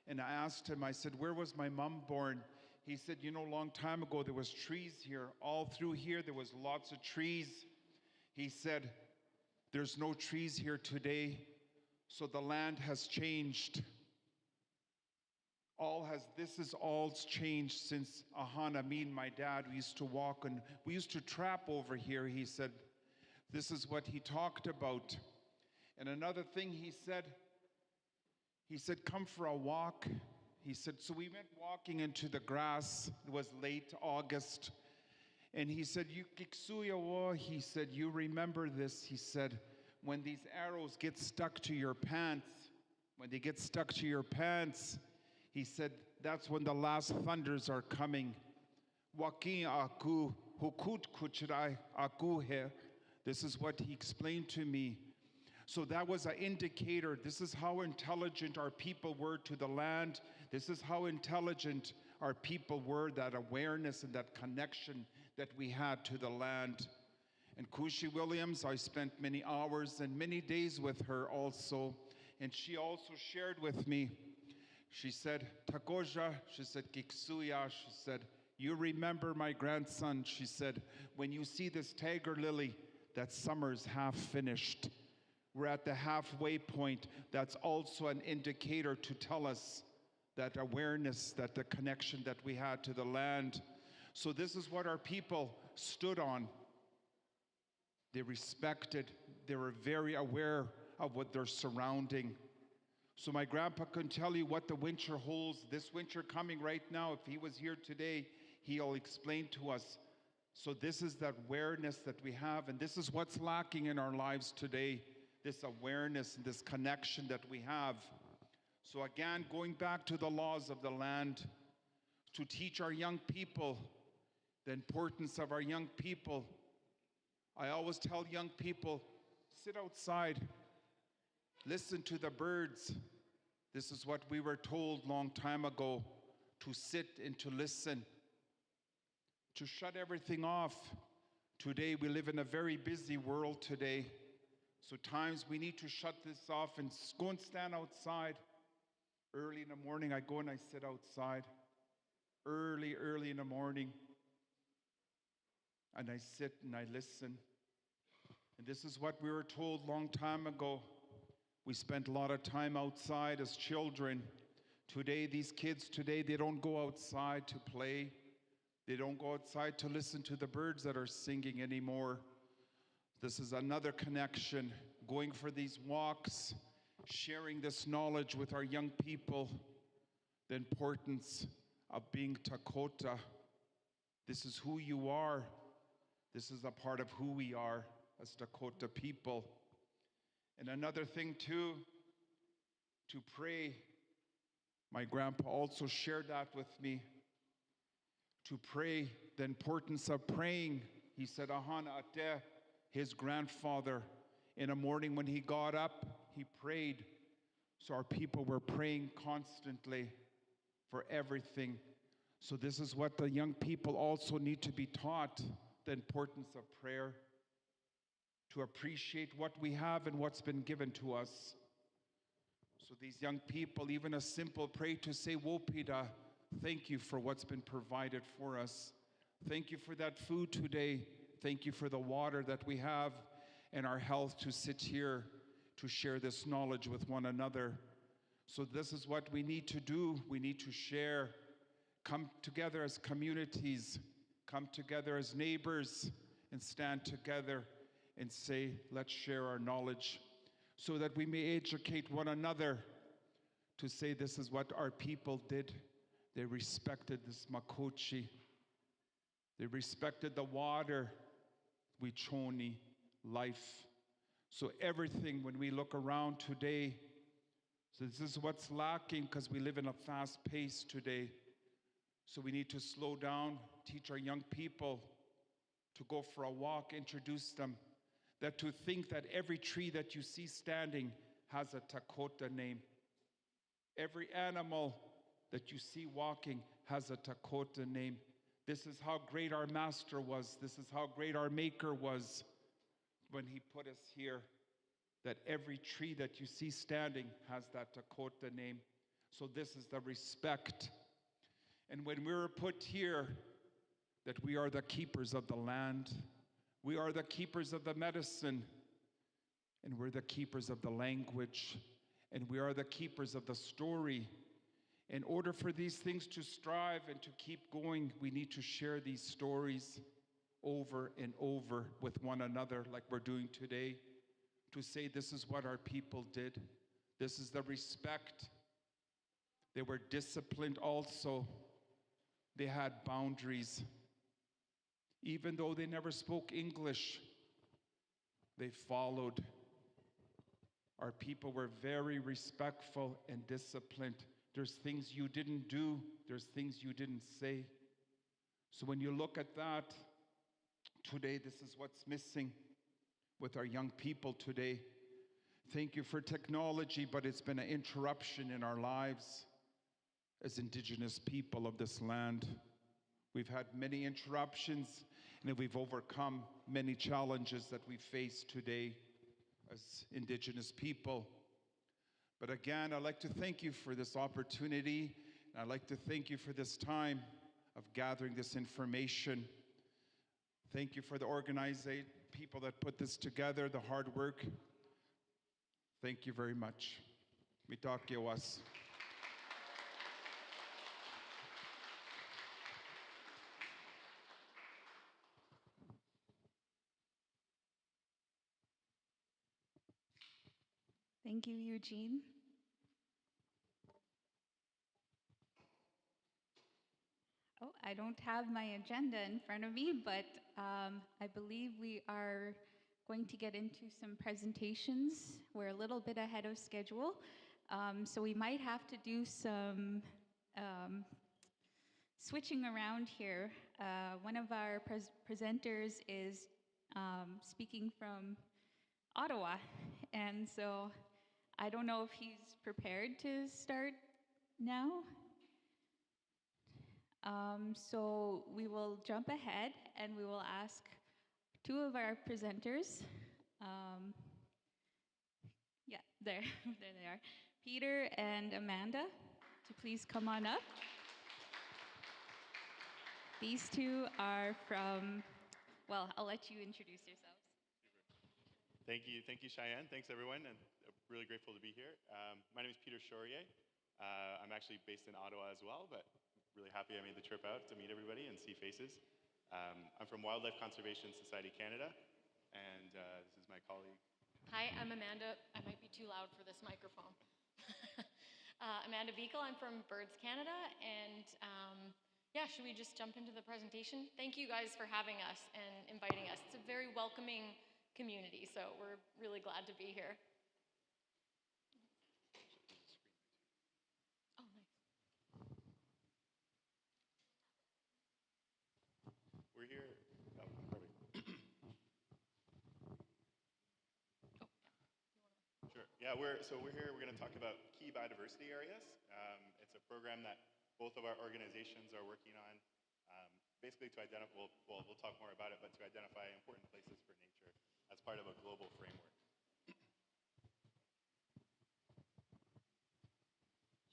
And I asked him, I said, where was my mom born? He said, a long time ago, there was trees here. All through here, there was lots of trees. He said, there's no trees here today. So the land has changed. This is all changed since Ahana, me and my dad, we used to walk and we used to trap over here. He said, this is what he talked about. And another thing he said, come for a walk. He said, so we went walking into the grass. It was late August. And he said, he said, you remember this. He said, when these arrows get stuck to your pants, he said, that's when the last thunders are coming. This is what he explained to me. So that was an indicator. This is how intelligent our people were to the land. This is how intelligent our people were, that awareness and that connection that we had to the land. And Kushi Williams, I spent many hours and many days with her also. And she also shared with me, she said, Takoja, she said, Kiksuya, she said, you remember my grandson, she said, when you see this tiger lily, that summer's half finished. We're at the halfway point. That's also an indicator to tell us that awareness, that the connection that we had to the land. So this is what our people stood on. They respected, they were very aware of what they're surrounding. So my grandpa can tell you what the winter holds. This winter coming right now, if he was here today, he'll explain to us. So this is that awareness that we have, and this is what's lacking in our lives today, this awareness and this connection that we have. So again, going back to the laws of the land, to teach our young people the importance of our young people. I always tell young people, sit outside, listen to the birds. This is what we were told long time ago, to sit and to listen, to shut everything off. Today we live in a very busy world today. So times we need to shut this off and go and stand outside. Early in the morning, I go and I sit outside. Early in the morning. And I sit and I listen. And this is what we were told long time ago. We spent a lot of time outside as children. Today, these kids today, they don't go outside to play. They don't go outside to listen to the birds that are singing anymore. This is another connection, going for these walks, sharing this knowledge with our young people, the importance of being Dakota. This is who you are. This is a part of who we are as Dakota people. And another thing too, to pray. My grandpa also shared that with me. To pray, the importance of praying. He said, Ahana Ate, his grandfather, in the morning when he got up, he prayed. So our people were praying constantly for everything. So this is what the young people also need to be taught, the importance of prayer, to appreciate what we have and what's been given to us. So these young people, even a simple prayer to say, Wopida, thank you for what's been provided for us. Thank you for that food today. Thank you for the water that we have and our health to sit here to share this knowledge with one another. So this is what we need to do. We need to share, come together as communities, come together as neighbors, and stand together and say, let's share our knowledge so that we may educate one another to say this is what our people did. They respected this makochi. They respected the water, wichoni, life. So everything, when we look around today, so this is what's lacking because we live in a fast pace today. So we need to slow down, teach our young people to go for a walk, introduce them, that to think that every tree that you see standing has a Dakota name. Every animal that you see walking has a Dakota name. This is how great our master was. This is how great our maker was when he put us here. That every tree that you see standing has that Dakota name. So this is the respect. And when we were put here, that we are the keepers of the land. We are the keepers of the medicine. And we're the keepers of the language. And we are the keepers of the story. In order for these things to strive and to keep going, we need to share these stories over and over with one another like we're doing today, to say this is what our people did. This is the respect. They were disciplined also. They had boundaries. Even though they never spoke English, they followed. Our people were very respectful and disciplined. There's things you didn't do. There's things you didn't say. So when you look at that, today this is what's missing with our young people today. Thank you for technology, but it's been an interruption in our lives as Indigenous people of this land. We've had many interruptions, and that we've overcome many challenges that we face today as Indigenous people. But again, I'd like to thank you for this opportunity, and I'd like to thank you for this time of gathering this information. Thank you for the organizing people that put this together, the hard work. Thank you very much. Mitakiawas. Thank you, Eugene. Oh, I don't have my agenda in front of me, but I believe we are going to get into some presentations. We're a little bit ahead of schedule, so we might have to do some switching around here. One of our presenters is speaking from Ottawa, and so I don't know if he's prepared to start now. So we will jump ahead and we will ask two of our presenters. Yeah, there, there they are. Peter and Amanda, to please come on up. These two are from, well, I'll let you introduce yourselves. Thank you, Cheyenne. Thanks, everyone, and really grateful to be here. My name is Peter Chaurier. I'm actually based in Ottawa as well, but really happy I made the trip out to meet everybody and see faces. I'm from Wildlife Conservation Society Canada, and this is my colleague. Hi, I'm Amanda. I might be too loud for this microphone. Amanda Beekle, I'm from Birds Canada, and yeah, should we just jump into the presentation? Thank you guys for having us and inviting us. It's a very welcoming community, so we're really glad to be here. Oh, nice. We're here. Oh, perfect. Sure. Yeah, we're here. We're going to talk about key biodiversity areas. It's a program that both of our organizations are working on, basically to identify. We'll talk more about it, but to identify important places for nature as part of a global framework.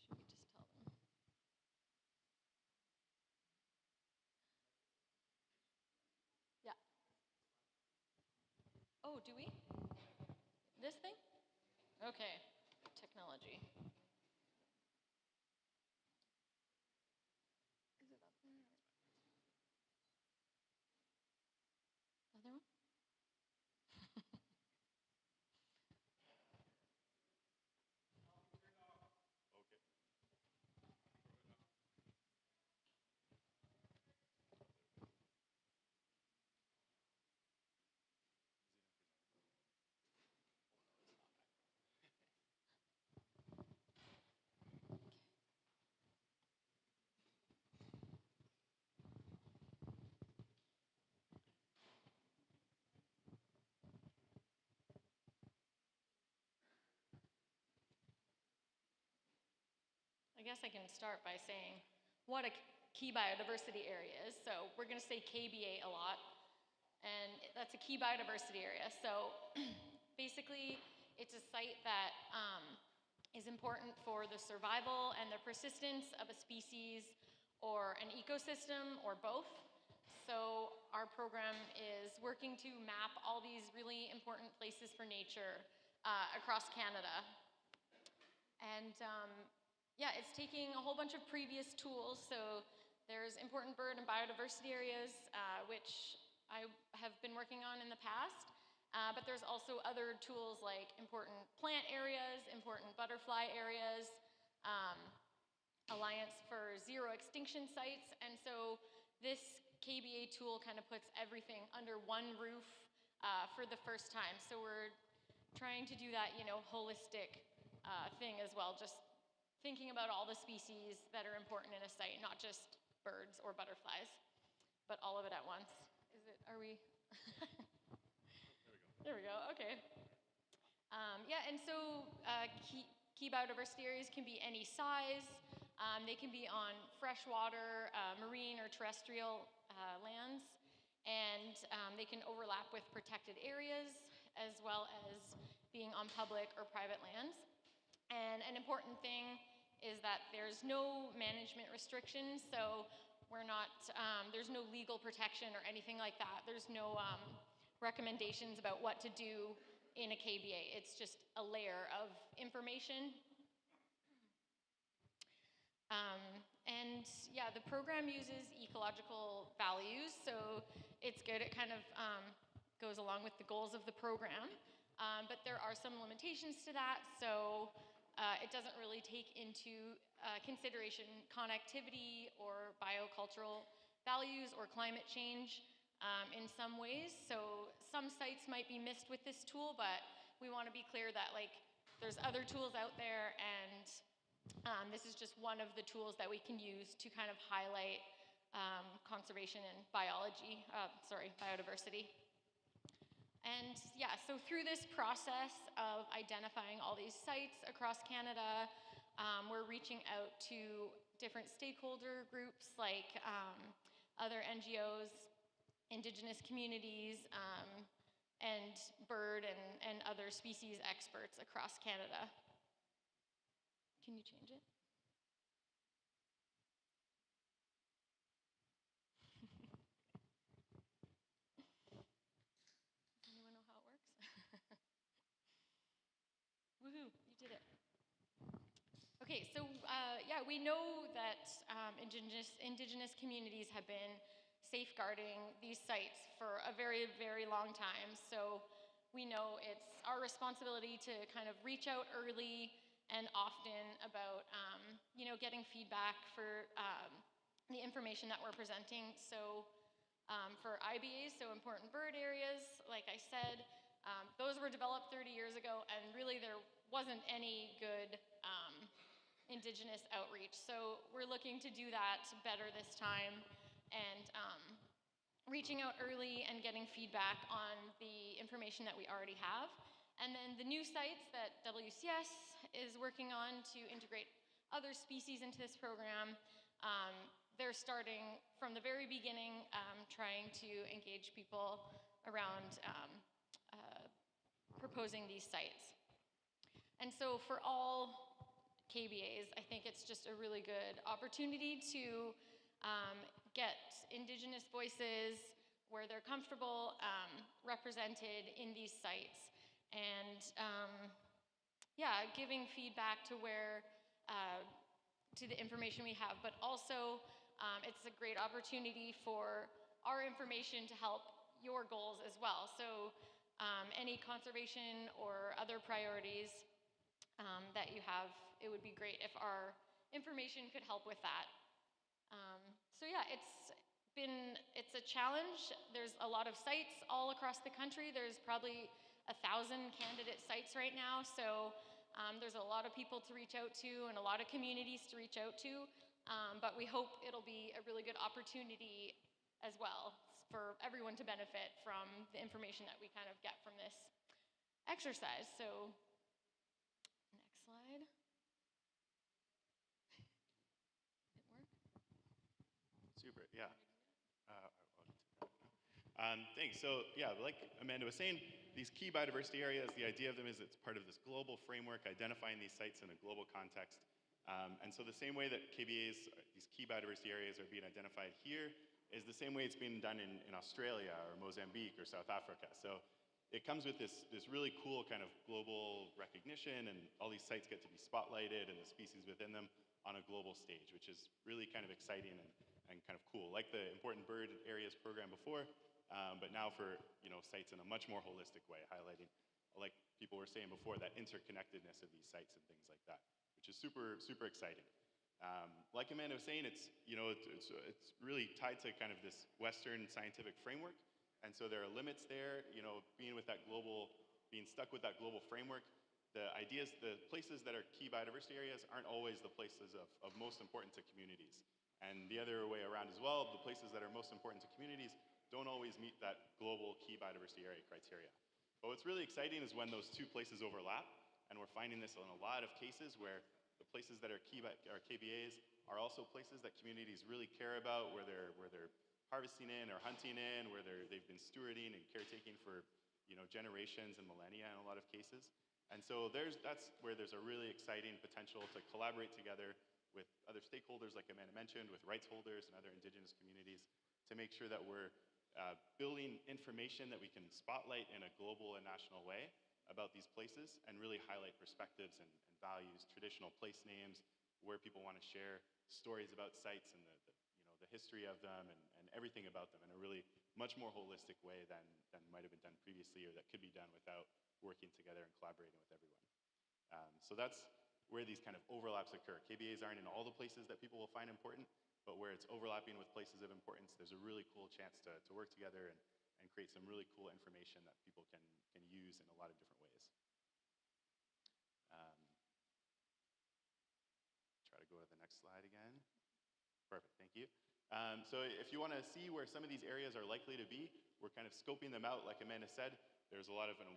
Should we just tell them? Yeah. Oh, do we? This thing? Okay. Technology. Is it up there? Other one? I guess I can start by saying what a key biodiversity area is. So we're going to say KBA a lot, and that's a key biodiversity area. So basically, it's a site that is important for the survival and the persistence of a species or an ecosystem or both. So our program is working to map all these really important places for nature across Canada. And yeah, it's taking a whole bunch of previous tools. So there's important bird and biodiversity areas, which I have been working on in the past. But there's also other tools like important plant areas, important butterfly areas, Alliance for Zero Extinction Sites. And so this KBA tool kind of puts everything under one roof for the first time. So we're trying to do that, holistic thing as well, just thinking about all the species that are important in a site, not just birds or butterflies, but all of it at once. Are we? There we go, okay. Yeah, and so key biodiversity areas can be any size. They can be on freshwater, marine, or terrestrial lands. and they can overlap with protected areas as well as being on public or private lands. And an important thing is that there's no management restrictions, so we're not, there's no legal protection or anything like that. There's no recommendations about what to do in a KBA. It's just a layer of information. And yeah, the program uses ecological values, so it's good. It kind of goes along with the goals of the program, but there are some limitations to that, so it doesn't really take into consideration connectivity or biocultural values or climate change in some ways. So some sites might be missed with this tool, but we want to be clear that like there's other tools out there, and this is just one of the tools that we can use to kind of highlight conservation and biodiversity. And yeah, so through this process of identifying all these sites across Canada, we're reaching out to different stakeholder groups like other NGOs, Indigenous communities, and bird and other species experts across Canada. Can you change it? Anyone know how it works? Woohoo, you did it. Okay, so yeah, we know that Indigenous communities have been safeguarding these sites for a very, very long time. So we know it's our responsibility to kind of reach out early and often about, you know, getting feedback for the information that we're presenting. So for IBAs, so important bird areas, like I said, those were developed 30 years ago, and really there wasn't any good Indigenous outreach. So we're looking to do that better this time, and reaching out early and getting feedback on the information that we already have. And then the new sites that WCS is working on to integrate other species into this program, they're starting from the very beginning, trying to engage people around proposing these sites. And so for all KBAs, I think it's just a really good opportunity to get Indigenous voices where they're comfortable represented in these sites. And yeah, giving feedback to where, to the information we have, but also it's a great opportunity for our information to help your goals as well. So any conservation or other priorities that you have, it would be great if our information could help with that. So yeah, it's a challenge. There's a lot of sites all across the country. There's probably 1,000 candidate sites right now. So there's a lot of people to reach out to and a lot of communities to reach out to. But we hope it'll be a really good opportunity as well for everyone to benefit from the information that we kind of get from this exercise. So next slide. Super, yeah. Thanks. So yeah, like Amanda was saying, these key biodiversity areas, the idea of them is it's part of this global framework identifying these sites in a global context. And so the same way that KBAs, these key biodiversity areas, are being identified here is the same way it's being done in Australia or Mozambique or South Africa. So it comes with this really cool kind of global recognition, and all these sites get to be spotlighted and the species within them on a global stage, which is really kind of exciting and kind of cool, like the Important Bird Areas program before, but now for sites in a much more holistic way, highlighting, like people were saying before, that interconnectedness of these sites and things like that, which is super, super exciting. Like Amanda was saying, it's really tied to kind of this Western scientific framework, and so there are limits there. Being stuck with that global framework, the places that are key biodiversity areas aren't always the places of most important to communities. And the other way around as well, the places that are most important to communities don't always meet that global key biodiversity area criteria. But what's really exciting is when those two places overlap, and we're finding this in a lot of cases where the places that are KBAs are also places that communities really care about, where they're harvesting in or hunting in, where they've been stewarding and caretaking for generations and millennia in a lot of cases. And so that's where there's a really exciting potential to collaborate together with other stakeholders, like Amanda mentioned, with rights holders and other Indigenous communities, to make sure that we're building information that we can spotlight in a global and national way about these places and really highlight perspectives and values, traditional place names, where people want to share stories about sites and the history of them and everything about them in a really much more holistic way than might have been done previously, or that could be done without working together and collaborating with everyone. So that's where these kind of overlaps occur. KBAs aren't in all the places that people will find important, but where it's overlapping with places of importance, there's a really cool chance to work together and create some really cool information that people can use in a lot of different ways. Try to go to the next slide again. Perfect, thank you. So if you want to see where some of these areas are likely to be, we're kind of scoping them out, like Amanda said. There's a lot of an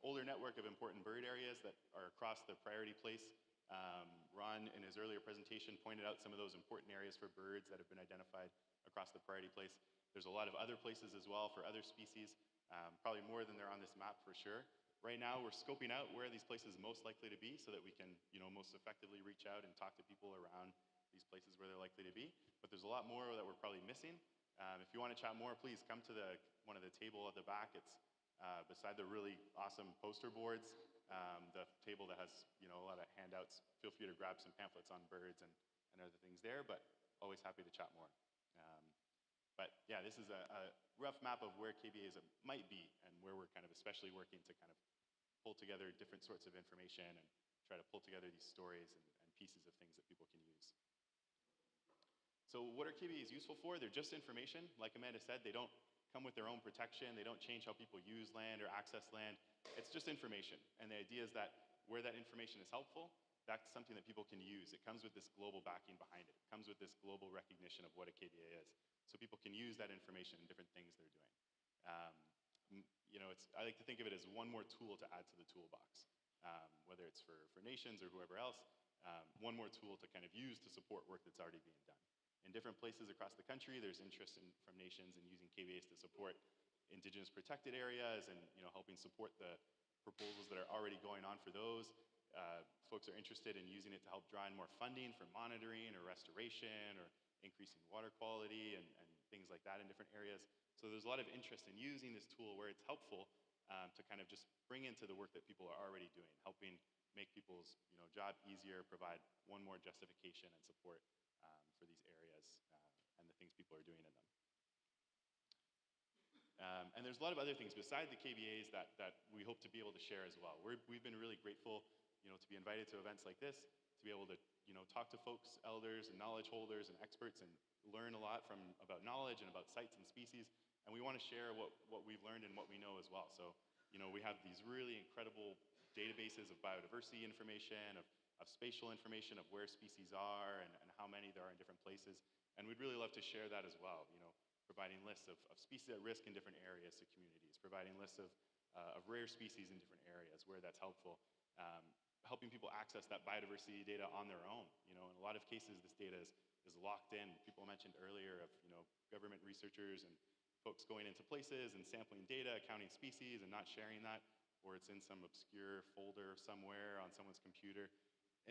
older network of important bird areas that are across the priority place. Ron, in his earlier presentation, pointed out some of those important areas for birds that have been identified across the priority place. There's a lot of other places as well for other species, probably more than they're on this map for sure. Right now, we're scoping out where these places are most likely to be so that we can, most effectively reach out and talk to people around these places where they're likely to be. But there's a lot more that we're probably missing. If you want to chat more, please come to one of the table at the back. It's beside the really awesome poster boards, the table that has a lot of handouts. Feel free to grab some pamphlets on birds and other things there, but always happy to chat more. But yeah, this is a rough map of where KBAs might be and where we're kind of especially working to kind of pull together different sorts of information and try to pull together these stories and pieces of things that people can use. So what are KBAs useful for? They're just information. Like Amanda said, they don't come with their own protection. They don't change how people use land or access land. It's just information. And the idea is that where that information is helpful, that's something that people can use. It comes with this global backing behind it. It comes with this global recognition of what a KBA is. So people can use that information in different things they're doing. I like to think of it as one more tool to add to the toolbox, whether it's for nations or whoever else, one more tool to kind of use to support work that's already being done. In different places across the country, there's interest from nations in using KBAs to support Indigenous protected areas and helping support the proposals that are already going on for those. Folks are interested in using it to help draw in more funding for monitoring or restoration or increasing water quality and things like that in different areas. So there's a lot of interest in using this tool where it's helpful to kind of just bring into the work that people are already doing, helping make people's job easier, provide one more justification and support for these areas and the things people are doing in them. And there's a lot of other things beside the KBAs that we hope to be able to share as well. We've been really grateful, to be invited to events like this, to be able to, talk to folks, elders and knowledge holders and experts and learn a lot about knowledge and about sites and species. And we want to share what we've learned and what we know as well. So, we have these really incredible databases of biodiversity information, of spatial information of where species are and how many there are in different places. And we'd really love to share that as well, providing lists of species at risk in different areas to communities, providing lists of rare species in different areas where that's helpful, helping people access that biodiversity data on their own. In a lot of cases, this data is locked in. People mentioned earlier of government researchers and folks going into places and sampling data, counting species and not sharing that, or it's in some obscure folder somewhere on someone's computer.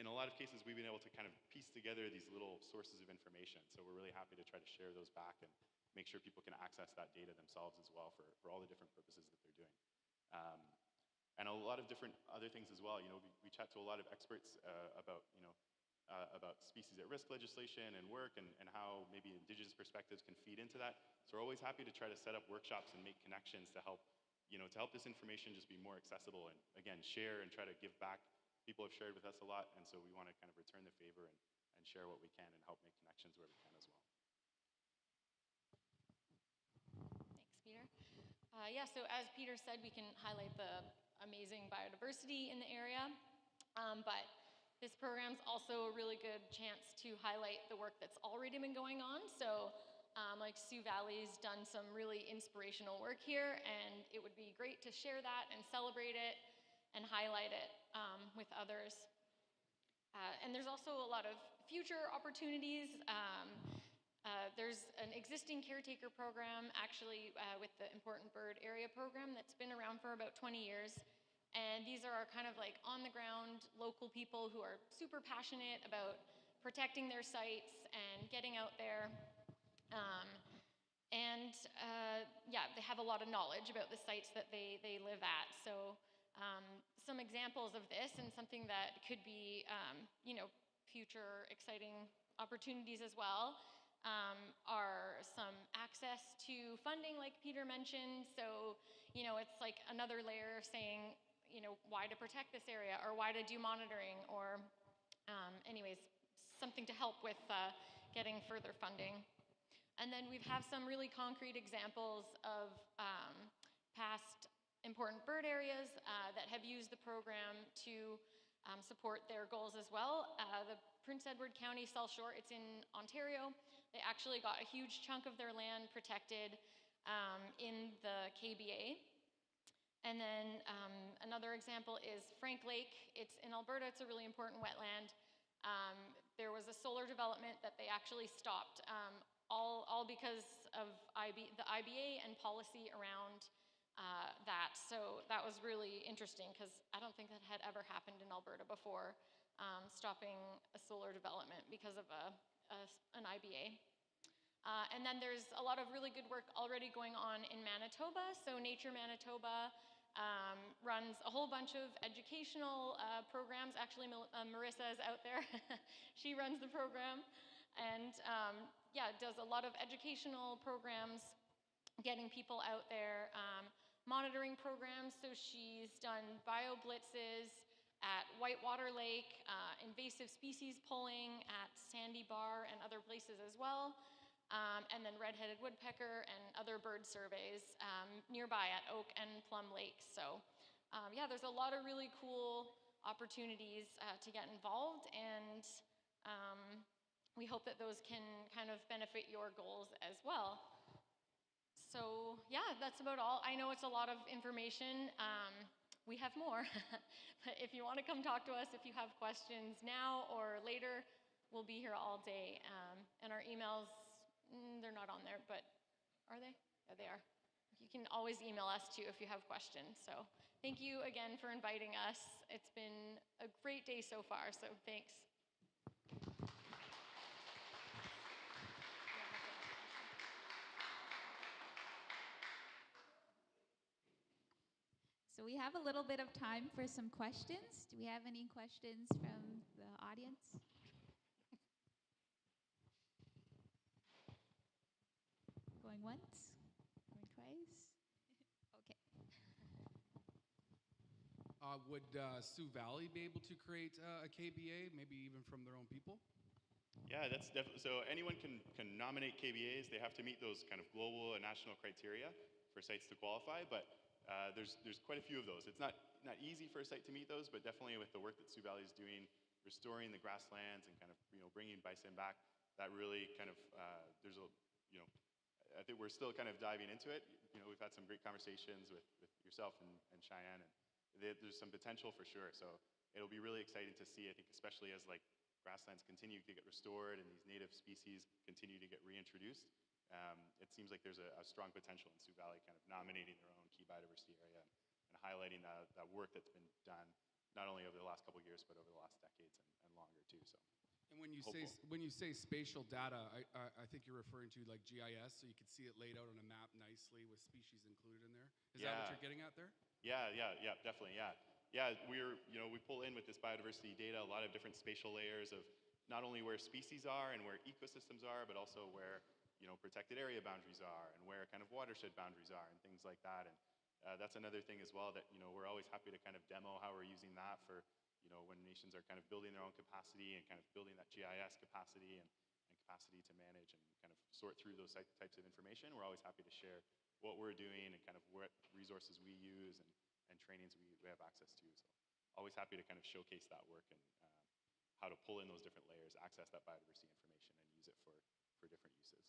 In a lot of cases, we've been able to kind of piece together these little sources of information. So we're really happy to try to share those back and make sure people can access that data themselves as well for all the different purposes that they're doing. And a lot of different other things as well. We chat to a lot of experts about species at risk legislation and work and how maybe Indigenous perspectives can feed into that. So we're always happy to try to set up workshops and make connections to help this information just be more accessible and again, share and try to give back. People have shared with us a lot, and so we want to kind of return the favor and share what we can and help make connections where we can as well. Thanks, Peter. So as Peter said, we can highlight the amazing biodiversity in the area, but this program's also a really good chance to highlight the work that's already been going on. So like Sioux Valley's done some really inspirational work here, and it would be great to share that and celebrate it and highlight it with others. And there's also a lot of future opportunities. There's an existing caretaker program, actually, with the Important Bird Area program that's been around for about 20 years. And these are our kind of like on-the-ground local people who are super passionate about protecting their sites and getting out there. Yeah, they have a lot of knowledge about the sites that they live at. So some examples of this and something that could be, you know, future exciting opportunities as well are some access to funding, like Peter mentioned. So, you know, it's like another layer of saying, you know, why to protect this area or why to do monitoring or anyways, something to help with getting further funding. And then we have some really concrete examples of past important bird areas that have used the program to support their goals as well. The Prince Edward County South Shore, it's in Ontario. They actually got a huge chunk of their land protected in the KBA. And then another example is Frank Lake. It's in Alberta. It's a really important wetland. There was a solar development that they actually stopped, all because of the IBA and policy around that. So that was really interesting because I don't think that had ever happened in Alberta before, stopping a solar development because of an IBA. And then there's a lot of really good work already going on in Manitoba. So Nature Manitoba runs a whole bunch of educational programs. Actually, Marissa is out there. She runs the program. And yeah, does a lot of educational programs, getting people out there, monitoring programs. So she's done bio blitzes at Whitewater Lake, invasive species polling at Sandy Bar and other places as well. And then red-headed woodpecker and other bird surveys nearby at Oak and Plum Lakes. So yeah, there's a lot of really cool opportunities to get involved, and we hope that those can kind of benefit your goals as well. So yeah, that's about all. I know it's a lot of information. We have more. But if you want to come talk to us, if you have questions now or later, we'll be here all day. And our emails, they're not on there, but are they? Yeah, they are. You can always email us too if you have questions. So thank you again for inviting us. It's been a great day so far, so thanks. So we have a little bit of time for some questions. Do we have any questions from the audience? Going once? Going twice? Okay. Would Sioux Valley be able to create a KBA, maybe even from their own people? Yeah, that's definitely, so anyone can nominate KBAs. They have to meet those kind of global and national criteria for sites to qualify, but there's quite a few of those. It's not easy for a site to meet those, but definitely with the work that Sioux Valley is doing, restoring the grasslands and kind of, you know, bringing bison back, that really kind of, there's a, you know, I think we're still kind of diving into it. You know, we've had some great conversations with yourself and Cheyenne, and there's some potential for sure. So it'll be really exciting to see, I think, especially as like grasslands continue to get restored and these native species continue to get reintroduced. It seems like there's a strong potential in Sioux Valley kind of nominating their own key biodiversity area and highlighting that work that's been done, not only over the last couple of years, but over the last decades and longer too. So. And when you say spatial data, I think you're referring to like GIS, so you can see it laid out on a map nicely with species included in there. Is that what you're getting at there? Yeah, definitely, yeah. We pull in with this biodiversity data a lot of different spatial layers of not only where species are and where ecosystems are, but also where, you know, protected area boundaries are and where kind of watershed boundaries are and things like that. And that's another thing as well that, you know, we're always happy to kind of demo how we're using that for, you know, when nations are kind of building their own capacity and kind of building that GIS capacity and capacity to manage and kind of sort through those types of information. We're always happy to share what we're doing and kind of what resources we use and trainings we have access to. So always happy to kind of showcase that work and how to pull in those different layers, access that biodiversity information, and use it for different uses.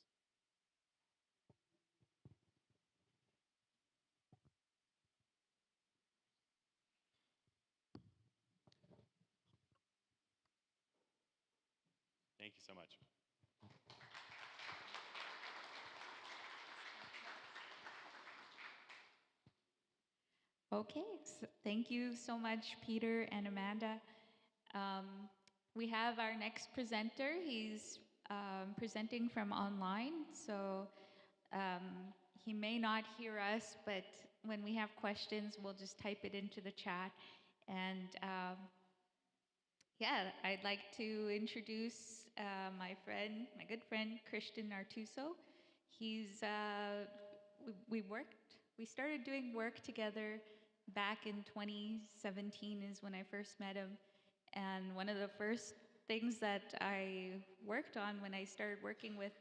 Thank you so much. Okay, thank you so much, Peter and Amanda. Um, we have our next presenter. He's presenting from online, so he may not hear us, but when we have questions, we'll just type it into the chat. And yeah, I'd like to introduce my friend, my good friend, Christian Artuso. He's, we started doing work together back in 2017 is when I first met him. And one of the first things that I worked on when I started working with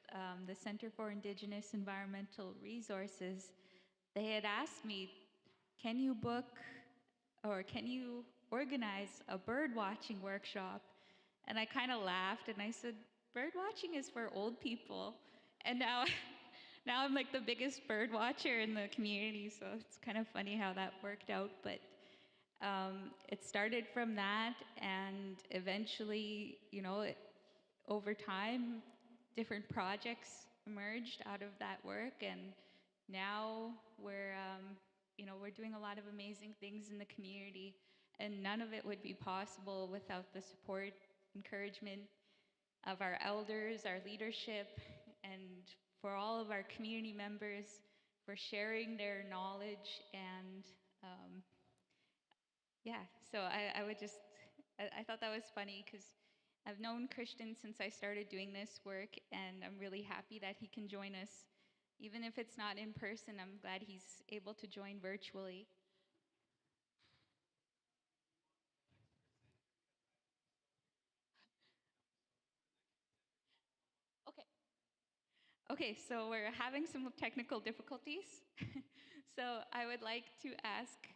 the Center for Indigenous Environmental Resources, they had asked me, can you book or can you organize a bird watching workshop? And I kind of laughed and I said, bird watching is for old people. And now, now I'm like the biggest bird watcher in the community, so it's kind of funny how that worked out. But it started from that, and eventually, you know, over time, different projects emerged out of that work, and now we're, you know, we're doing a lot of amazing things in the community, and none of it would be possible without the support, encouragement of our elders, our leadership, and for all of our community members for sharing their knowledge. And yeah, so I would just, I thought that was funny because I've known Christian since I started doing this work, and I'm really happy that he can join us. Even if it's not in person, I'm glad he's able to join virtually. Okay. Okay, so we're having some technical difficulties. So I would like to ask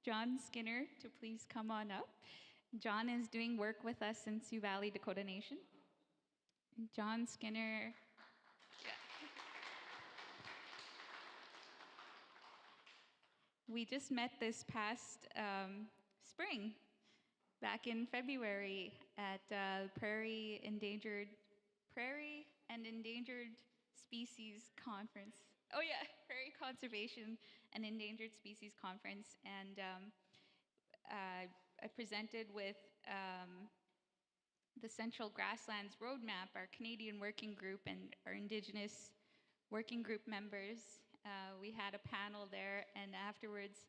John Skinner to please come on up. John is doing work with us in Sioux Valley, Dakota Nation. John Skinner. We just met this past spring, back in February at Prairie and Endangered Species Conference. Oh yeah, Prairie Conservation and Endangered Species Conference, and I presented with the Central Grasslands Roadmap, our Canadian working group, and our Indigenous working group members. We had a panel there, and afterwards,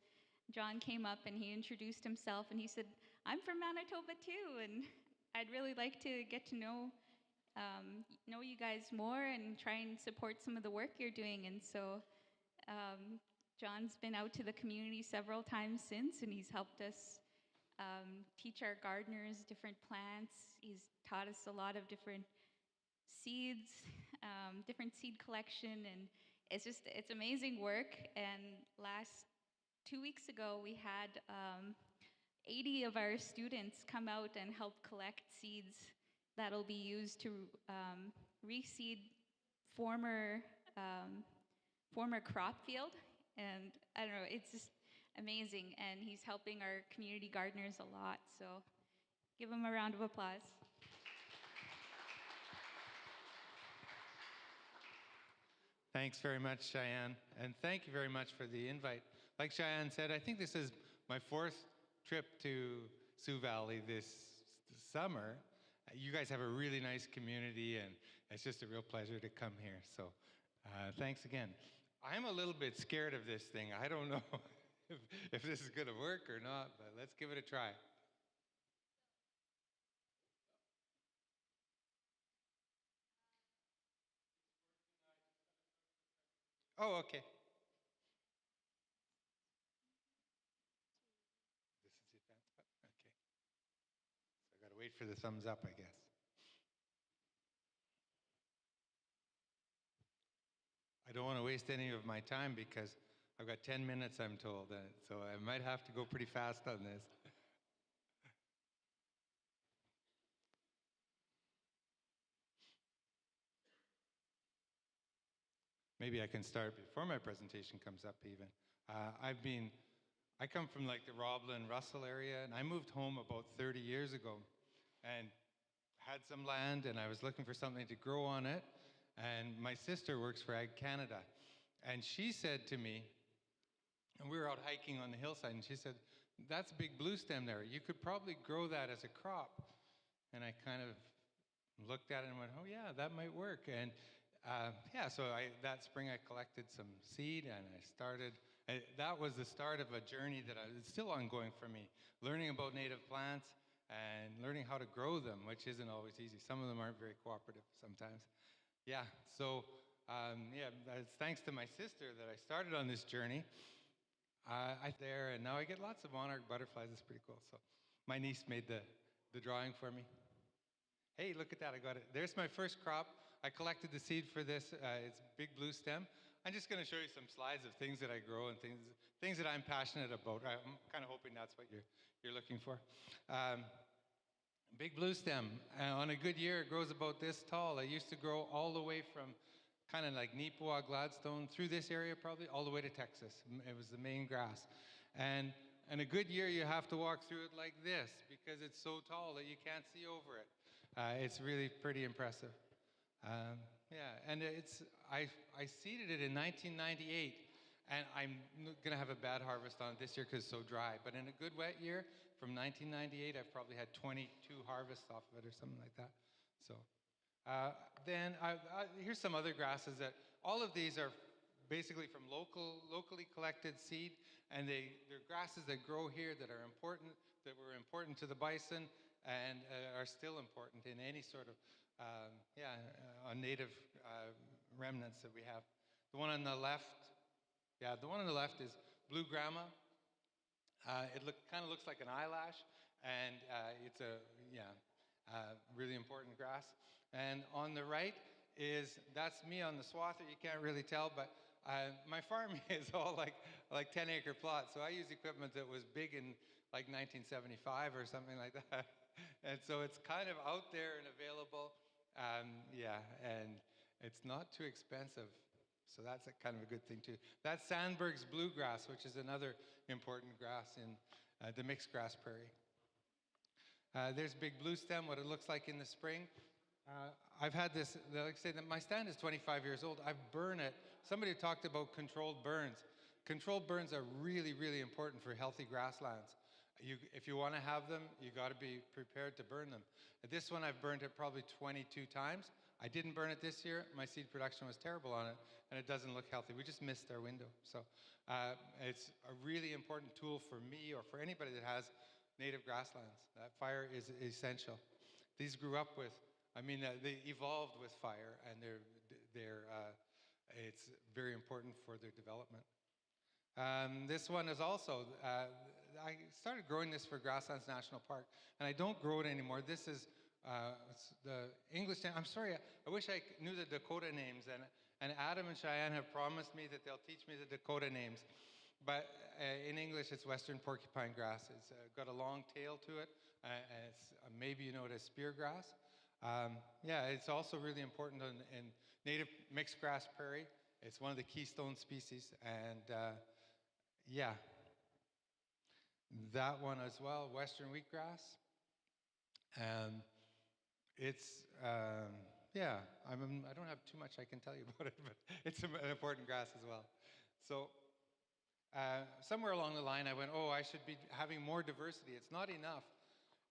John came up and he introduced himself, and he said, "I'm from Manitoba too, and I'd really like to get to know you guys more and try and support some of the work you're doing." And so John's been out to the community several times since, and he's helped us teach our gardeners different plants. He's taught us a lot of different seeds, different seed collection, and it's amazing work. And last 2 weeks ago, we had 80 of our students come out and help collect seeds that'll be used to reseed former crop field. And I don't know, it's just amazing. And he's helping our community gardeners a lot. So give him a round of applause. Thanks very much, Cheyenne. And thank you very much for the invite. Like Cheyenne said, I think this is my 4th trip to Sioux Valley this summer. You guys have a really nice community, and it's just a real pleasure to come here. So thanks again. I'm a little bit scared of this thing. I don't know if this is going to work or not, but let's give it a try. Oh, okay. This is the advance button? Okay. So I got to wait for the thumbs up, I guess. I don't want to waste any of my time because I've got 10 minutes, I'm told, so I might have to go pretty fast on this. Maybe I can start before my presentation comes up even. I come from like the Roblin, Russell area, and I moved home about 30 years ago and had some land, and I was looking for something to grow on it. And my sister works for Ag Canada, and she said to me, And we were out hiking on the hillside, and she said, "That's a big blue stem there. You could probably grow that as a crop." And I kind of looked at it and went, "Oh yeah, that might work." And yeah, so that spring I collected some seed and I started. That was the start of a journey that is still ongoing for me, learning about native plants and learning how to grow them, which isn't always easy. Some of them aren't very cooperative sometimes. Yeah, so yeah, it's thanks to my sister that I started on this journey. I there, and now I get lots of monarch butterflies. It's pretty cool. So my niece made the drawing for me. Hey, look at that, I got it. There's my first crop. I collected the seed for this. It's big blue stem. I'm just going to show you some slides of things that I grow and things that I'm passionate about. I'm kind of hoping that's what you're looking for. Big blue stem. On a good year, it grows about this tall. It used to grow all the way from kind of like Neepawa, Gladstone, through this area probably, all the way to Texas. It was the main grass. And a good year, you have to walk through it like this because it's so tall that you can't see over it. It's really pretty impressive. Yeah, and I seeded it in 1998, and I'm gonna have a bad harvest on it this year because it's so dry. But in a good wet year, from 1998, I've probably had 22 harvests off of it or something like that. So then here's some other grasses that all of these are basically from locally collected seed, and they're grasses that grow here that are important, that were important to the bison, and are still important in any sort of native remnants that we have. The one on the left, the one on the left is blue grama. It kind of looks like an eyelash, and it's a really important grass. And on the right that's me on the swather. You can't really tell, but my farm is all like 10-acre plots. So I use equipment that was big in like 1975 or something like that. And so it's kind of out there and available. And it's not too expensive. So that's kind of a good thing too. That's Sandberg's bluegrass, which is another important grass in the mixed grass prairie. There's big blue stem, what it looks like in the spring. I've had this, like I say, that my stand is 25 years old. I've burned it. Somebody talked about controlled burns. Controlled burns are really, really important for healthy grasslands. If you want to have them, you got to be prepared to burn them. This one, I've burned it probably 22 times. I didn't burn it this year. My seed production was terrible on it, and it doesn't look healthy. We just missed our window. So it's a really important tool for me or for anybody that has native grasslands. That fire is essential. These grew up with, they evolved with fire, and it's very important for their development. This one is also, I started growing this for Grasslands National Park, and I don't grow it anymore. This is the English name. I'm sorry, I wish I knew the Dakota names, and Adam and Cheyenne have promised me that they'll teach me the Dakota names. But in English, it's Western porcupine grass. It's got a long tail to it. It's maybe you know it as spear grass. It's also really important in native mixed grass prairie. It's one of the keystone species, and that one as well, Western wheatgrass. It's I don't have too much I can tell you about it, but it's an important grass as well. So somewhere along the line, I went, I should be having more diversity. It's not enough.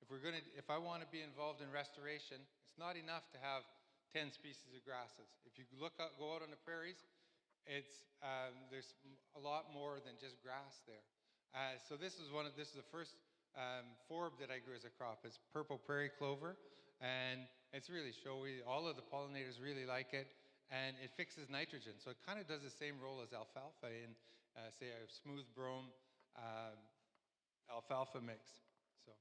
If I want to be involved in restoration, it's not enough to have 10 species of grasses. If you go out on the prairies, there's a lot more than just grass there. So this is the first forb that I grew as a crop. It's purple prairie clover, and it's really showy. All of the pollinators really like it, and it fixes nitrogen. So it kind of does the same role as alfalfa in, say, a smooth brome alfalfa mix. So,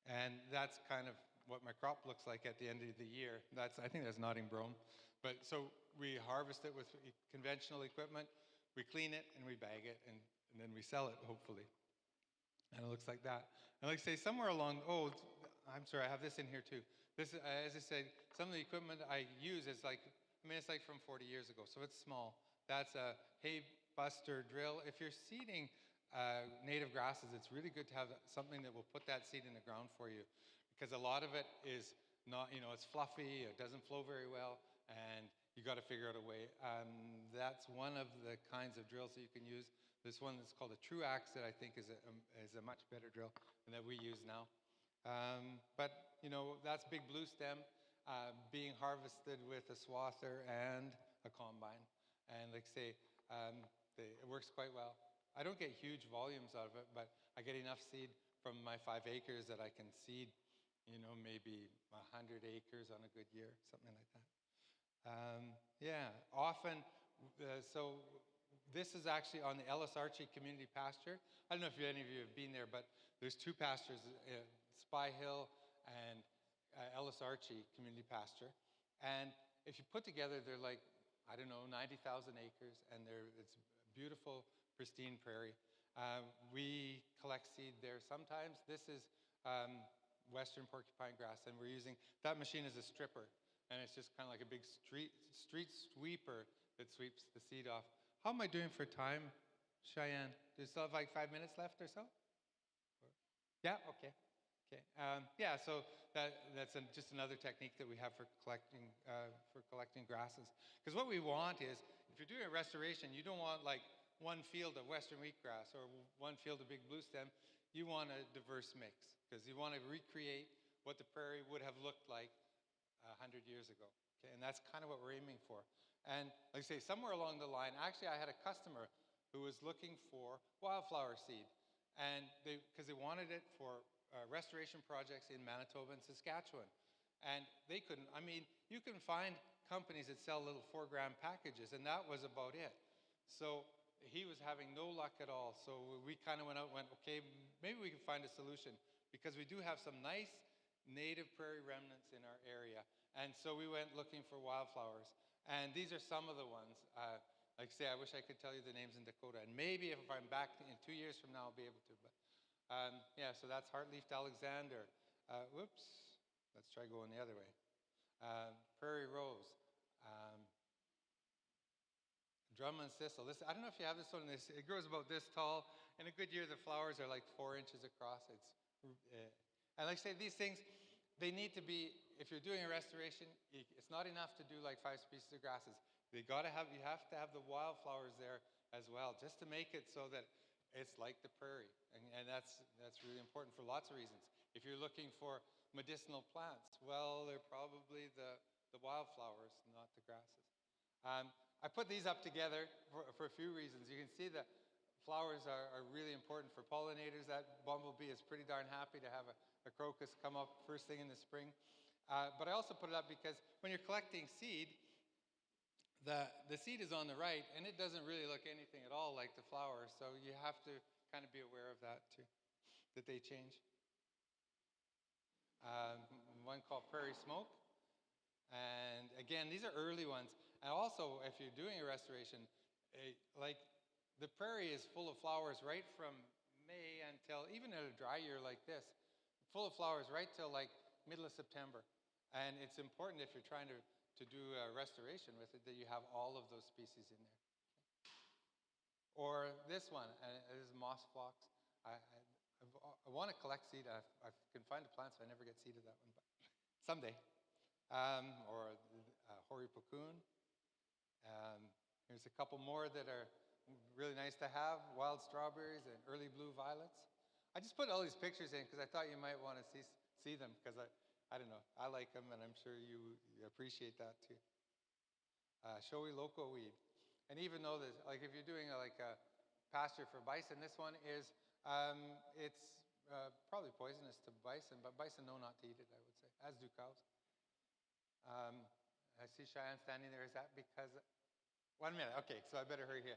and that's kind of what my crop looks like at the end of the year. I think that's nodding brome. But so we harvest it with conventional equipment, we clean it, and we bag it, and then we sell it, hopefully. And it looks like that. And like I say, somewhere along, I'm sorry, I have this in here too. This, as I said, some of the equipment I use is it's like from 40 years ago, so it's small. That's a hay buster drill. If you're seeding native grasses, it's really good to have something that will put that seed in the ground for you, because a lot of it is not, it's fluffy, it doesn't flow very well, and you got to figure out a way. That's one of the kinds of drills that you can use. This one is called a true axe that I think is a much better drill than that we use now. But you know, that's big blue stem being harvested with a swather and a combine. And like I say, it works quite well. I don't get huge volumes out of it, but I get enough seed from my 5 acres that I can seed, you know, maybe 100 acres on a good year, something like that. Yeah, often, so this is actually on the Ellis Archie Community Pasture. I don't know if any of you have been there, but there's 2 pastures, Spy Hill and Ellis Archie Community Pasture. And if you put together, they're like, I don't know, 90,000 acres, and it's beautiful, pristine prairie. We collect seed there sometimes. This is Western porcupine grass, and we're using, that machine is a stripper, and it's just kind of like a big street sweeper that sweeps the seed off. How am I doing for time, Cheyenne? Do you still have like 5 minutes left or so? Yeah, okay. Okay. Yeah, so that's just another technique that we have for collecting grasses. Because what we want is, if you're doing a restoration, you don't want like one field of western wheatgrass or one field of big blue stem. You want a diverse mix, because you want to recreate what the prairie would have looked like 100 years ago. Okay? And that's kind of what we're aiming for. And like I say, somewhere along the line, actually I had a customer who was looking for wildflower seed, and because they wanted it for restoration projects in Manitoba and Saskatchewan. And they couldn't, I mean, you can find companies that sell little 4-gram packages, and that was about it. So he was having no luck at all. So we kind of went out and went, okay, maybe we can find a solution, because we do have some nice native prairie remnants in our area. And so we went looking for wildflowers. And these are some of the ones. Like I say, I wish I could tell you the names in Dakota. And maybe if I'm back in 2 years from now, I'll be able to. But yeah, so that's Heartleaf Alexander. Whoops, let's try going the other way. Prairie Rose. Drummond Thistle. This, I don't know if you have this one. It grows about this tall. In a good year, the flowers are like 4 inches across. And like I say, these things, they need to be, if you're doing a restoration, it's not enough to do like 5 species of grasses. You have to have the wildflowers there as well, just to make it so that it's like the prairie. And that's really important for lots of reasons. If you're looking for medicinal plants, well, they're probably the wildflowers, not the grasses. I put these up together for a few reasons. You can see that flowers are really important for pollinators. That bumblebee is pretty darn happy to have a crocus come up first thing in the spring. But I also put it up because when you're collecting seed, the seed is on the right, and it doesn't really look anything at all like the flower. So you have to kind of be aware of that too, that they change. One called Prairie Smoke. And again, these are early ones. And also, if you're doing a restoration, like the prairie is full of flowers right from May until, even in a dry year like this, full of flowers right till like middle of September. And it's important if you're trying to do a restoration with it that you have all of those species in there. Or this one, this is moss phlox. I want to collect seed. I can find the plants, but I never get seed of that one, but someday. Or Hori Pukoon. Here's a couple more that are really nice to have. Wild strawberries and early blue violets. I just put all these pictures in because I thought you might want to see them, because I don't know, I like them, and I'm sure you appreciate that too. Showy loco weed. And even though there's, like if you're doing a pasture for bison, this one is, it's probably poisonous to bison, but bison know not to eat it, I would say, as do cows. I see Cheyenne standing there. Is that because, 1 minute, okay, so I better hurry here.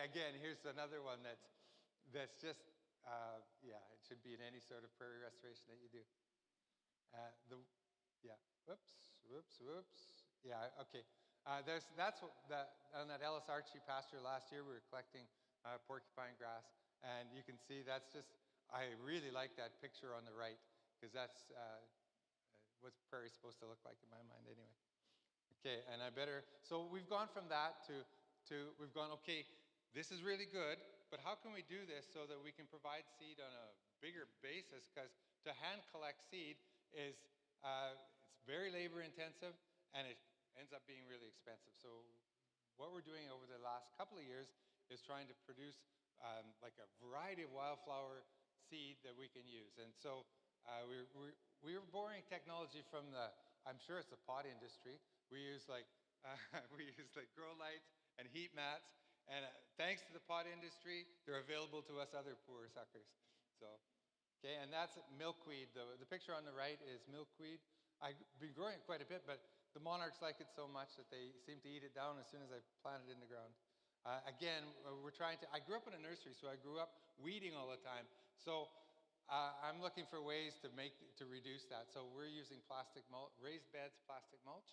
Again, here's another one that's just, yeah, it should be in any sort of prairie restoration that you do. Yeah, whoops. Yeah, okay. On that Ellis Archie pasture last year, we were collecting porcupine grass, and you can see that's just, I really like that picture on the right, because that's what prairie's supposed to look like in my mind anyway. Okay, and so we've gone from that to we've gone, okay, this is really good, but how can we do this so that we can provide seed on a bigger basis? Because to hand collect seed is, it's very labor intensive, and ends up being really expensive. So what we're doing over the last couple of years is trying to produce like a variety of wildflower seed that we can use. And so we were borrowing technology from the, I'm sure it's the pot industry. We use like grow lights and heat mats. And thanks to the pot industry, they're available to us other poor suckers. So, okay, and that's milkweed. The picture on the right is milkweed. I've been growing it quite a bit, but the monarchs like it so much that they seem to eat it down as soon as I plant it in the ground. Again, we're trying to, I grew up in a nursery, so I grew up weeding all the time. So I'm looking for ways to reduce that. So we're using plastic mulch, raised beds, plastic mulch.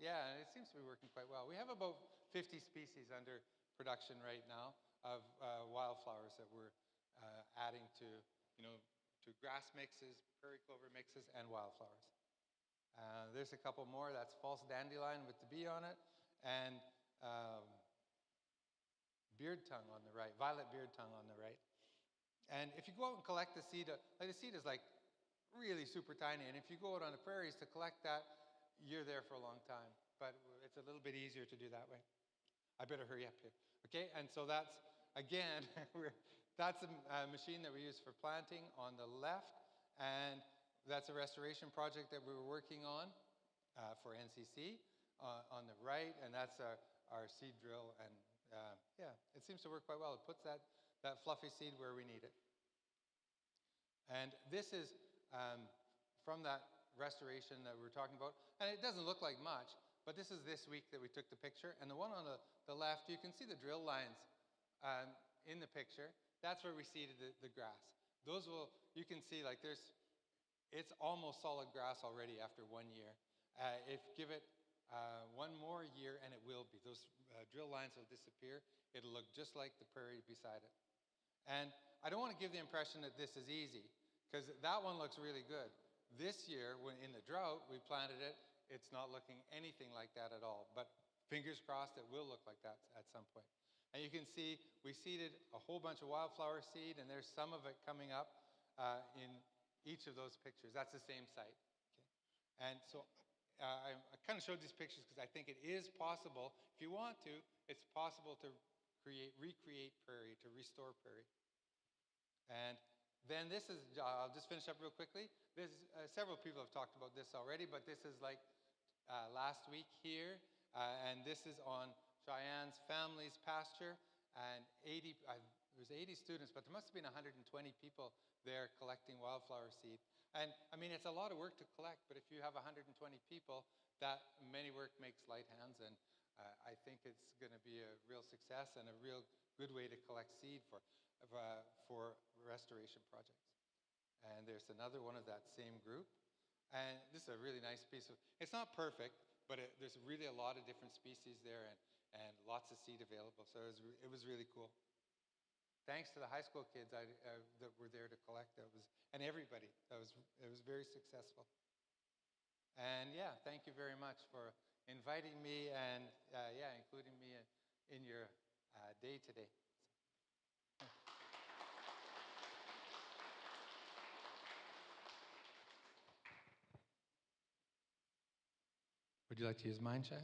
Yeah, and it seems to be working quite well. We have about 50 species under production right now of wildflowers that we're adding to, to grass mixes, prairie clover mixes, and wildflowers. There's a couple more. That's false dandelion with the bee on it, and beard tongue on the right, violet beard tongue on the right. And if you go out and collect the seed, like the seed is like really super tiny, and if you go out on the prairies to collect that, you're there for a long time. But it's a little bit easier to do that way. I better hurry up here. Okay, and so that's, again, that's a machine that we use for planting on the left, and that's a restoration project that we were working on for NCC on the right, and that's our seed drill, and yeah, it seems to work quite well. It puts that fluffy seed where we need it. And this is from that restoration that we were talking about, and it doesn't look like much, but this is this week that we took the picture, and the one on the left, you can see the drill lines in the picture. That's where we seeded the grass. Those will, you can see like it's almost solid grass already after 1 year. If give it one more year and it will be. Those drill lines will disappear. It'll look just like the prairie beside it. And I don't want to give the impression that this is easy, because that one looks really good. This year, when in the drought, we planted it. It's not looking anything like that at all. But fingers crossed, it will look like that at some point. And you can see we seeded a whole bunch of wildflower seed, and there's some of it coming up in each of those pictures. That's the same site. Okay? And so I kind of showed these pictures because I think it is possible. If you want to, it's possible to recreate prairie, to restore prairie. And then this is, I'll just finish up real quickly. There's several people have talked about this already, but this is like last week here, and this is on Cheyenne's family's pasture, and there's 80 students, but there must have been 120 people there collecting wildflower seed. And I mean, it's a lot of work to collect, but if you have 120 people, that many work makes light hands, and I think it's going to be a real success and a real good way to collect seed for restoration projects. And there's another one of that same group. And this is a really nice piece of, it's not perfect, but there's really a lot of different species there and lots of seed available. So it was really cool. Thanks to the high school kids that were there to collect. And everybody. It was very successful. And yeah, thank you very much for inviting me and including me in your day today. Would you like to use mine, Cheyenne?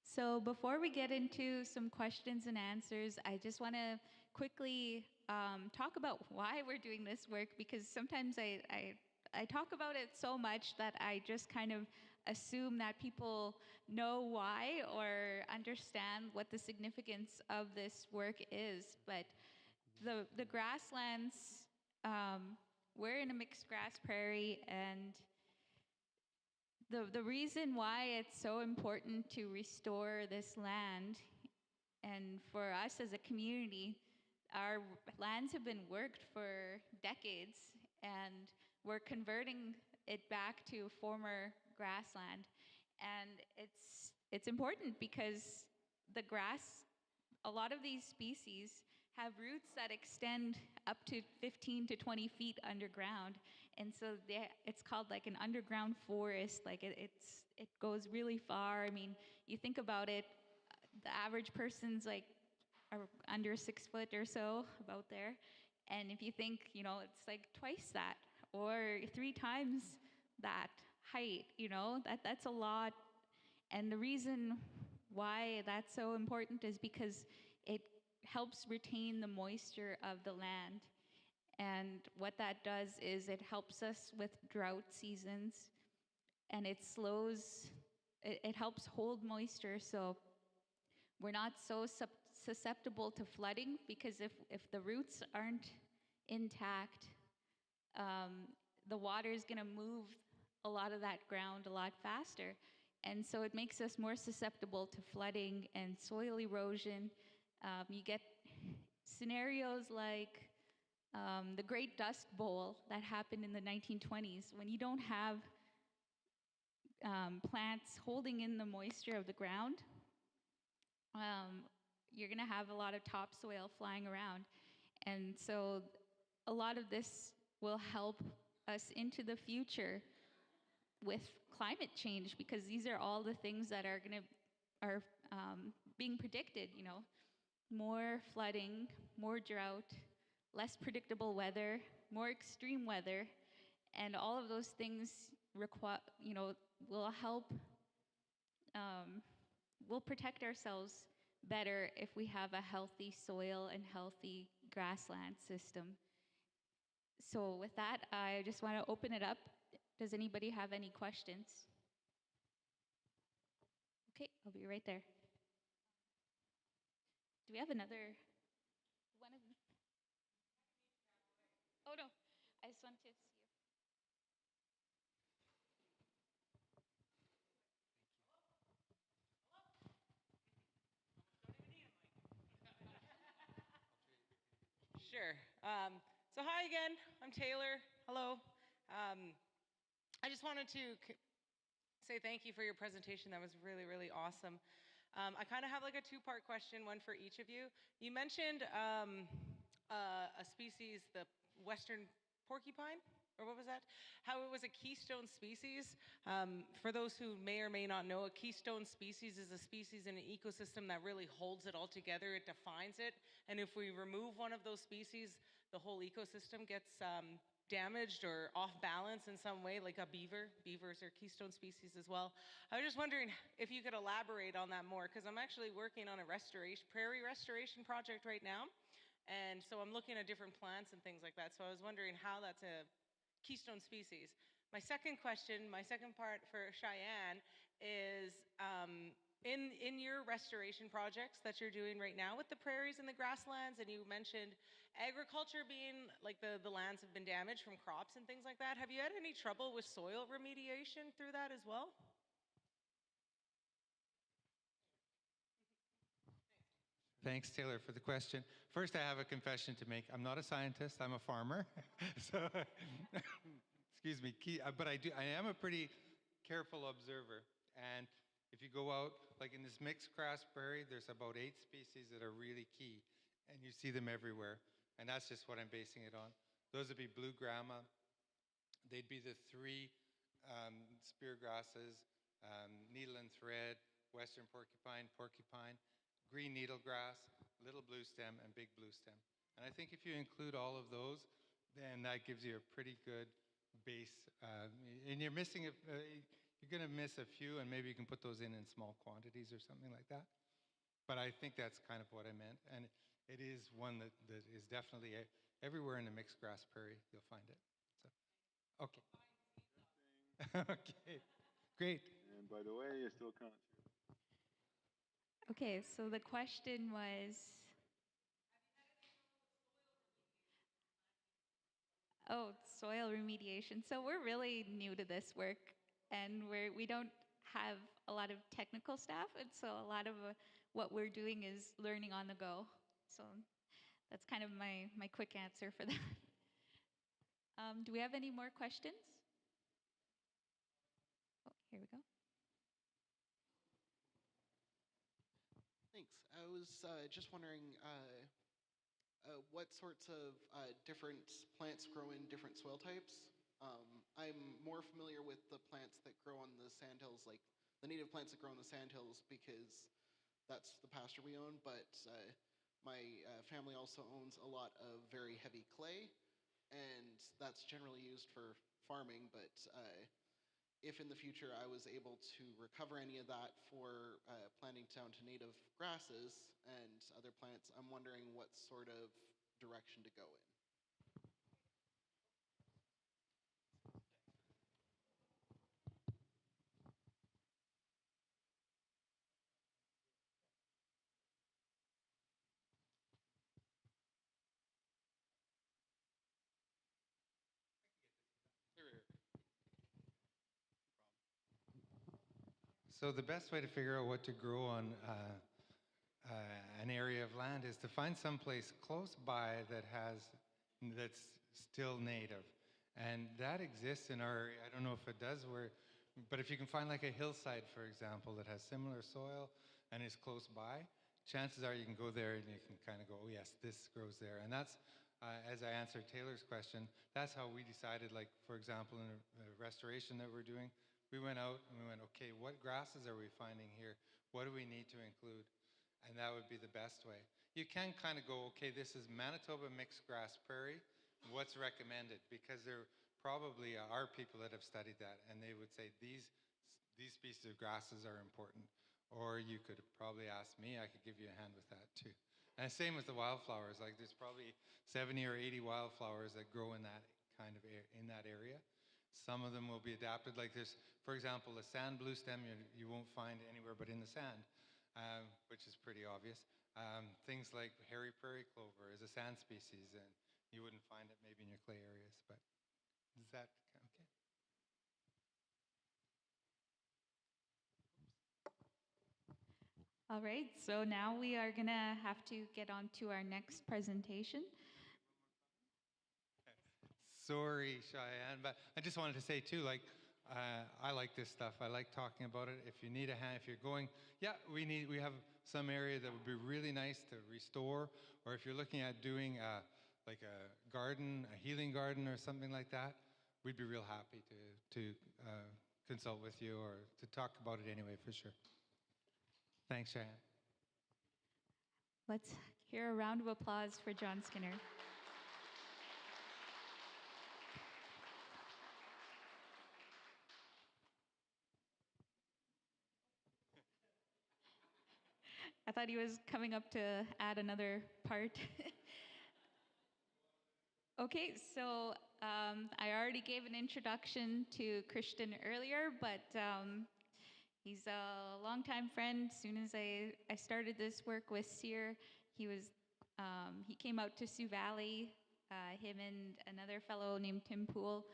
So before we get into some questions and answers, I just want to quickly talk about why we're doing this work, because sometimes I talk about it so much that I just kind of assume that people know why or understand what the significance of this work is. But the grasslands, we're in a mixed grass prairie, and the reason why it's so important to restore this land, and for us as a community, our lands have been worked for decades, and we're converting it back to former grassland. And it's important because the grass, a lot of these species have roots that extend up to 15 to 20 feet underground. And so it's called like an underground forest. Like it goes really far. I mean, you think about it, the average person's like under 6 foot or so, about there. And if you think, it's like twice that or 3 times that height, that's a lot. And the reason why that's so important is because it helps retain the moisture of the land. And what that does is it helps us with drought seasons, and it helps hold moisture, so we're not so susceptible to flooding, because if the roots aren't intact, the water is going to move a lot of that ground a lot faster. And so it makes us more susceptible to flooding and soil erosion. You get scenarios like the Great Dust Bowl that happened in the 1920s, when you don't have plants holding in the moisture of the ground. You're going to have a lot of topsoil flying around. And so a lot of this will help us into the future with climate change, because these are all the things that are being predicted, more flooding, more drought, less predictable weather, more extreme weather, and all of those things will help, will protect ourselves better if we have a healthy soil and healthy grassland system. So with that, I just want to open it up. Does anybody have any questions? Okay, I'll be right there. Do we have another one of them? Oh no, I just wanted to see you. Sure. So hi again, I'm Taylor. Hello. I just wanted to say thank you for your presentation. That was really, really awesome. I kind of have like a two-part question, one for each of you. You mentioned a species, the western porcupine, or what was that? How it was a keystone species. For those who may or may not know, a keystone species is a species in an ecosystem that really holds it all together. It defines it. And if we remove one of those species, the whole ecosystem gets damaged or off balance in some way, like a beaver. Beavers are keystone species as well. I was just wondering if you could elaborate on that more, because I'm actually working on a prairie restoration project right now. And so I'm looking at different plants and things like that. So I was wondering how that's a keystone species. My second question, my second part for Cheyenne is, in your restoration projects that you're doing right now with the prairies and the grasslands, and you mentioned agriculture being, like the lands have been damaged from crops and things like that, have you had any trouble with soil remediation through that as well? Thanks, Taylor, for the question. First, I have a confession to make. I'm not a scientist, I'm a farmer. So, excuse me, but I am a pretty careful observer. And if you go out, like in this mixed grass prairie, there's about 8 species that are really key, and you see them everywhere. And that's just what I'm basing it on. Those would be blue grama. They'd be the 3 spear grasses, needle and thread, western porcupine, green needlegrass, little blue stem, and big blue stem. And I think if you include all of those, then that gives you a pretty good base. And you're missing, you're going to miss a few, and maybe you can put those in small quantities or something like that. But I think that's kind of what I meant. And it is one that is definitely everywhere in the mixed grass prairie, you'll find it. So, okay. Okay, great. And by the way, you still can't. Okay, so the question was, soil remediation. So we're really new to this work, and we don't have a lot of technical staff, and so a lot of what we're doing is learning on the go. So that's kind of my quick answer for that. Do we have any more questions? Oh, here we go. Thanks. I was just wondering what sorts of different plants grow in different soil types. I'm more familiar with the plants that grow on the sandhills, like the native plants that grow on the sandhills, because that's the pasture we own. But My family also owns a lot of very heavy clay, and that's generally used for farming. But if in the future I was able to recover any of that for planting down to native grasses and other plants, I'm wondering what sort of direction to go in. So the best way to figure out what to grow on an area of land is to find someplace close by that's still native, and that exists in our area. I don't know if it does but if you can find like a hillside, for example, that has similar soil and is close by, chances are you can go there and you can kind of go, oh yes, this grows there, and that's. As I answered Taylor's question, that's how we decided, like, for example, in a restoration that we're doing, we went out and we went, okay, what grasses are we finding here? What do we need to include? And that would be the best way. You can kind of go, okay, this is Manitoba mixed grass prairie. What's recommended? Because there probably are people that have studied that, and they would say these species of grasses are important. Or you could probably ask me, I could give you a hand with that too. And same with the wildflowers. Like there's probably 70 or 80 wildflowers that grow in that kind of in that area. Some of them will be adapted. Like there's, for example, a sand blue stem you won't find anywhere but in the sand, which is pretty obvious. Things like hairy prairie clover is a sand species, and you wouldn't find it maybe in your clay areas. But is that okay? All right, so now we are going to have to get on to our next presentation. Sorry, Cheyenne, but I just wanted to say too, like, I like this stuff. I like talking about it. If you need a hand, if you're going, yeah, we have some area that would be really nice to restore, or if you're looking at doing like a garden, a healing garden or something like that, we'd be real happy to consult with you or to talk about it anyway, for sure. Thanks, Cheyenne. Let's hear a round of applause for John Skinner. I thought he was coming up to add another part. Okay, so I already gave an introduction to Christian earlier, but he's a longtime friend. As soon as I started this work with SEER, he came out to Sioux Valley, him and another fellow named Tim Poole,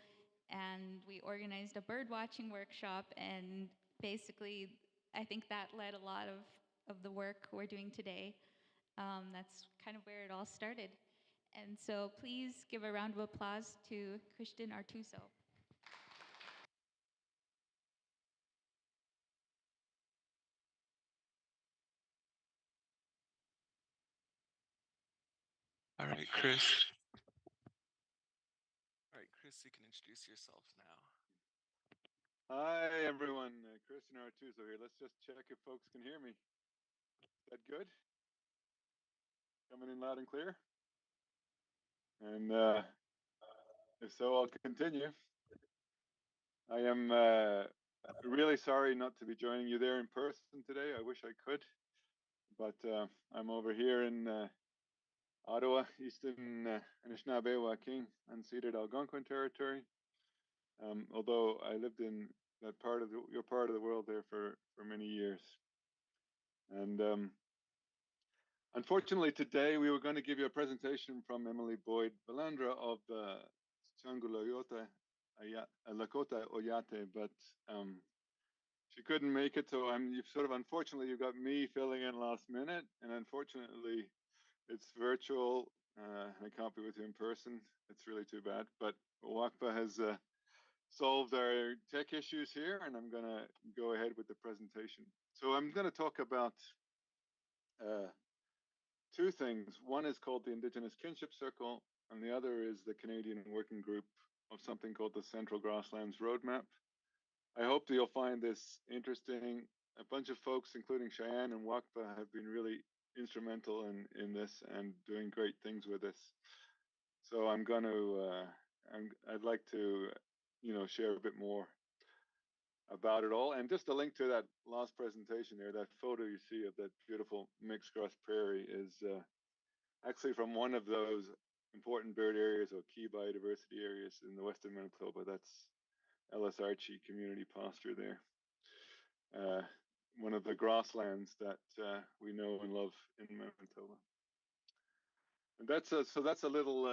and we organized a bird watching workshop, and basically I think that led a lot of the work we're doing today. That's kind of where it all started. And so please give a round of applause to Christian Artuso. All right, Chris. All right, Chris, you can introduce yourself now. Hi, everyone. Christian Artuso here. Let's just check if folks can hear me. Is that good? Coming in loud and clear? And if so, I'll continue. I am really sorry not to be joining you there in person today. I wish I could, but I'm over here in Ottawa, Eastern Anishinaabe, Waking, unceded Algonquin territory. Although I lived in that part of your part of the world there for many years. And unfortunately, today we were going to give you a presentation from Emily Boyd Balandra of the Changulayota Lakota Oyate, but she couldn't make it. So unfortunately, you got me filling in last minute, and unfortunately, it's virtual. I can't be with you in person. It's really too bad. But WACPA has solved our tech issues here, and I'm going to go ahead with the presentation. So I'm going to talk about two things. One is called the Indigenous Kinship Circle, and the other is the Canadian Working Group of something called the Central Grasslands Roadmap. I hope that you'll find this interesting. A bunch of folks, including Cheyenne and WACPA, have been really instrumental in this and doing great things with this. So I'm going to, I'd like to, share a bit more about it all. And just a link to that last presentation there, that photo you see of that beautiful mixed grass prairie is actually from one of those important bird areas or key biodiversity areas in the western Manitoba. That's Ellis Archie Community Pasture there. One of the grasslands that we know and love in Manitoba. And that's a little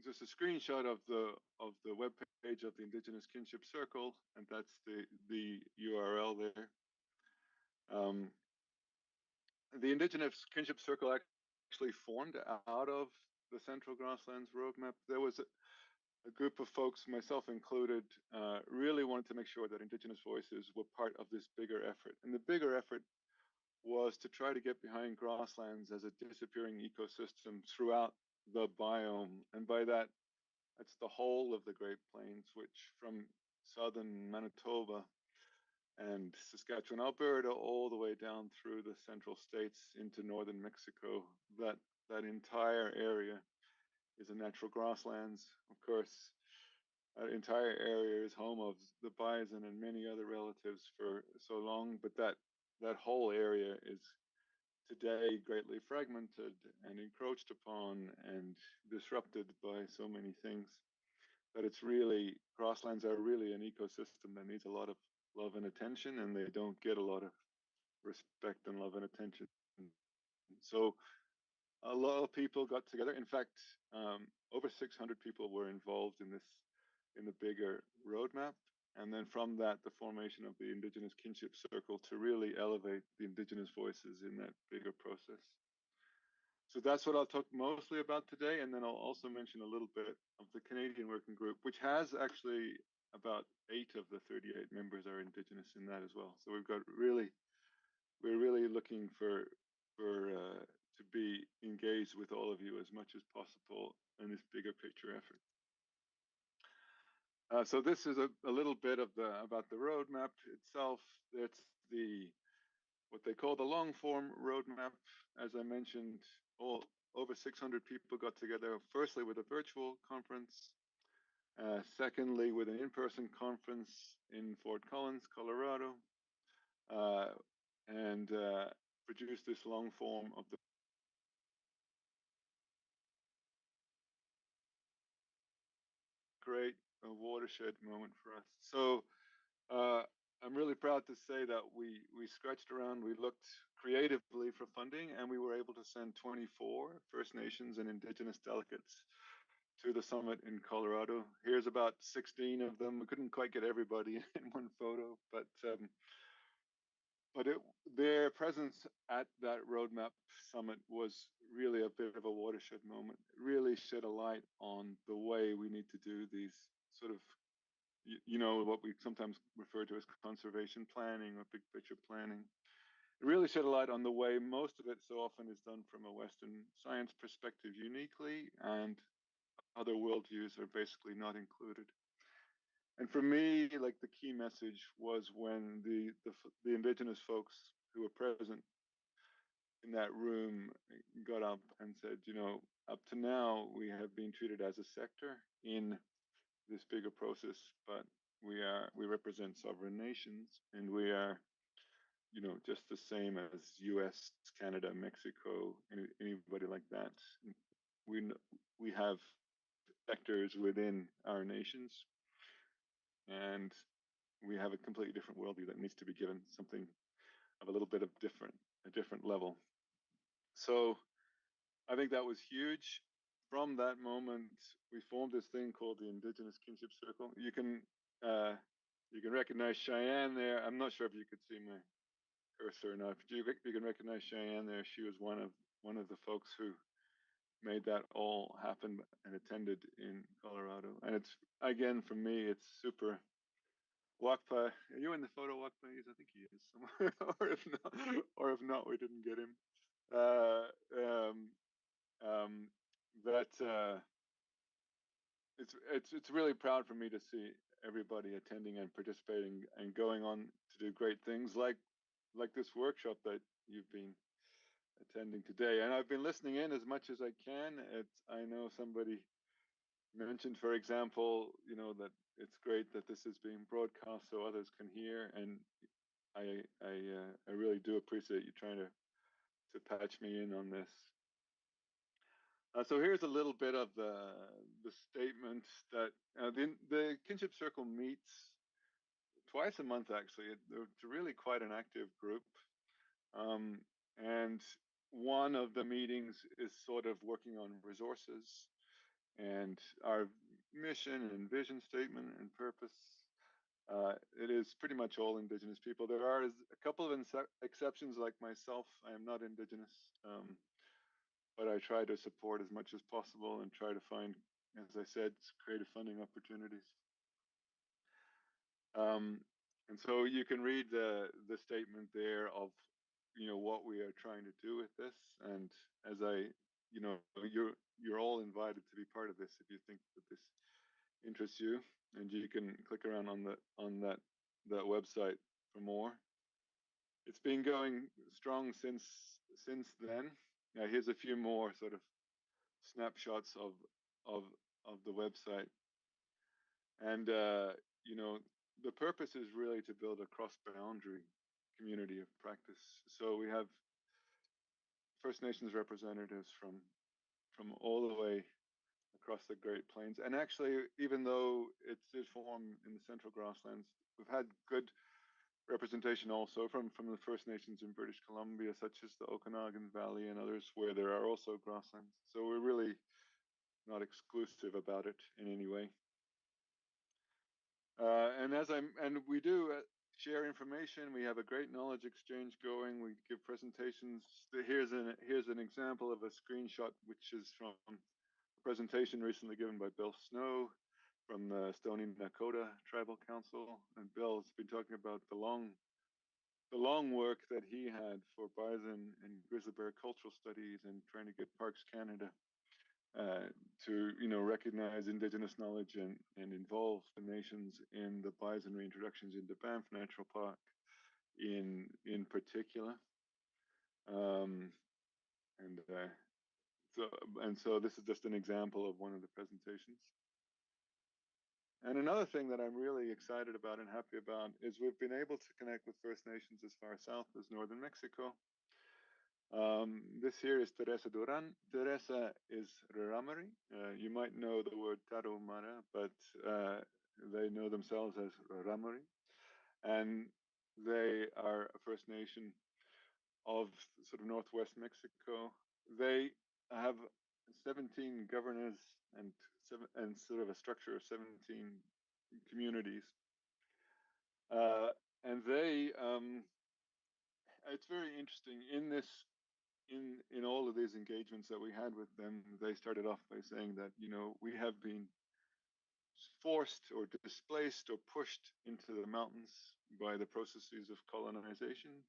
just a screenshot of the web page of the Indigenous Kinship Circle, and that's the URL there. The Indigenous Kinship Circle actually formed out of the Central Grasslands Roadmap. There was a group of folks, myself included, really wanted to make sure that Indigenous voices were part of this bigger effort. And the bigger effort was to try to get behind grasslands as a disappearing ecosystem throughout the biome. And by that, that's the whole of the Great Plains, which from southern Manitoba and Saskatchewan, Alberta, all the way down through the central states into northern Mexico. That entire area is a natural grasslands. Of course, that entire area is home of the bison and many other relatives for so long, but that whole area is today greatly fragmented and encroached upon and disrupted by so many things that it's really, grasslands are really an ecosystem that needs a lot of love and attention, and they don't get a lot of respect and love and attention. So a lot of people got together. In fact, over 600 people were involved in this, in the bigger roadmap. And then from that, the formation of the Indigenous Kinship Circle to really elevate the Indigenous voices in that bigger process. So that's what I'll talk mostly about today. And then I'll also mention a little bit of the Canadian Working Group, which has actually about 8 of the 38 members are Indigenous in that as well. So we've got we're really looking to be engaged with all of you as much as possible in this bigger picture effort. So this is a little bit of about the roadmap itself. It's what they call the long form roadmap. As I mentioned, over 600 people got together, firstly with a virtual conference, secondly with an in-person conference in Fort Collins, Colorado, and produced this long form of the great watershed moment for us. So I'm really proud to say that we scratched around, we looked creatively for funding, and we were able to send 24 First Nations and Indigenous delegates to the summit in Colorado. Here's about 16 of them. We couldn't quite get everybody in one photo, but their presence at that roadmap summit was really a bit of a watershed moment. It really shed a light on the way we need to do these sort of, what we sometimes refer to as conservation planning or big picture planning. It really shed a light on the way most of it so often is done from a Western science perspective uniquely, and other worldviews are basically not included. And for me, like, the key message was when the Indigenous folks who were present in that room got up and said, up to now we have been treated as a sector in this bigger process, but we represent sovereign nations, and we are, just the same as U.S., Canada, Mexico, anybody like that. We have sectors within our nations, and we have a completely different worldview that needs to be given something of a little bit of a different level. So I think that was huge. From that moment, we formed this thing called the Indigenous Kinship Circle. You can recognize Cheyenne there. I'm not sure if you could see my cursor or not, but you can recognize Cheyenne there. She was one of the folks who made that all happen and attended in Colorado. And it's, again, for me, it's super. Wakpa, are you in the photo, Wakpa? I think he is somewhere. or if not, we didn't get him. It's really proud for me to see everybody attending and participating and going on to do great things like this workshop that you've been attending today. And I've been listening in as much as I can. I know somebody mentioned, for example, that it's great that this is being broadcast so others can hear, and I really do appreciate you trying to patch me in on this. So here's a little bit of the statement that the Kinship Circle meets twice a month. Actually, it's really quite an active group, and one of the meetings is sort of working on resources and our mission and vision statement and purpose. It is pretty much all Indigenous people. There are a couple of exceptions, like myself. I am not Indigenous, but I try to support as much as possible and try to find, as I said, creative funding opportunities. And so you can read the statement there of what we are trying to do with this. And as you're all invited to be part of this if you think that this interests you, and you can click around on that website for more. It's been going strong since then. Now here's a few more sort of snapshots of the website, and the purpose is really to build a cross-boundary community of practice. So we have First Nations representatives from all the way across the Great Plains. And actually, even though it did form in the Central Grasslands, we've had good representation also from the First Nations in British Columbia, such as the Okanagan Valley and others, where there are also grasslands. So we're really not exclusive about it in any way. And we do share information. We have a great knowledge exchange going. We give presentations. Here's an example of a screenshot, which is from presentation recently given by Bill Snow from the Stoney Nakoda Tribal Council, and Bill's been talking about the long work that he had for bison and grizzly bear cultural studies and trying to get Parks Canada to recognize Indigenous knowledge and involve the nations in the bison reintroductions into Banff Natural Park in particular. So this is just an example of one of the presentations. And another thing that I'm really excited about and happy about is we've been able to connect with First Nations as far south as northern Mexico. This here is Teresa Duran. Teresa is Raramuri. You might know the word Tarahumara, but they know themselves as Raramuri. And they are a First Nation of sort of northwest Mexico. They have 17 governors and sort of a structure of 17 communities. And they, it's very interesting in all of these engagements that we had with them. They started off by saying that, we have been forced or displaced or pushed into the mountains by the processes of colonization,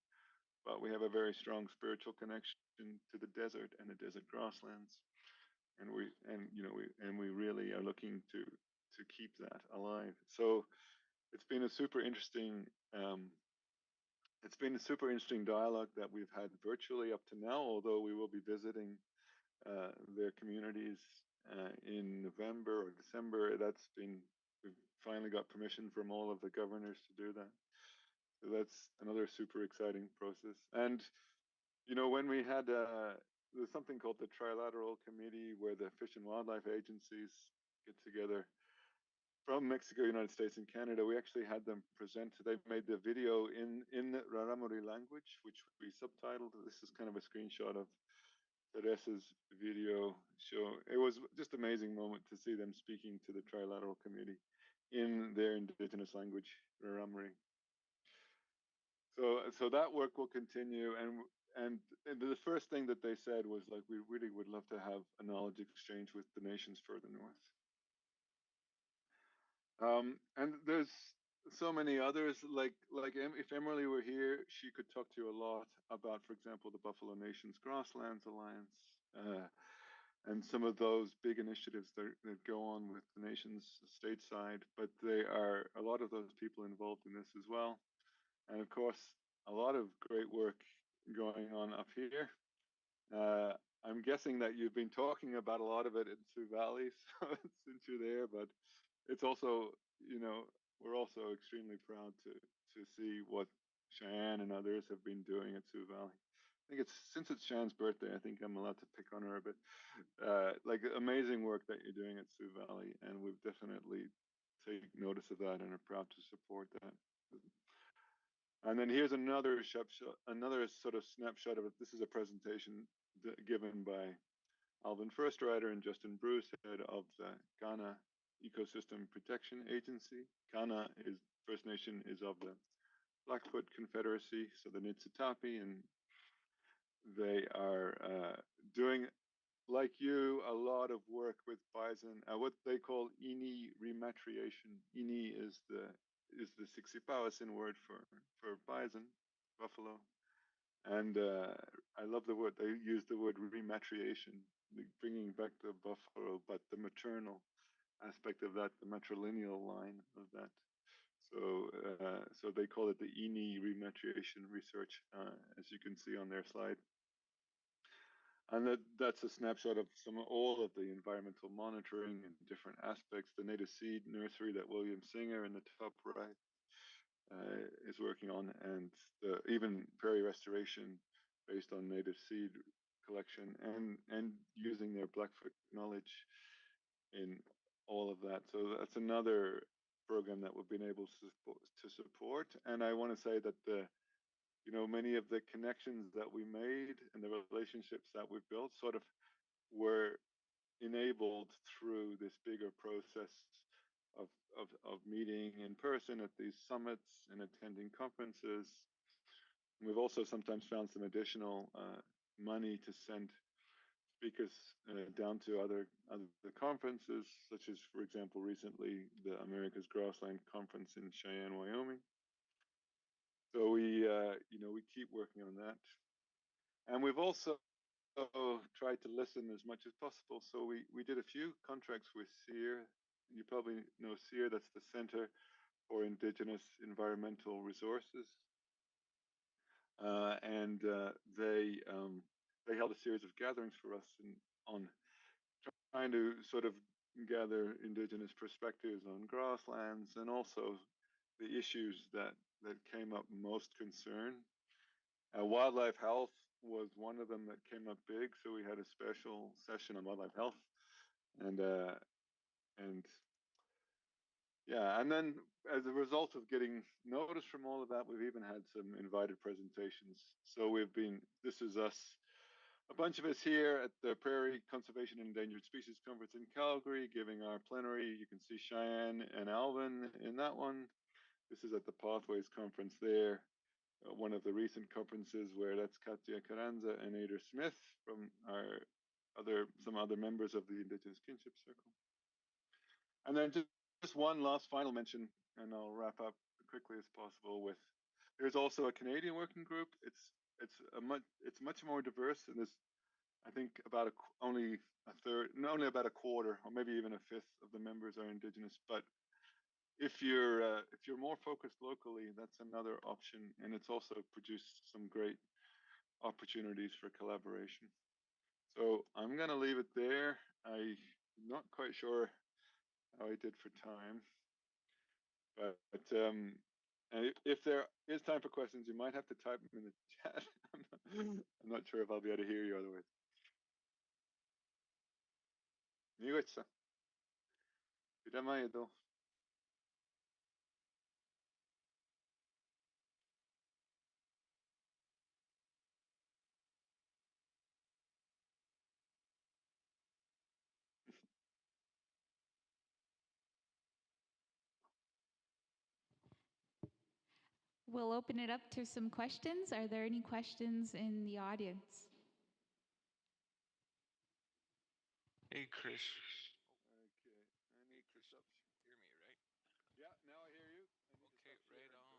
but we have a very strong spiritual connection to the desert and the desert grasslands, and we really are looking to keep that alive. So it's been a super interesting dialogue that we've had virtually up to now, although we will be visiting their communities in November or December. We've finally got permission from all of the governors to do that. So that's another super exciting process. And when we had there's something called the Trilateral Committee, where the Fish and Wildlife agencies get together from Mexico, United States, and Canada. We actually had them present. They made the video in the Raramuri language, which we subtitled. This is kind of a screenshot of Teresa's video show. It was just an amazing moment to see them speaking to the Trilateral Committee in their Indigenous language, Raramuri. So that work will continue, and the first thing that they said was, like, we really would love to have a knowledge exchange with the nations further north. And there's so many others, like if Emily were here, she could talk to you a lot about, for example, the Buffalo Nations Grasslands Alliance, and some of those big initiatives that go on with the nations stateside. But there are a lot of those people involved in this as well. And of course, a lot of great work going on up here I'm guessing that you've been talking about a lot of it in Sioux Valley, so since you're there, but it's also, you know, we're also extremely proud to see what Cheyenne and others have been doing at Sioux Valley. I think it's since it's Cheyenne's birthday, I think I'm allowed to pick on her a bit. Like amazing work that you're doing at Sioux Valley, and we've definitely take notice of that and are proud to support that. And then here's another another sort of snapshot of it. This is a presentation given by Alvin Firstrider and Justin Bruce, head of the Ghana Ecosystem Protection Agency. Ghana is First Nation is of the Blackfoot Confederacy, so the Niitsitapi, and they are doing, like you, a lot of work with bison, what they call ini rematriation. Ini is the Siksipawesen word for bison, buffalo. And I love the word, they use the word rematriation, bringing back the buffalo, but the maternal aspect of that, the matrilineal line of that. So they call it the INI rematriation research, as you can see on their slide. And that's a snapshot of all of the environmental monitoring and different aspects. The native seed nursery that William Singer in the top right is working on, and even prairie restoration based on native seed collection and using their Blackfoot knowledge in all of that. So that's another program that we've been able to support. And I want to say that many of the connections that we made and the relationships that we've built sort of were enabled through this bigger process of meeting in person at these summits and attending conferences. And we've also sometimes found some additional money to send speakers down to other conferences, such as, for example, recently the America's Grassland Conference in Cheyenne, Wyoming. So we keep working on that, and we've also tried to listen as much as possible. So we did a few contracts with SEER. You probably know SEER. That's the Center for Indigenous Environmental Resources, and they held a series of gatherings for us on trying to sort of gather Indigenous perspectives on grasslands and also the issues that came up most concern. Wildlife health was one of them that came up big, so we had a special session on wildlife health, and yeah, and then as a result of getting notice from all of that, we've even had some invited presentations. So this is us, a bunch of us here at the Prairie Conservation and Endangered Species Conference in Calgary, giving our plenary. You can see Cheyenne and Alvin in that one. This is at the Pathways Conference there. One of the recent conferences where that's Katya Carranza and Ader Smith from some other members of the Indigenous Kinship Circle. And then just one last final mention, and I'll wrap up quickly as possible with, there's also a Canadian working group. It's much more diverse, and there's, I think, only about a quarter, or maybe even a fifth of the members are Indigenous. But if you're more focused locally, that's another option, and it's also produced some great opportunities for collaboration. So I'm going to leave it there. I'm not quite sure how I did for time, but if there is time for questions, you might have to type them in the chat. I'm not sure if I'll be able to hear you otherwise. Miłeś. Witam do. We'll open it up to some questions. Are there any questions in the audience? Hey, Chris. Okay, I need to stop. Hear me, right? Yeah, now I hear you. Okay, right on.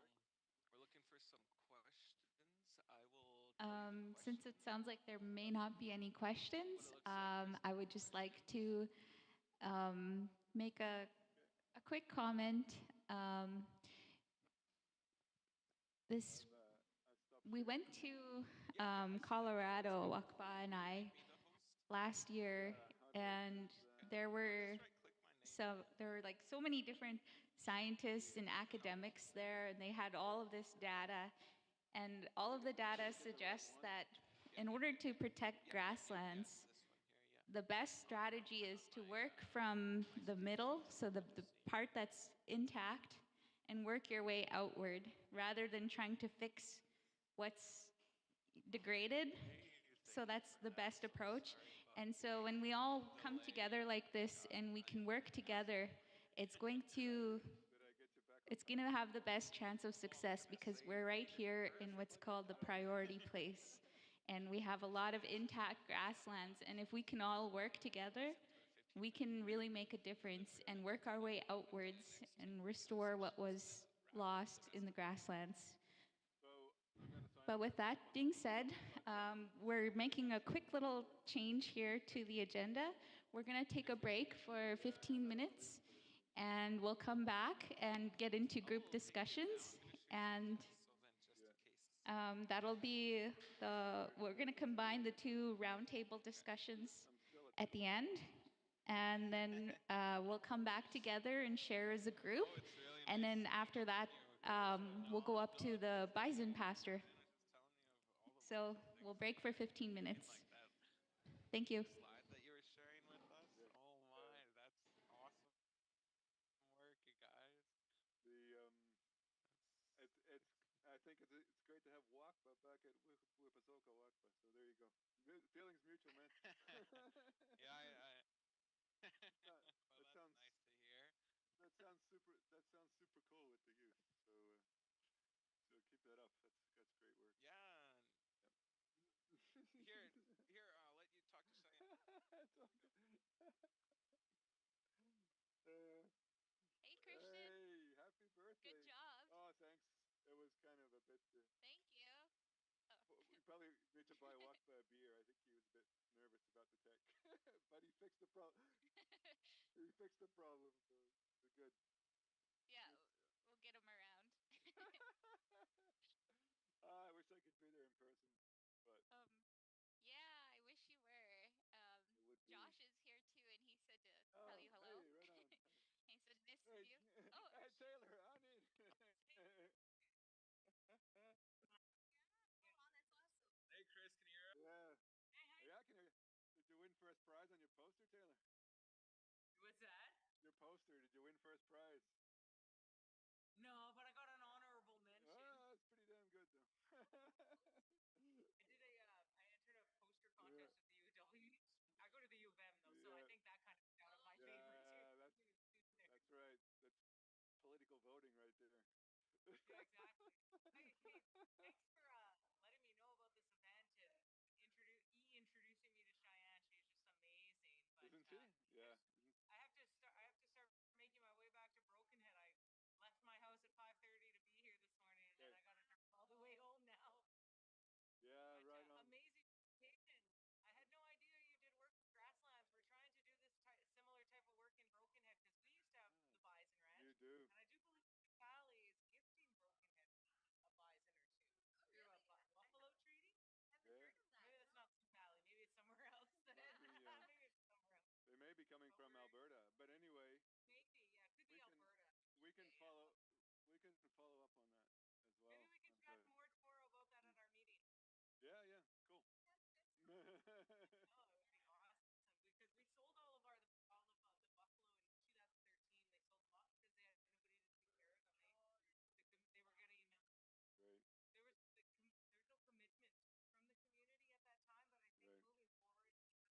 We're looking for some questions. I will tell you the Since it sounds like there may not be any questions, I would just like to make a quick comment. We went to Colorado, Wakba and I, last year, and there were there were like so many different scientists and academics there, and they had all of this data, and all of the data suggests that in order to protect grasslands, the best strategy is to work from the middle, so the part that's intact, and work your way outward rather than trying to fix what's degraded. So that's the best approach. And so when we all come together like this and we can work together, it's going to have the best chance of success because we're right here in what's called the priority place. And we have a lot of intact grasslands. And if we can all work together, we can really make a difference and work our way outwards and restore what was lost in the grasslands. But with that being said, we're making a quick little change here to the agenda. We're going to take a break for 15 minutes, and we'll come back and get into group discussions. And that'll be we're going to combine the two roundtable discussions at the end. And then we'll come back together and share as a group. And then after that, we'll go up to the bison pasture. So we'll break for 15 minutes. Thank you. Slide that you were sharing with us. Oh my, that's awesome work, you guys. I think it's great to have Wakba back at Wipasoka Wakba. So there you go. Feelings mutual, man. Yeah, That well, that's sounds nice to hear. That sounds super cool with the youth. So keep that up. That's great work. Yeah. Here, I'll let you talk to Cheyenne. Hey, Christian. Hey, happy birthday. Good job. Oh, thanks. It was kind of a bit. Thank you. We probably need to buy Wakba a beer. I think he was a bit nervous about the tech, but he fixed the problem. He fixed the problem, so we're good. Yeah, we'll get him around. I wish I could be there in person, but yeah, I wish you were. Josh is here too, and he said to tell you hello. Hey, right on. He said, "Miss you." Oh, hey, Taylor, on in. Hey, Chris, can you hear us? Yeah. Yeah, I can hear you. Did you win first prize on your poster, Taylor? What's that? Your poster. Did you win first prize? No, but I got an honorable mention. Oh, that's pretty damn good, though. I entered a poster contest at the UW. I go to the U of M, though, so I think that kind of got out of my favor, too. That's right. That's political voting right there. Yeah, exactly. Hey, thanks for letting me know about this event and introducing me to Cheyenne. She's just amazing. But, Isn't she? Yeah. I have to start making my way back to Brokenhead. I left my house at 5:30 to be here this morning, and then I got to drive all the way home now. Yeah, but, right on. Amazing presentation. I had no idea you did work with grasslands. We're trying to do this similar type of work in Brokenhead because we used to have the bison ranch. You do. And I do believe Valley is gifting Brokenhead a bison or two through a buffalo treaty. Yeah. Maybe that's not Valley. Maybe it's somewhere else. Maybe it's somewhere else. They may be coming from Alberta, but anyway. Maybe, yeah, it could be Alberta. We can follow. We can follow up on that as well. Maybe we can chat more tomorrow about that at our meeting. Yeah, cool. Oh, it would be awesome because we sold all of the buffalo in 2013. They sold them off because they had nobody to take care of them. They were getting right. There's no commitment from the community at that time, but I think moving forward, especially today, that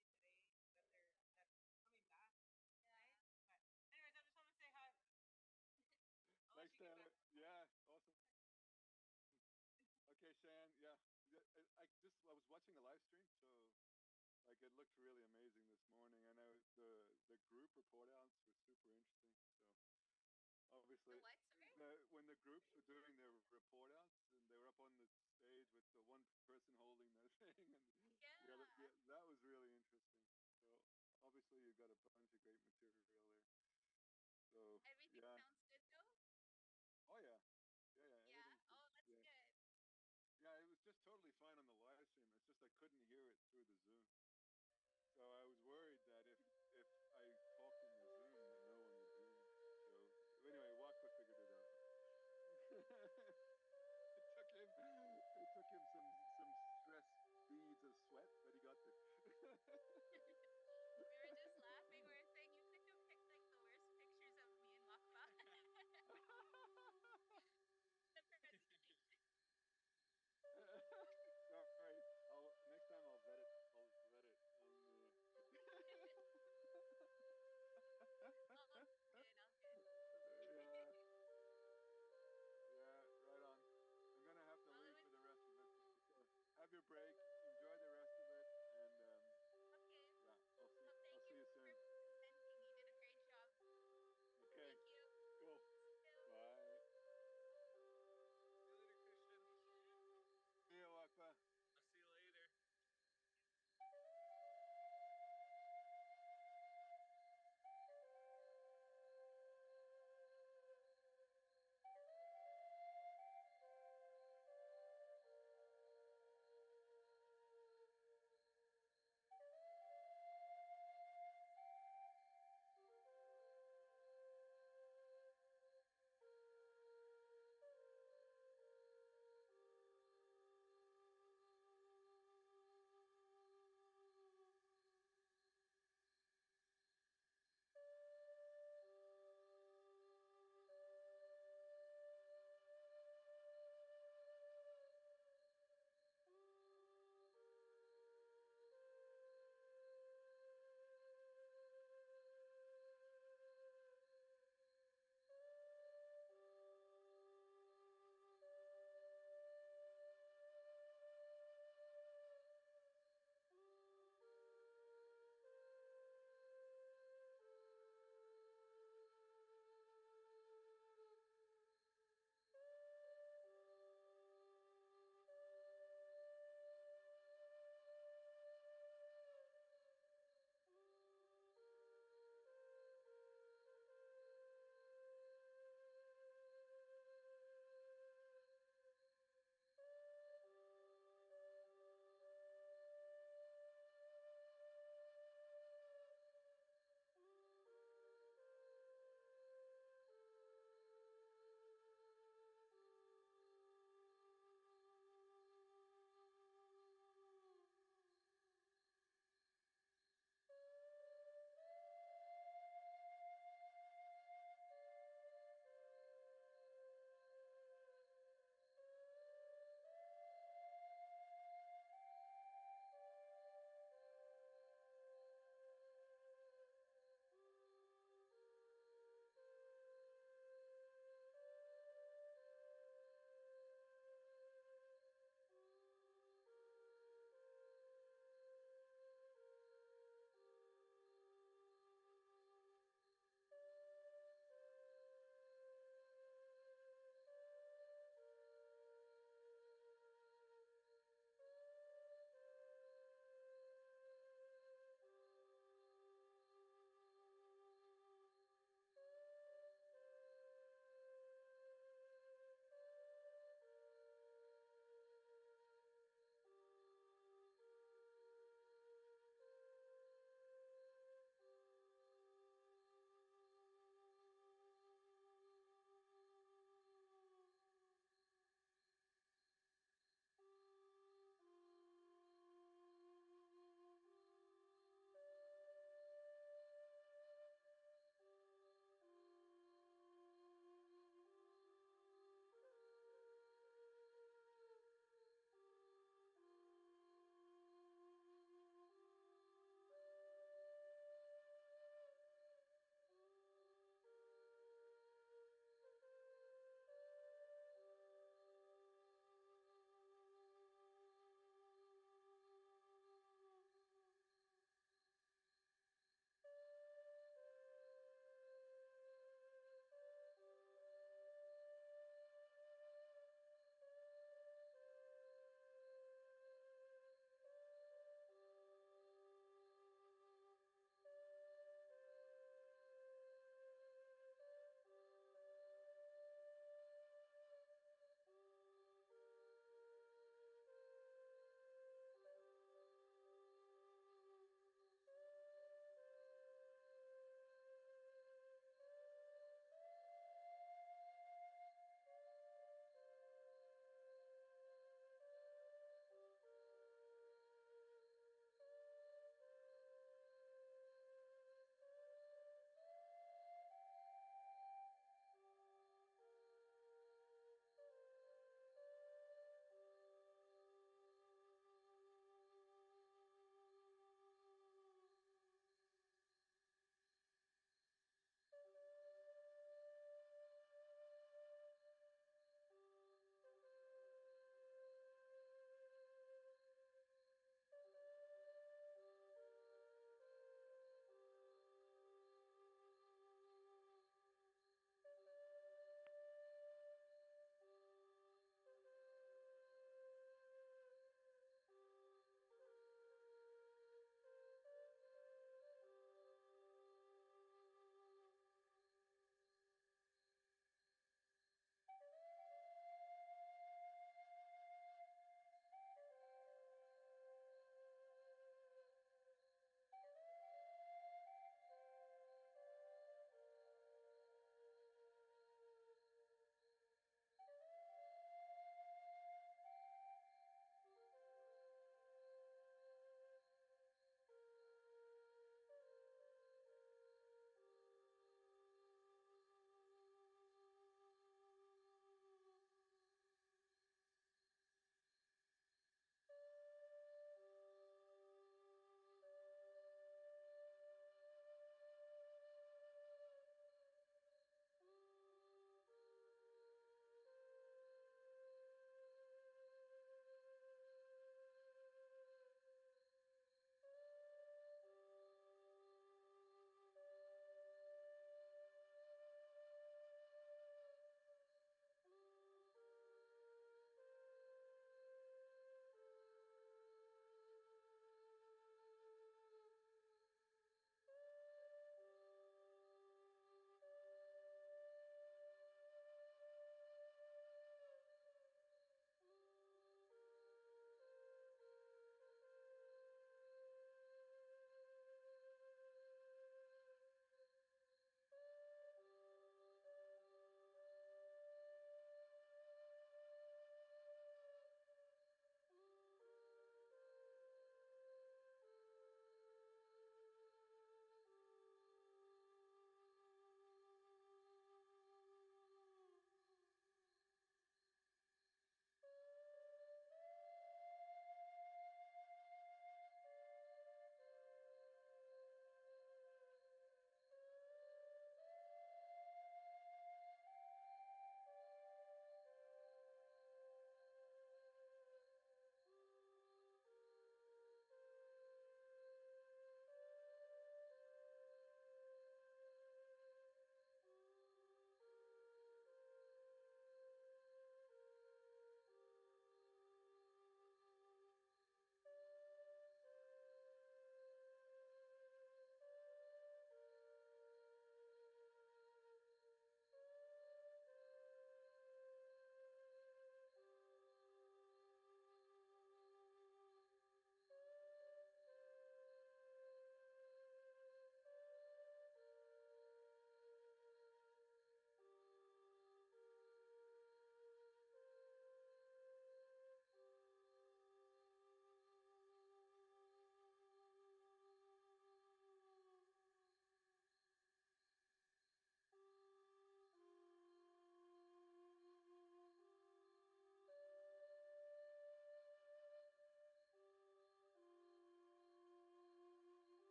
they're coming back. Yeah. But anyways, I just want to say hi. Thanks, Taylor. Yeah, awesome. Okay, Cheyenne. Yeah, I was watching the live stream, so like it looked really amazing this morning. I know the group report outs were super interesting. So obviously, when the groups were doing their report outs and they were up on the stage with the one person holding the thing, and that was really interesting. So obviously, you got a bunch of great material there. So everything sounds good though. Oh yeah. Yeah. Oh, that's good. Yeah, it was just totally fine on the live We were just laughing. We were saying you could have picked like the worst pictures of me in Wakfa. The presentation. Sorry, I'll next time I'll vet it. I'll vet it. All good, all good. Yeah, yeah, right on. I'm gonna have to leave for the rest of it. So have your break. Enjoy the rest of it, and Okay. yeah, I'll see. Well, thank I'll see you you for soon. presenting. You did a great job. Okay. Thank you. Cool. See you. Bye. See you later, Christian. See you, Wakpa. I'll see you later.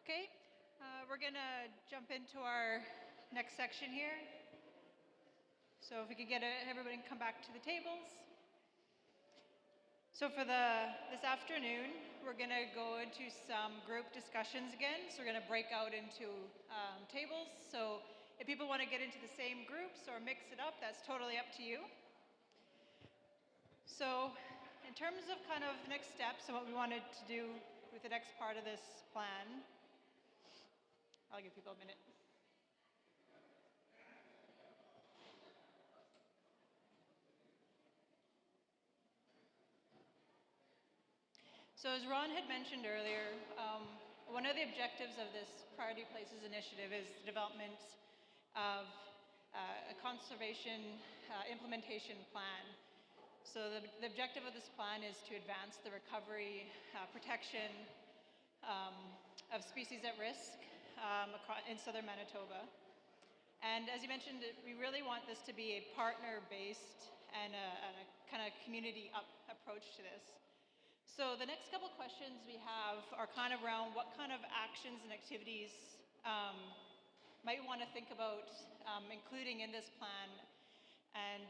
Okay, we're gonna jump into our next section here. So if we could get everybody to come back to the tables. So for this afternoon, we're gonna go into some group discussions again. So we're gonna break out into tables. So if people wanna get into the same groups or mix it up, that's totally up to you. So in terms of kind of next steps and what we wanted to do with the next part of this plan, I'll give people a minute. So as Ron had mentioned earlier, one of the objectives of this Priority Places initiative is the development of a conservation implementation plan. So the objective of this plan is to advance the recovery, protection of species at risk in southern Manitoba. And as you mentioned, we really want this to be a partner-based and a kind of community approach to this. So the next couple questions we have are kind of around what kind of actions and activities might we want to think about including in this plan and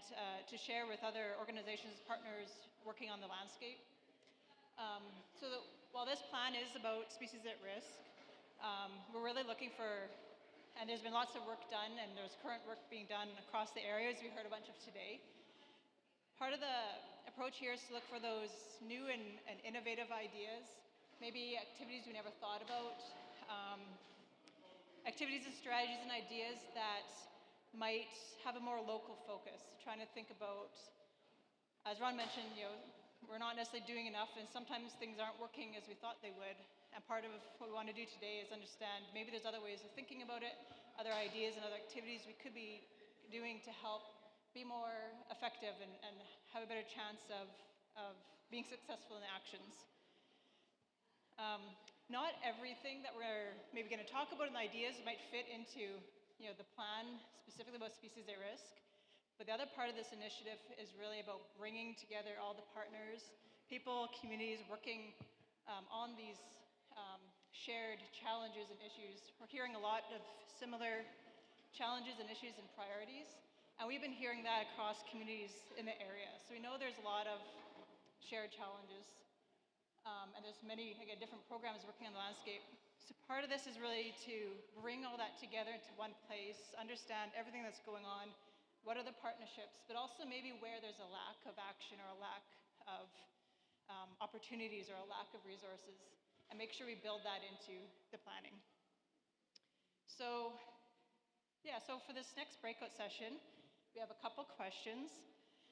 to share with other organizations, partners working on the landscape. While this plan is about species at risk, we're really looking for, and there's been lots of work done and there's current work being done across the areas we heard a bunch of today. Part of the approach here is to look for those new and innovative ideas, maybe activities we never thought about, activities and strategies and ideas that might have a more local focus, trying to think about, as Ron mentioned, we're not necessarily doing enough and sometimes things aren't working as we thought they would. And part of what we want to do today is understand maybe there's other ways of thinking about it, other ideas and other activities we could be doing to help be more effective and have a better chance of being successful in actions. Not everything that we're maybe going to talk about in ideas might fit into the plan specifically about species at risk, but the other part of this initiative is really about bringing together all the partners, people, communities working on these shared challenges and issues. We're hearing a lot of similar challenges and issues and priorities. And we've been hearing that across communities in the area. So we know there's a lot of shared challenges. And there's many, again, different programs working on the landscape. So part of this is really to bring all that together into one place, understand everything that's going on, what are the partnerships, but also maybe where there's a lack of action or a lack of opportunities or a lack of resources, and make sure we build that into the planning. So for this next breakout session, we have a couple questions.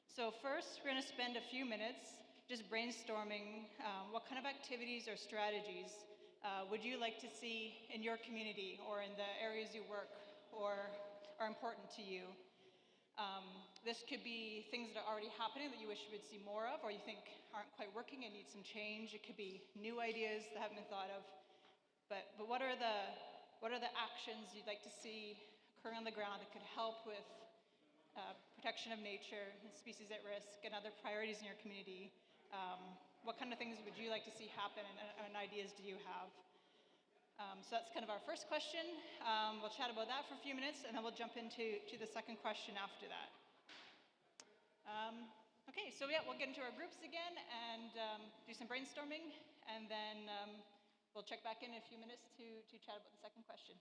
So first, we're going to spend a few minutes just brainstorming what kind of activities or strategies would you like to see in your community or in the areas you work or are important to you. This could be things that are already happening that you wish you would see more of or you think aren't quite working and need some change. It could be new ideas that haven't been thought of. But what are the actions you'd like to see occurring on the ground that could help with protection of nature and species at risk and other priorities in your community? What kind of things would you like to see happen and ideas do you have? So that's kind of our first question. We'll chat about that for a few minutes and then we'll jump into the second question after that. Okay, so we'll get into our groups again and do some brainstorming and then we'll check back in a few minutes to chat about the second question.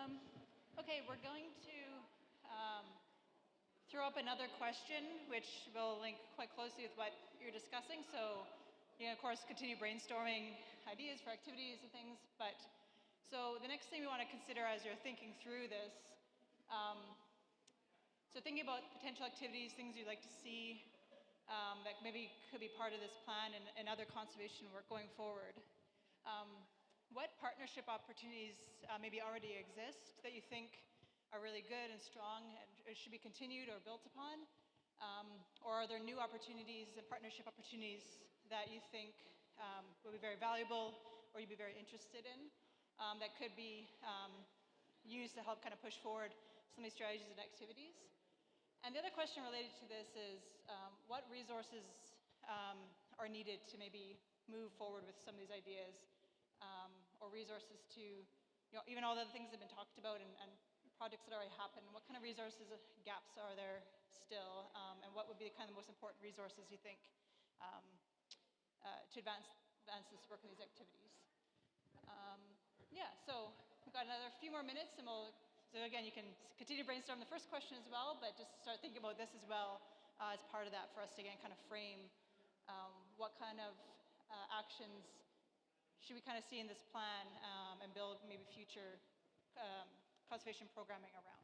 Okay, we're going to throw up another question, which will link quite closely with what you're discussing. So, you know, of course, continue brainstorming ideas for activities and things. But so the next thing we want to consider as you're thinking through this, so thinking about potential activities, things you'd like to see that maybe could be part of this plan and other conservation work going forward. What partnership opportunities maybe already exist that you think are really good and strong and should be continued or built upon? Or are there new opportunities and partnership opportunities that you think will be very valuable or you'd be very interested in that could be used to help kind of push forward some of these strategies and activities? And the other question related to this is what resources are needed to maybe move forward with some of these ideas or resources to, you know, even all the other things that have been talked about and projects that already happened, what kind of resources gaps are there still, and what would be kind of the most important resources you think to advance this work and these activities? Yeah, so we've got another few more minutes, and so again, you can continue to brainstorm the first question as well, but just start thinking about this as well as part of that for us to, again, kind of frame what kind of actions should we kind of see in this plan and build maybe future conservation programming around.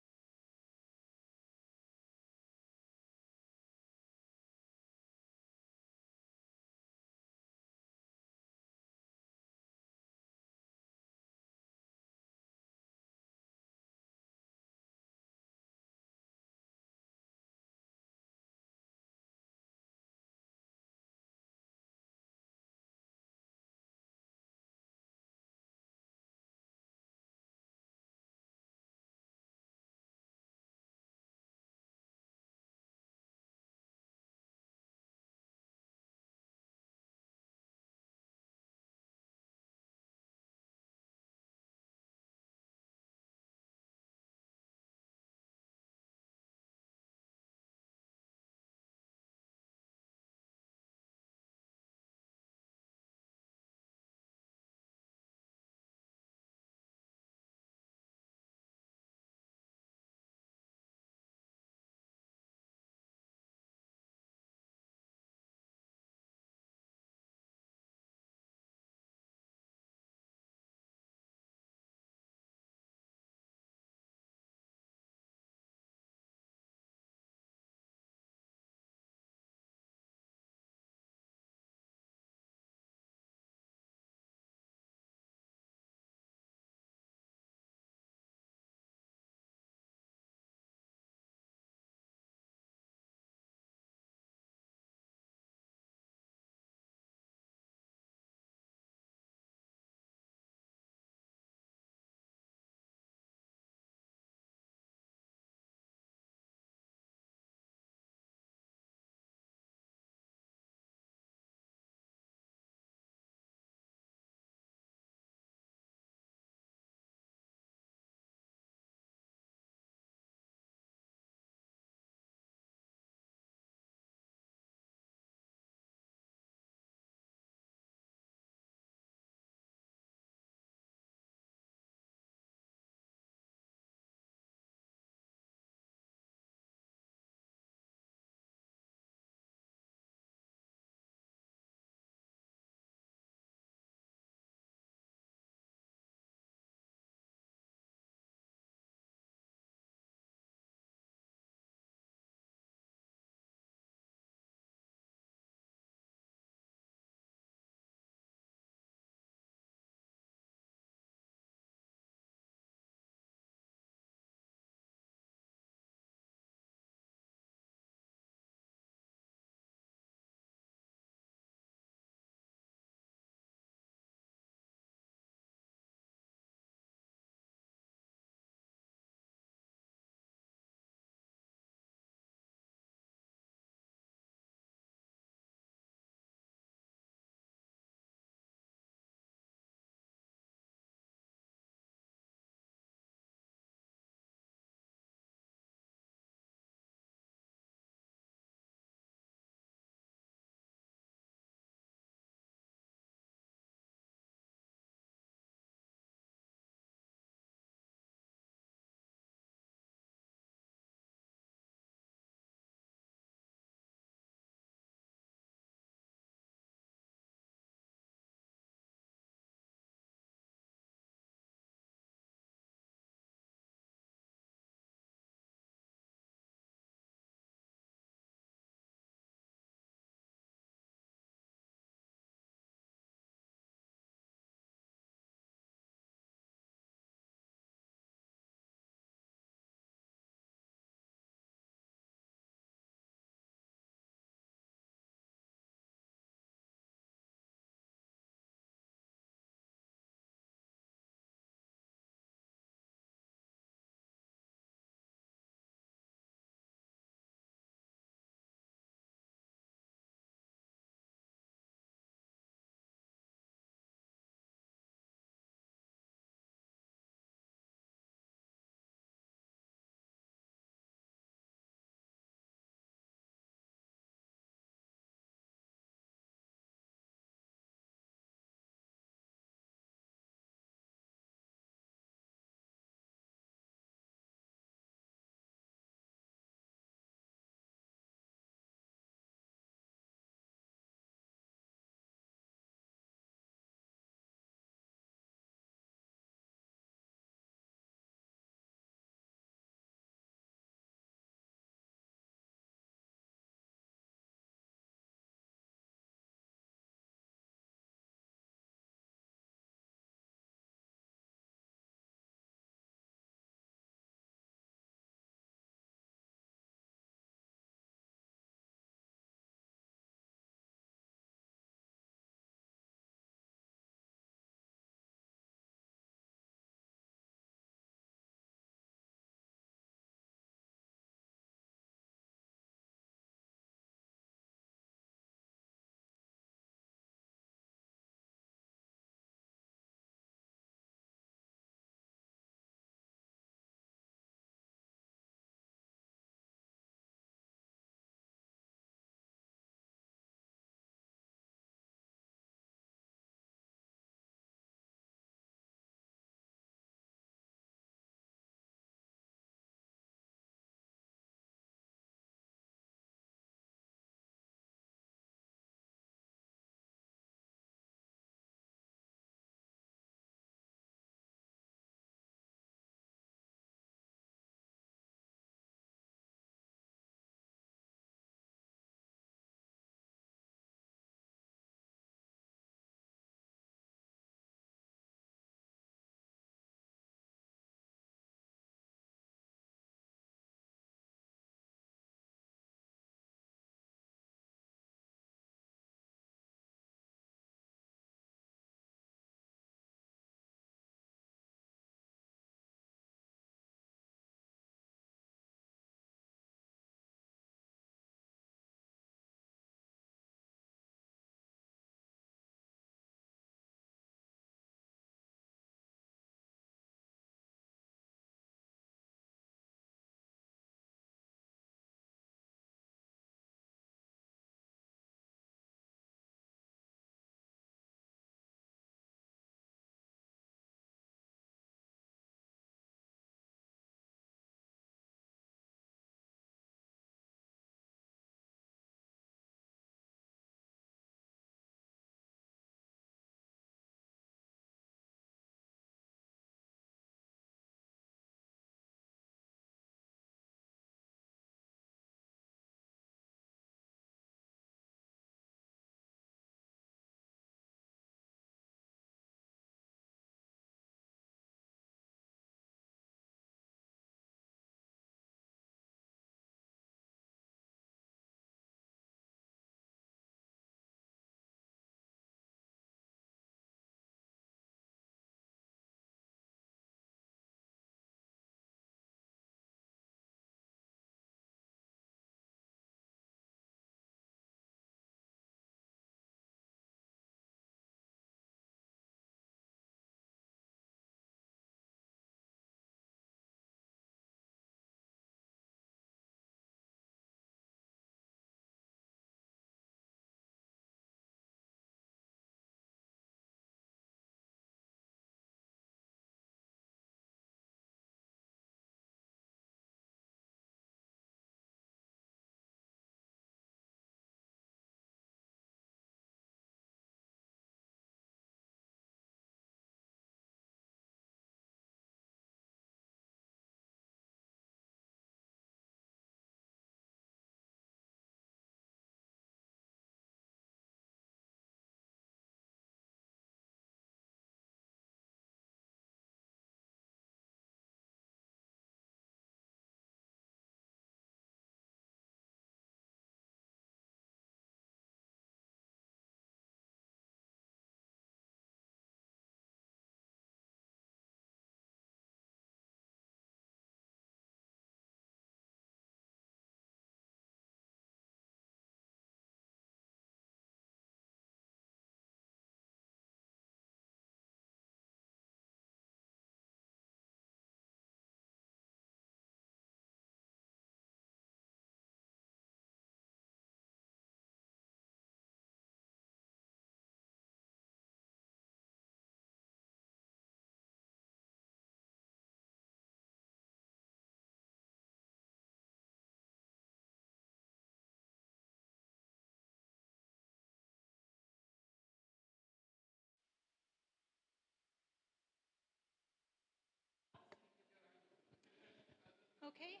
Okay,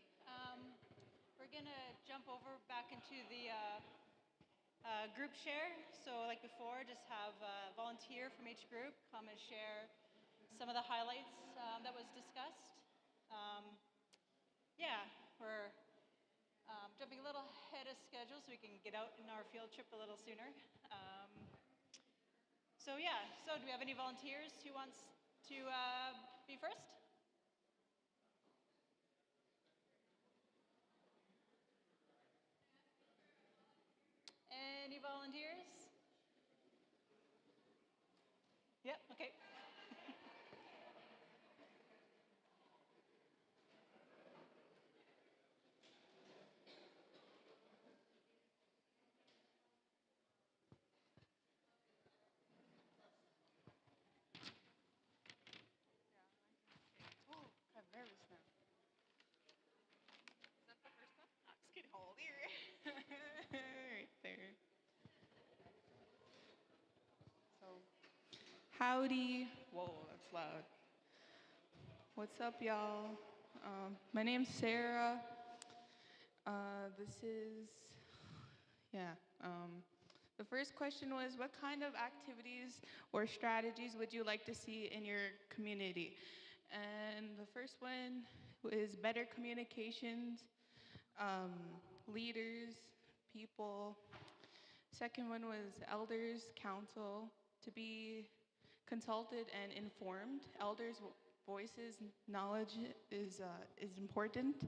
we're gonna jump over back into the group share. So like before, just have a volunteer from each group come and share some of the highlights that was discussed. Yeah, we're jumping a little ahead of schedule so we can get out in our field trip a little sooner. So yeah, so do we have any volunteers who wants to be first? Any volunteers? Yep, okay. Oh, I'm nervous now. Is that the first one? I'm just kidding. Hold here. Right there. So, howdy. Whoa, that's loud. What's up, y'all? My name's Sarah. This is, yeah. The first question was, what kind of activities or strategies would you like to see in your community? And the first one is better communications, leaders, people. Second one was elders, council, to be consulted and informed. Elders' voices, knowledge is important.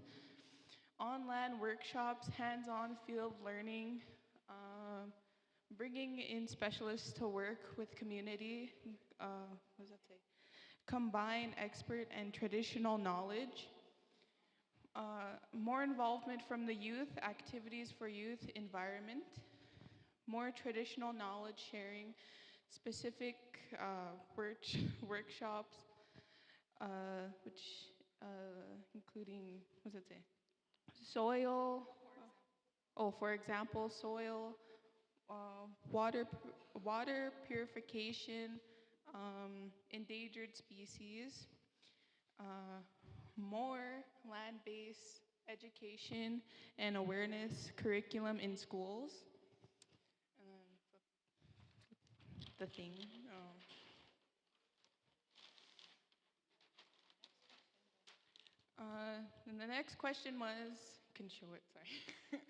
On-land workshops, hands-on field learning, bringing in specialists to work with community, what does that say? Combine expert and traditional knowledge. More involvement from the youth, activities for youth, environment. More traditional knowledge sharing, specific workshops, which including, what does it say? Soil, for example, soil, water purification, endangered species, more land-based education and awareness curriculum in schools. The thing. And the next question was, can show it, sorry.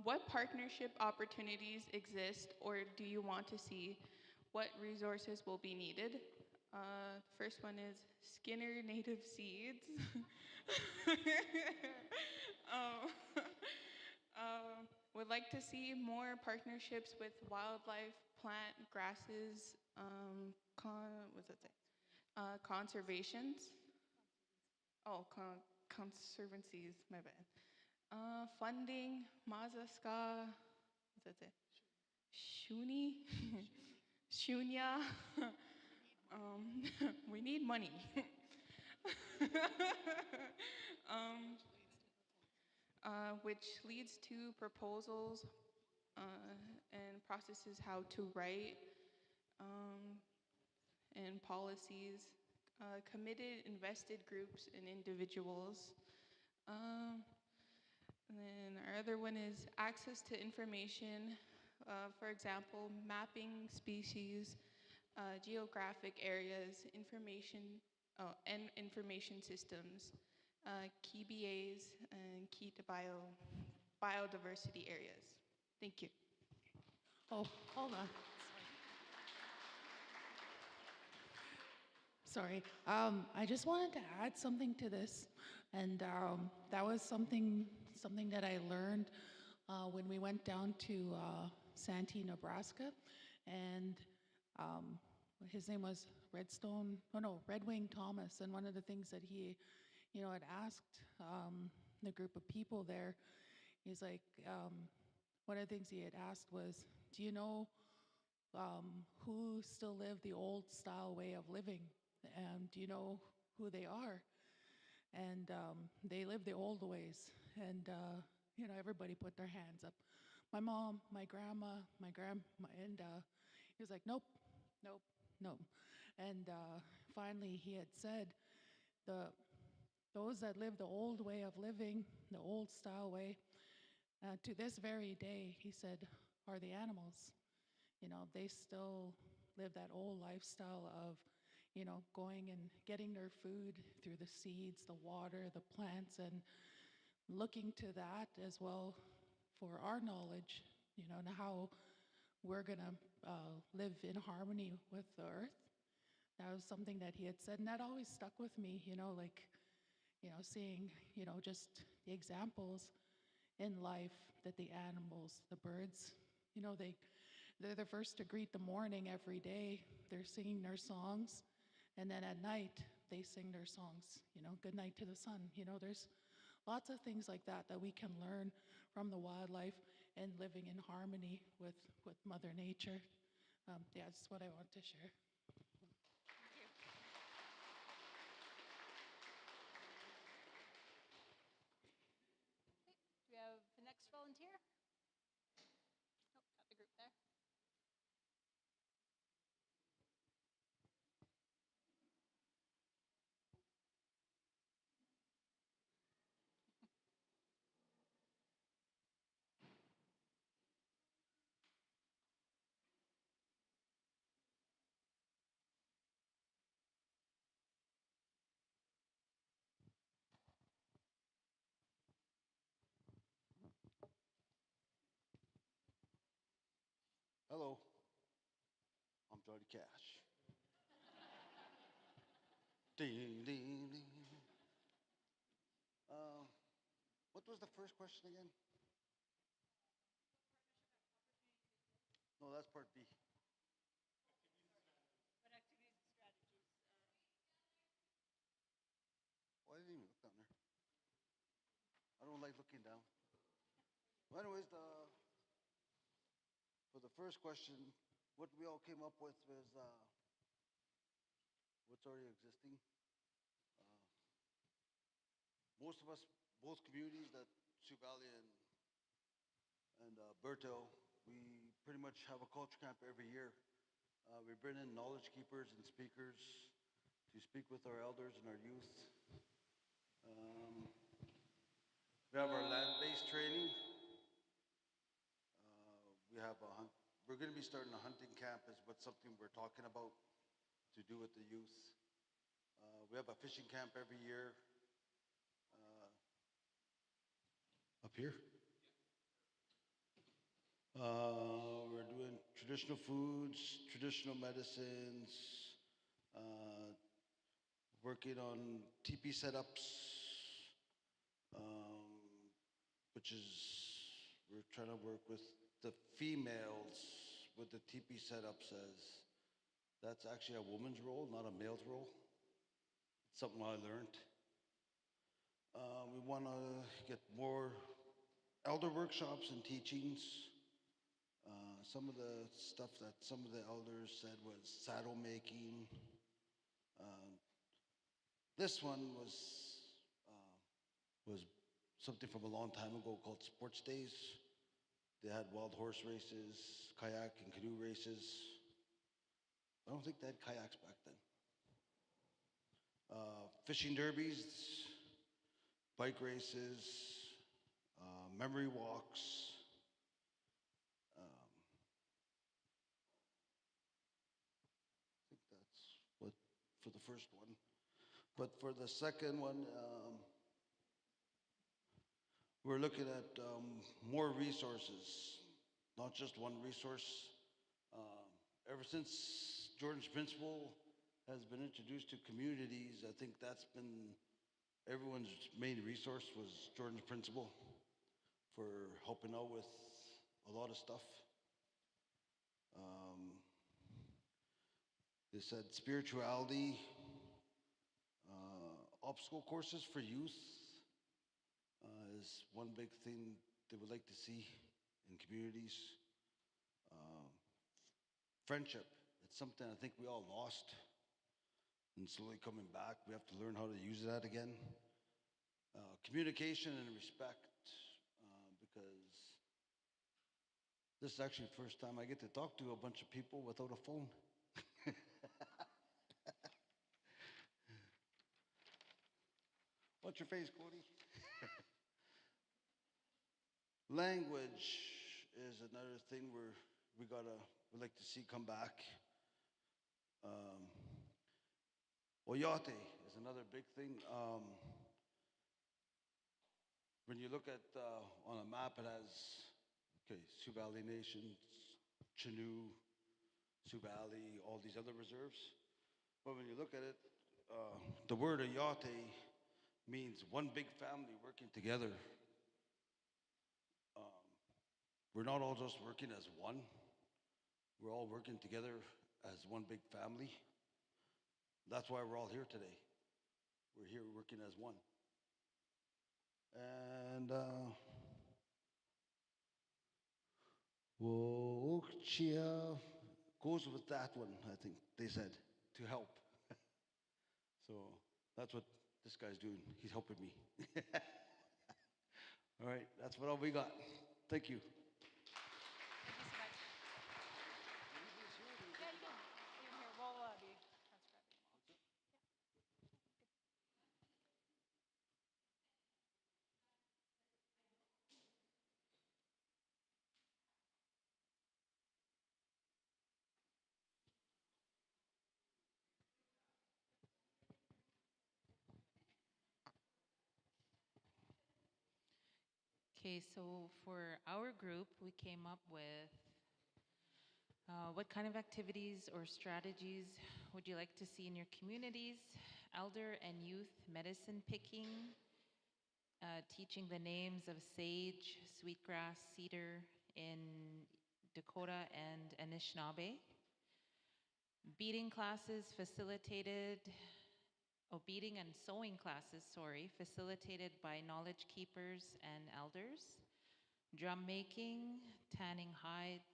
What partnership opportunities exist or do you want to see? What resources will be needed? The first one is Skinner Native Seeds. Would like to see more partnerships with wildlife, plant, grasses, what does that say? Conservations. Conservancies, my bad. Funding, Mazaska, what's that say? Shuni? Shunya. We need money. Which leads to proposals and processes how to write and policies, committed invested groups and individuals. And then our other one is access to information, for example, mapping species, geographic areas, and information systems, key BAs, and key to biodiversity areas. Thank you. Oh, hold on. Sorry. I just wanted to add something to this, and that was something that I learned when we went down to Santee, Nebraska, and his name was Red Wing Thomas, and one of the things that he, had asked the group of people there, he's like, one of the things he had asked was, do you know who still live the old style way of living? And do you know who they are? And they live the old ways. And, everybody put their hands up. My mom, my grandma, and he was like, nope. And finally he had said, those that live the old way of living, the old style way, to this very day, he said, are the animals. You know, they still live that old lifestyle of, you know, going and getting their food through the seeds, the water, the plants, and looking to that as well for our knowledge, you know, and how we're going to live in harmony with the earth. That was something that he had said, and that always stuck with me, you know, like, you know, seeing, you know, just the examples in life that the animals, the birds, you know, they're the first to greet the morning every day. They're singing their songs, and then at night they sing their songs, you know, good night to the sun. You know, there's lots of things like that that we can learn from the wildlife and living in harmony with Mother Nature. Yeah, that's what I want to share. Do we have the next volunteer? Oh, got the group there. Hello, I'm Johnny Cash. Ding, ding, ding. What was the first question again? No, that's part B. What activities and strategies? Oh, I didn't even look down there. I don't like looking down. Well, anyways, for the first question, what we all came up with was what's already existing. Most of us, both communities, that Sioux Valley and Berto, we pretty much have a culture camp every year. We bring in knowledge keepers and speakers to speak with our elders and our youth. We have our land-based training. We're going to be starting a hunting camp is what something we're talking about to do with the youth. We have a fishing camp every year. Up here. We're doing traditional foods, traditional medicines, working on teepee setups, which is, we're trying to work with the females with the teepee setups as that's actually a woman's role, not a male's role. It's something I learned. We want to get more elder workshops and teachings. Some of the stuff that some of the elders said was saddle making. This one was something from a long time ago called Sports Days. They had wild horse races, kayak and canoe races. I don't think they had kayaks back then. Fishing derbies, bike races, memory walks. I think that's what for the first one. But for the second one, we're looking at more resources, not just one resource. Ever since Jordan's Principle has been introduced to communities, I think that's been everyone's main resource was Jordan's Principle for helping out with a lot of stuff. They said spirituality, obstacle courses for youth is one big thing they would like to see in communities. Friendship, it's something I think we all lost and slowly coming back. We have to learn how to use that again. Communication and respect, because this is actually the first time I get to talk to a bunch of people without a phone. What's your face, Cody? Language is another thing we like to see come back. Oyate is another big thing. When you look at on a map, it has Sioux Valley Nation, Chinoo, Sioux Valley, all these other reserves. But when you look at it, the word Oyate means one big family working together. We're not all just working as one. We're all working together as one big family. That's why we're all here today. We're here working as one. And Wookchia goes with that one, I think they said, to help. So that's what this guy's doing. He's helping me. All right, that's what all we got. Thank you. Okay, so for our group, we came up with what kind of activities or strategies would you like to see in your communities? Elder and youth medicine picking, teaching the names of sage, sweetgrass, cedar in Dakota and Anishinaabe. Beading classes facilitated, beading and sewing classes, facilitated by knowledge keepers and elders. Drum making, tanning hides.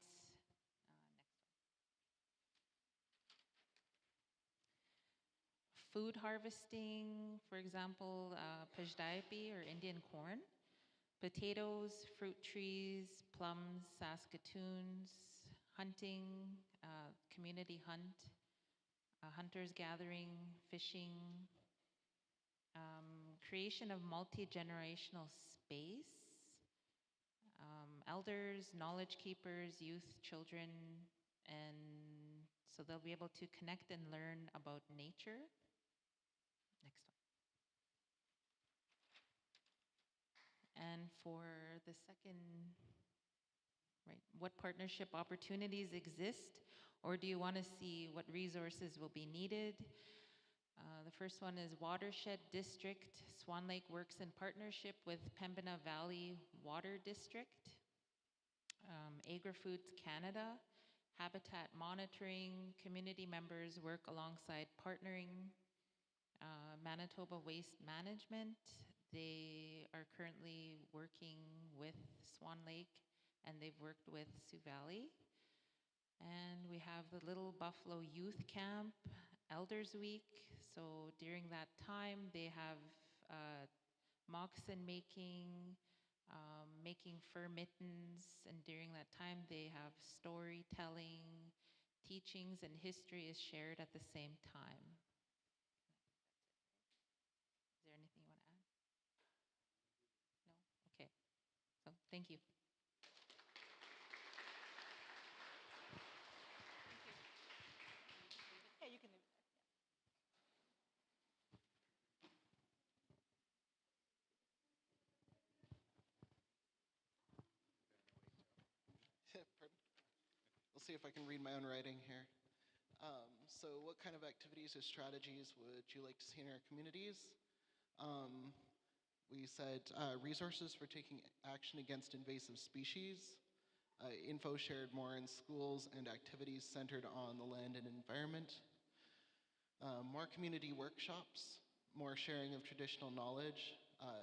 Food harvesting, for example, pajdaipi or Indian corn. Potatoes, fruit trees, plums, saskatoons. Hunting, community hunt. Hunters gathering, fishing. Creation of multi-generational space. Elders, knowledge keepers, youth, children, and so they'll be able to connect and learn about nature. Next one. And for the second, what partnership opportunities exist, or do you want to see what resources will be needed? The first one is Watershed District. Swan Lake works in partnership with Pembina Valley Water District. Agri-Foods Canada, habitat monitoring, community members work alongside partnering. Manitoba Waste Management, they are currently working with Swan Lake and they've worked with Sioux Valley. And we have the Little Buffalo Youth Camp, Elders Week. So during that time, they have moccasin making, making fur mittens, and during that time they have storytelling, teachings, and history is shared at the same time. Is there anything you want to add? No? Okay. So thank you. Yeah, you can leave it there. Pardon? We'll see if I can read my own writing here. So what kind of activities or strategies would you like to see in our communities? We said resources for taking action against invasive species, info shared more in schools and activities centered on the land and environment, more community workshops, more sharing of traditional knowledge,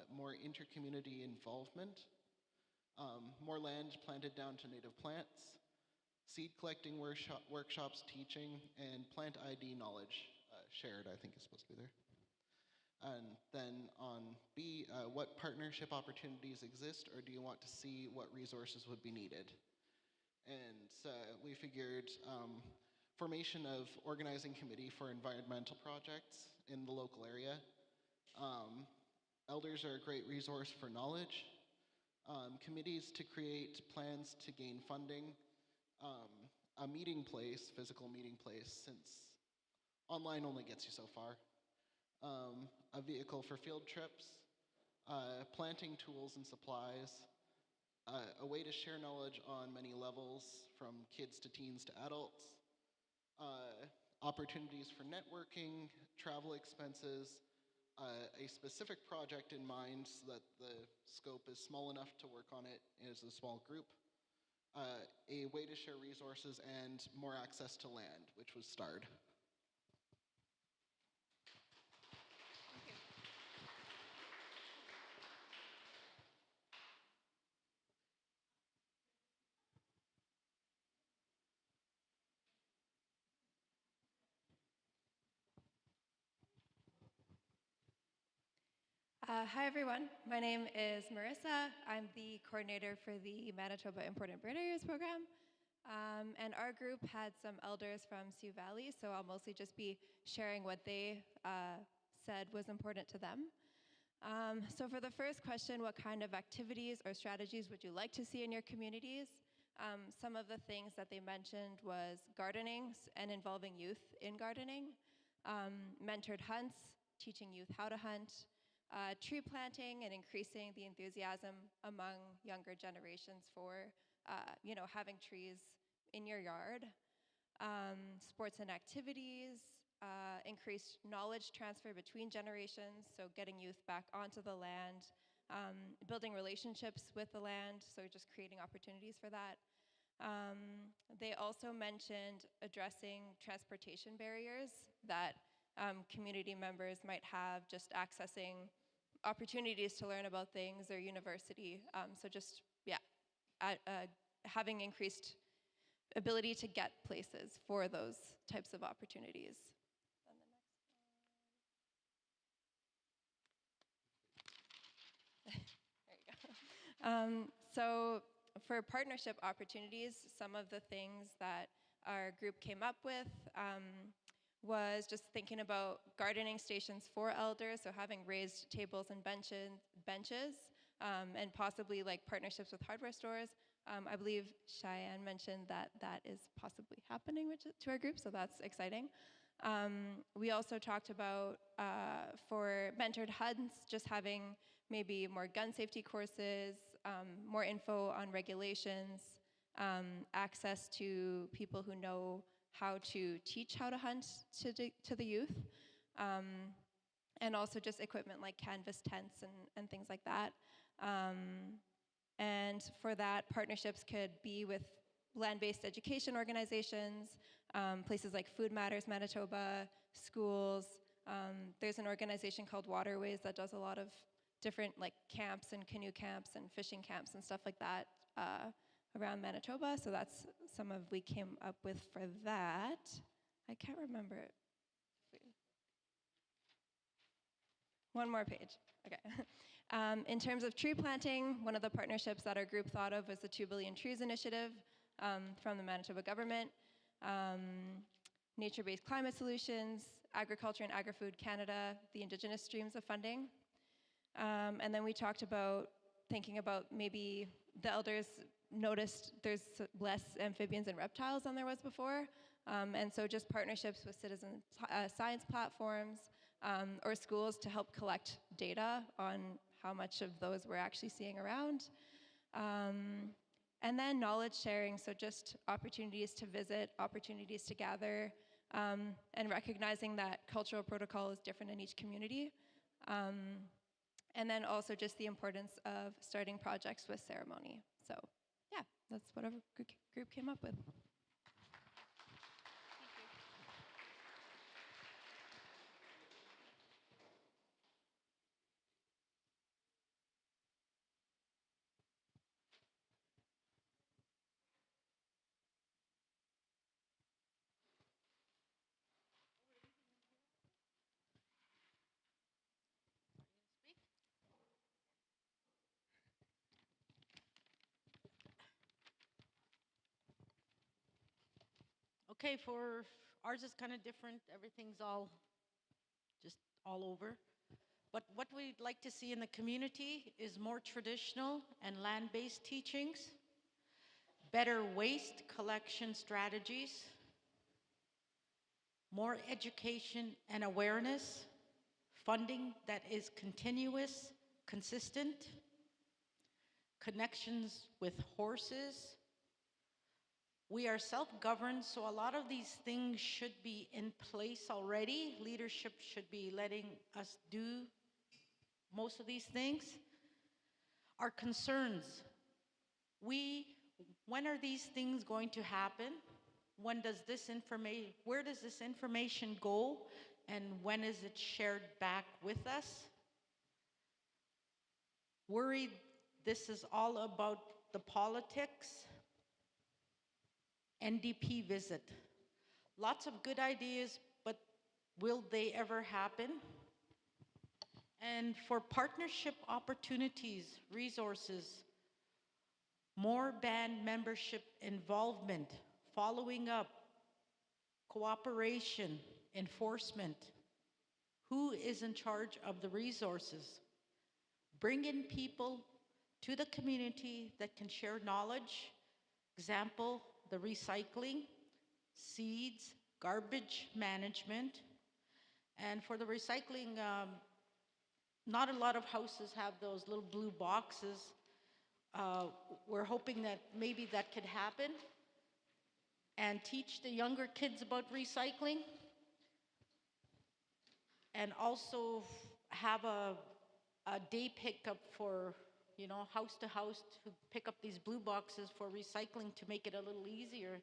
more inter-community involvement, more land planted down to native plants, seed collecting workshops, teaching, and plant ID knowledge shared, I think is supposed to be there. And then on B, what partnership opportunities exist, or do you want to see what resources would be needed? And we figured formation of organizing committee for environmental projects in the local area, elders are a great resource for knowledge. Committees to create plans to gain funding. A meeting place, physical meeting place, since online only gets you so far. A vehicle for field trips. Planting tools and supplies. A way to share knowledge on many levels, from kids to teens to adults. Opportunities for networking, travel expenses, a specific project in mind so that the scope is small enough to work on it as a small group, a way to share resources, and more access to land, which was starred. Hi everyone, my name is Marissa. I'm the coordinator for the Manitoba Important Bird Areas program. And our group had some elders from Sioux Valley, so I'll mostly just be sharing what they said was important to them. So for the first question, what kind of activities or strategies would you like to see in your communities? Some of the things that they mentioned was gardening and involving youth in gardening, mentored hunts, teaching youth how to hunt, tree planting and increasing the enthusiasm among younger generations for, having trees in your yard, sports and activities, increased knowledge transfer between generations, so getting youth back onto the land, building relationships with the land, so just creating opportunities for that. They also mentioned addressing transportation barriers that community members might have, just accessing opportunities to learn about things or university. So just, having increased ability to get places for those types of opportunities. There you go. So for partnership opportunities, some of the things that our group came up with was just thinking about gardening stations for elders, so having raised tables and benches, and possibly like partnerships with hardware stores. I believe Cheyenne mentioned that that is possibly happening to our group, so that's exciting. We also talked about, for mentored hunts, just having maybe more gun safety courses, more info on regulations, access to people who know how to teach how to hunt to the youth, and also just equipment like canvas tents and things like that. And for that, partnerships could be with land-based education organizations, places like Food Matters Manitoba, schools. There's an organization called Waterways that does a lot of different like camps and canoe camps and fishing camps and stuff like that around Manitoba. So that's some of we came up with for that. I can't remember it. One more page. Okay. In terms of tree planting, one of the partnerships that our group thought of was the 2 Billion Trees Initiative from the Manitoba government, Nature-Based Climate Solutions, Agriculture and Agri-Food Canada, the Indigenous streams of funding. And then we talked about thinking about maybe the elders noticed there's less amphibians and reptiles than there was before. And so just partnerships with citizen science platforms or schools to help collect data on how much of those we're actually seeing around. And then knowledge sharing, so just opportunities to visit, opportunities to gather, and recognizing that cultural protocol is different in each community. And then also just the importance of starting projects with ceremony. So yeah, that's what our group came up with. Okay, for ours is kind of different. Everything's all just all over. But what we'd like to see in the community is more traditional and land-based teachings, better waste collection strategies, more education and awareness, funding that is continuous, consistent, connections with horses. We are self-governed, so a lot of these things should be in place already. Leadership should be letting us do most of these things. Our concerns. When are these things going to happen? When does this information, where does this information go? And when is it shared back with us? Worried this is all about the politics. NDP visit. Lots of good ideas, but will they ever happen? And for partnership opportunities, resources, more band membership involvement, following up, cooperation, enforcement. Who is in charge of the resources? Bring in people to the community that can share knowledge. Example, the recycling, seeds, garbage management. And for the recycling, not a lot of houses have those little blue boxes. We're hoping that maybe that could happen and teach the younger kids about recycling, and also have a day pickup for, house to house to pick up these blue boxes for recycling to make it a little easier.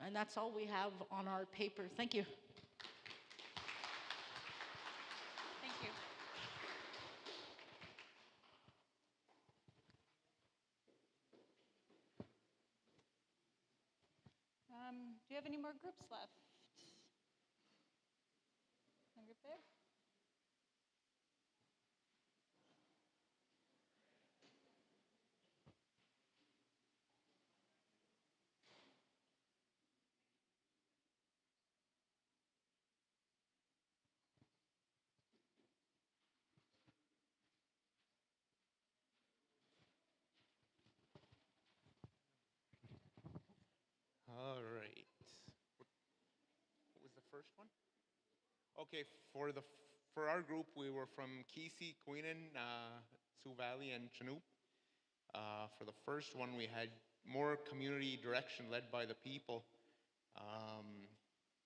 And that's all we have on our paper. Thank you. Thank you. Do you have any more groups left? One group there? All right. What was the first one? Okay, for our group, we were from Kesey, Queenan, Sioux Valley, and Chinook. For the first one, we had more community direction led by the people,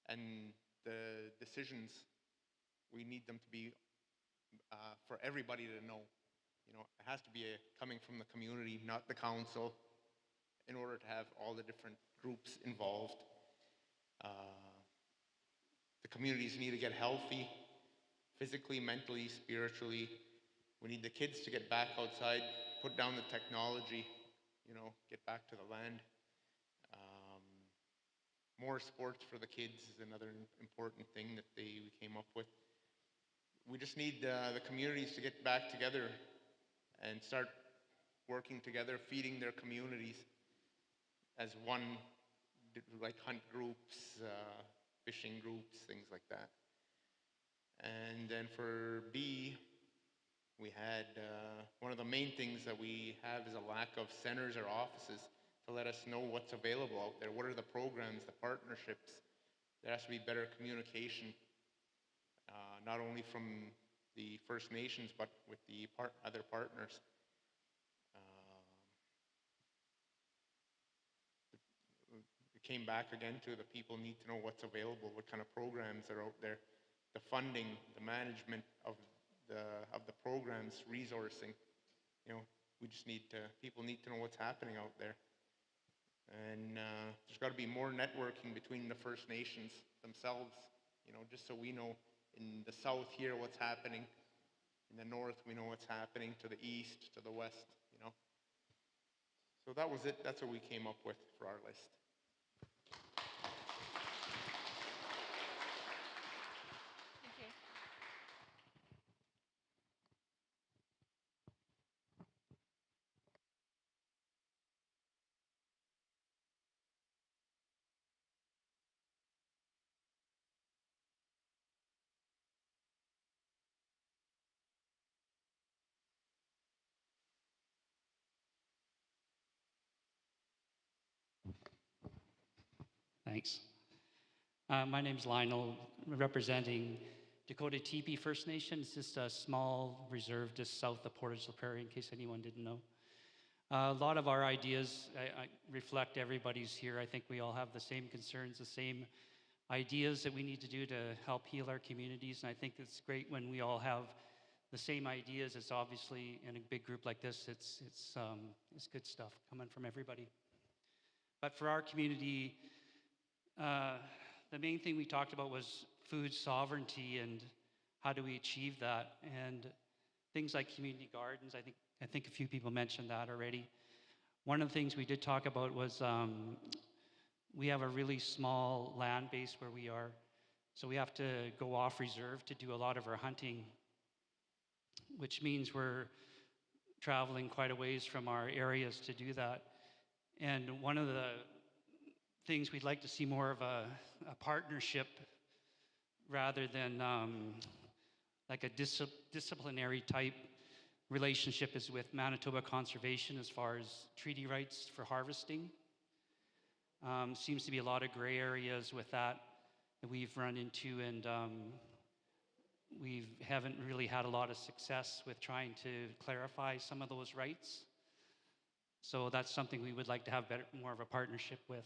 and the decisions, we need them to be for everybody to know. It has to be coming from the community, not the council, in order to have all the different groups involved. The communities need to get healthy, physically, mentally, spiritually. We need the kids to get back outside, put down the technology, get back to the land. More sports for the kids is another important thing that we came up with. We just need the communities to get back together and start working together, feeding their communities as one, like hunt groups, fishing groups, things like that. And then for B, we had one of the main things that we have is a lack of centers or offices to let us know what's available out there. What are the programs, the partnerships? There has to be better communication, not only from the First Nations, but with the other partners. It came back again to the people need to know what's available, what kind of programs are out there, the funding, the management of the programs, resourcing. We just people need to know what's happening out there. And there's got to be more networking between the First Nations themselves, just so we know in the south here what's happening. In the north, we know what's happening to the east, to the west, So that was it. That's what we came up with for our list. Thanks. My name's Lionel, representing Dakota Teepee First Nation. It's just a small reserve just south of Portage la Prairie, in case anyone didn't know. A lot of our ideas I reflect everybody's here. I think we all have the same concerns, the same ideas that we need to do to help heal our communities. And I think it's great when we all have the same ideas. It's obviously in a big group like this, it's good stuff coming from everybody. But for our community, the main thing we talked about was food sovereignty and how do we achieve that, and things like community gardens. I think a few people mentioned that already. One of the things we did talk about was we have a really small land base where we are, so we have to go off reserve to do a lot of our hunting, which means we're traveling quite a ways from our areas to do that. And one of the things we'd like to see more of a partnership rather than like a disciplinary type relationship is with Manitoba Conservation as far as treaty rights for harvesting. Seems to be a lot of gray areas with that we've run into, and we haven't really had a lot of success with trying to clarify some of those rights. So that's something we would like to have more of a partnership with.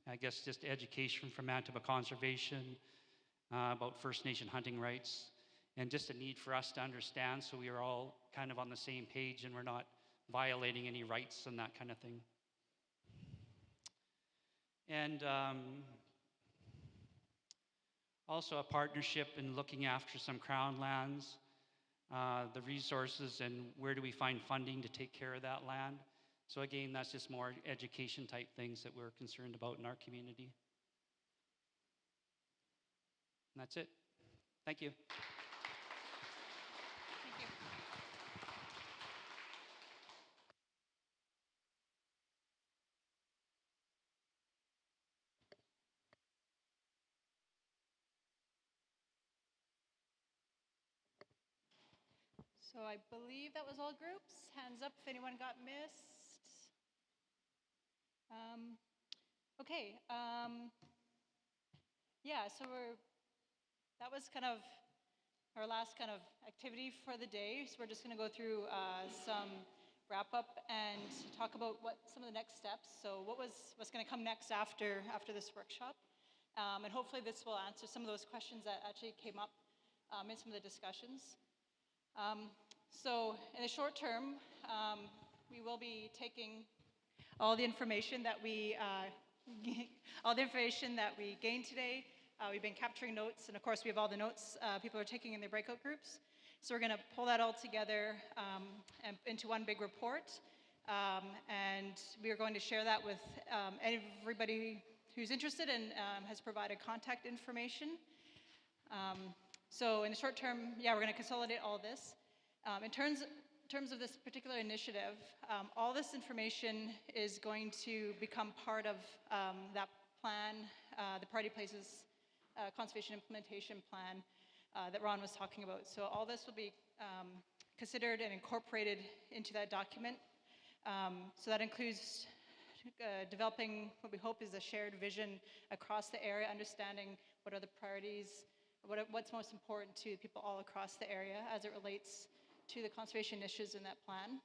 I guess just education from Manitoba Conservation about First Nation hunting rights, and just a need for us to understand so we are all kind of on the same page and we're not violating any rights and that kind of thing. And also a partnership in looking after some Crown lands, the resources, and where do we find funding to take care of that land. So again, that's just more education type things that we're concerned about in our community. And that's it. Thank you. Thank you. So I believe that was all groups. Hands up if anyone got missed. Okay. Yeah, so that was kind of our last kind of activity for the day. So we're just going to go through some wrap up and talk about what some of the next steps. So what's going to come next after this workshop, and hopefully this will answer some of those questions that actually came up in some of the discussions. So in the short term, we will be taking all the information that we gained today. We've been capturing notes, and of course we have all the notes people are taking in their breakout groups. So we're going to pull that all together and into one big report, and we are going to share that with everybody who's interested and has provided contact information. So in the short term, yeah, we're going to consolidate all this. In terms of this particular initiative, all this information is going to become part of that plan, the Party Places Conservation Implementation Plan that Ron was talking about. So all this will be considered and incorporated into that document. So that includes developing what we hope is a shared vision across the area, understanding what are the priorities, what's most important to people all across the area as it relates to the conservation initiatives in that plan.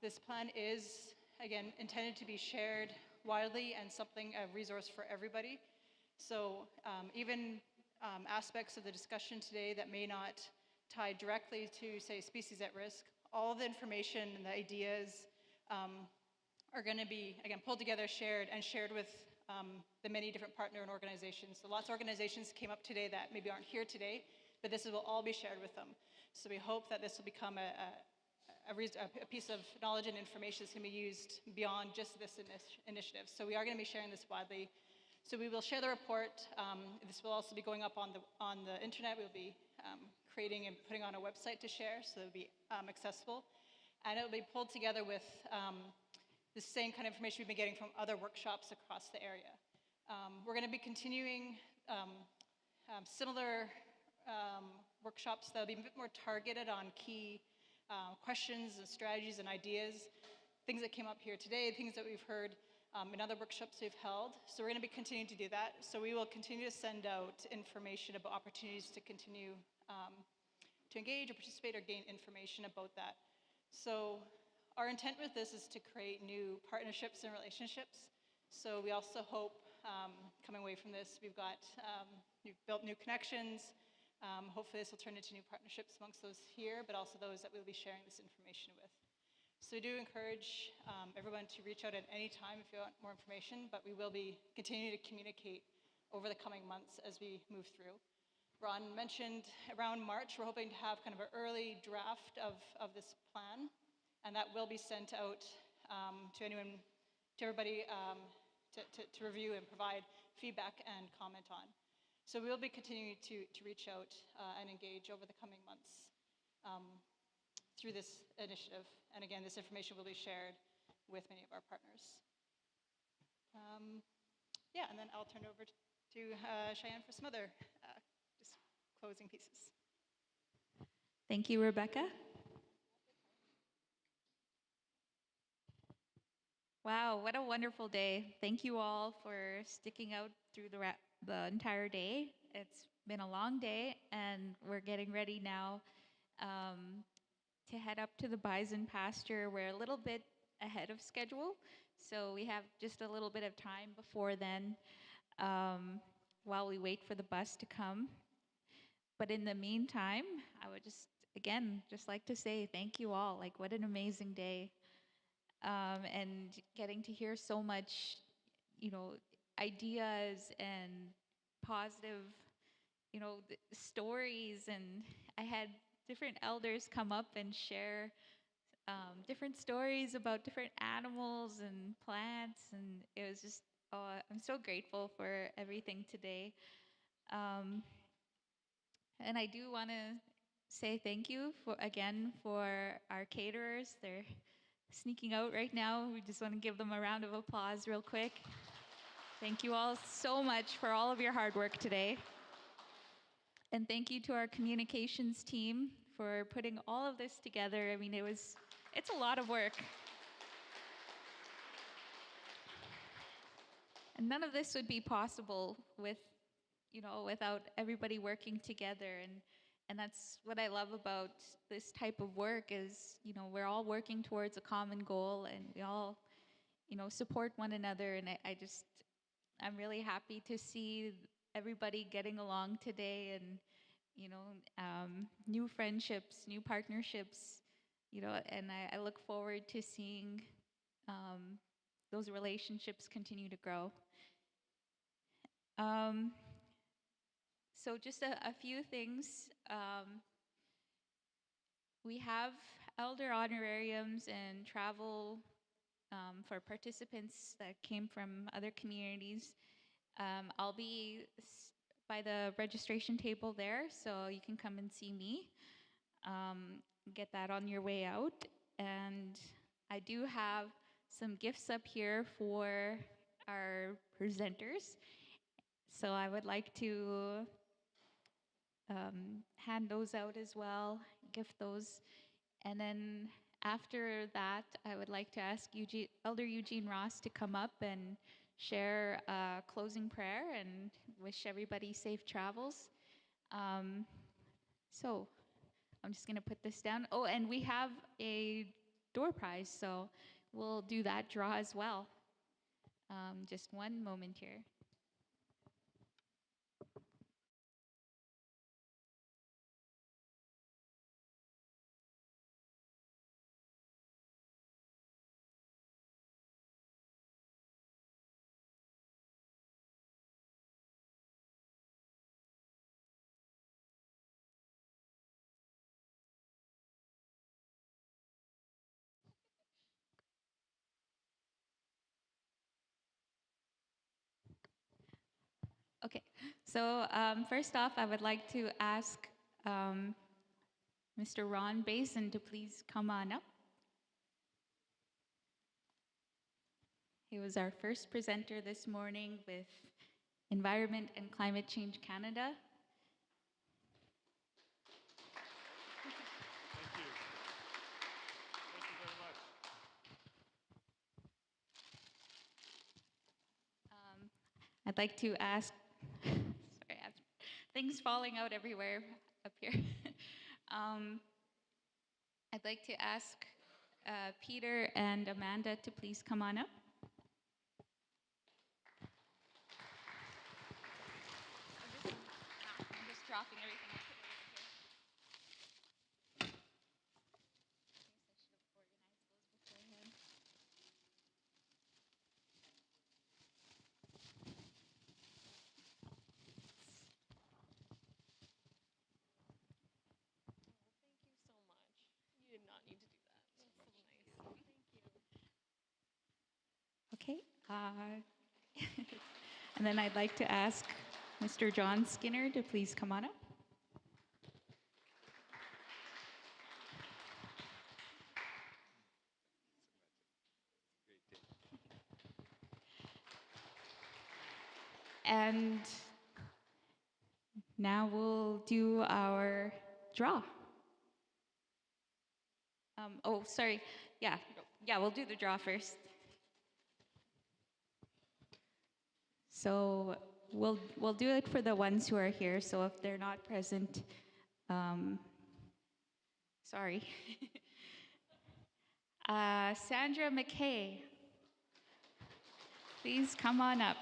This plan is, again, intended to be shared widely and something, a resource for everybody. So even aspects of the discussion today that may not tie directly to, say, species at risk, all the information and the ideas are going to be, again, pulled together, shared with the many different partner and organizations. So lots of organizations came up today that maybe aren't here today, but this will all be shared with them. So we hope that this will become a piece of knowledge and information that's going to be used beyond just this initiative. So we are going to be sharing this widely. So we will share the report. This will also be going up on the internet. We'll be creating and putting on a website to share, so it'll be accessible. And it'll be pulled together with the same kind of information we've been getting from other workshops across the area. We're going to be continuing similar workshops that'll be a bit more targeted on key questions and strategies and ideas, things that came up here today, things that we've heard in other workshops we've held. So we're going to be continuing to do that. So we will continue to send out information about opportunities to continue to engage or participate or gain information about that. So our intent with this is to create new partnerships and relationships. So we also hope, coming away from this, we've built new connections. Hopefully this will turn into new partnerships amongst those here, but also those that we'll be sharing this information with. So we do encourage everyone to reach out at any time if you want more information, but we will be continuing to communicate over the coming months as we move through. Ron mentioned around March, we're hoping to have kind of an early draft of this plan, and that will be sent out to everybody to review and provide feedback and comment on. So we'll be continuing to reach out and engage over the coming months through this initiative. And again, this information will be shared with many of our partners. Yeah, and then I'll turn it over to Cheyenne for some other just closing pieces. Thank you, Rebecca. Wow, what a wonderful day. Thank you all for sticking out through the entire day. It's been a long day, and we're getting ready now to head up to the bison pasture. We're a little bit ahead of schedule, so we have just a little bit of time before then while we wait for the bus to come. But in the meantime, I would just like to say thank you all. Like, what an amazing day. And getting to hear so much, ideas and positive, stories. And I had different elders come up and share different stories about different animals and plants. And it was just, I'm so grateful for everything today. And I do want to say thank you again for our caterers. They're sneaking out right now. We just want to give them a round of applause real quick. Thank you all so much for all of your hard work today. And thank you to our communications team for putting all of this together. I mean, it's a lot of work. And none of this would be possible without everybody working together. And that's what I love about this type of work is, we're all working towards a common goal, and we all, support one another. And I'm really happy to see everybody getting along today, and, new friendships, new partnerships, and I look forward to seeing those relationships continue to grow. So just a few things. We have elder honorariums and travel for participants that came from other communities. I'll be by the registration table there, so you can come and see me. Get that on your way out. And I do have some gifts up here for our presenters. So I would like to hand those out as well, gift those. And then after that, I would like to ask Elder Eugene Ross to come up and share a closing prayer and wish everybody safe travels. So I'm just going to put this down. Oh, and we have a door prize, so we'll do that draw as well. Just one moment here. Okay, so first off, I would like to ask Mr. Ron Basin to please come on up. He was our first presenter this morning with Environment and Climate Change Canada. Thank you. Thank you very much. I'd like to ask, sorry, I have things falling out everywhere up here. I'd like to ask Peter and Amanda to please come on up. I'm just dropping everything. You did not need to do that. That's so nice. Thank you. Okay. And then I'd like to ask Mr. John Skinner to please come on up. And now we'll do our draw. Oh, sorry. Yeah, we'll do the draw first. So we'll do it for the ones who are here. So if they're not present, sorry. Sandra McKay, please come on up.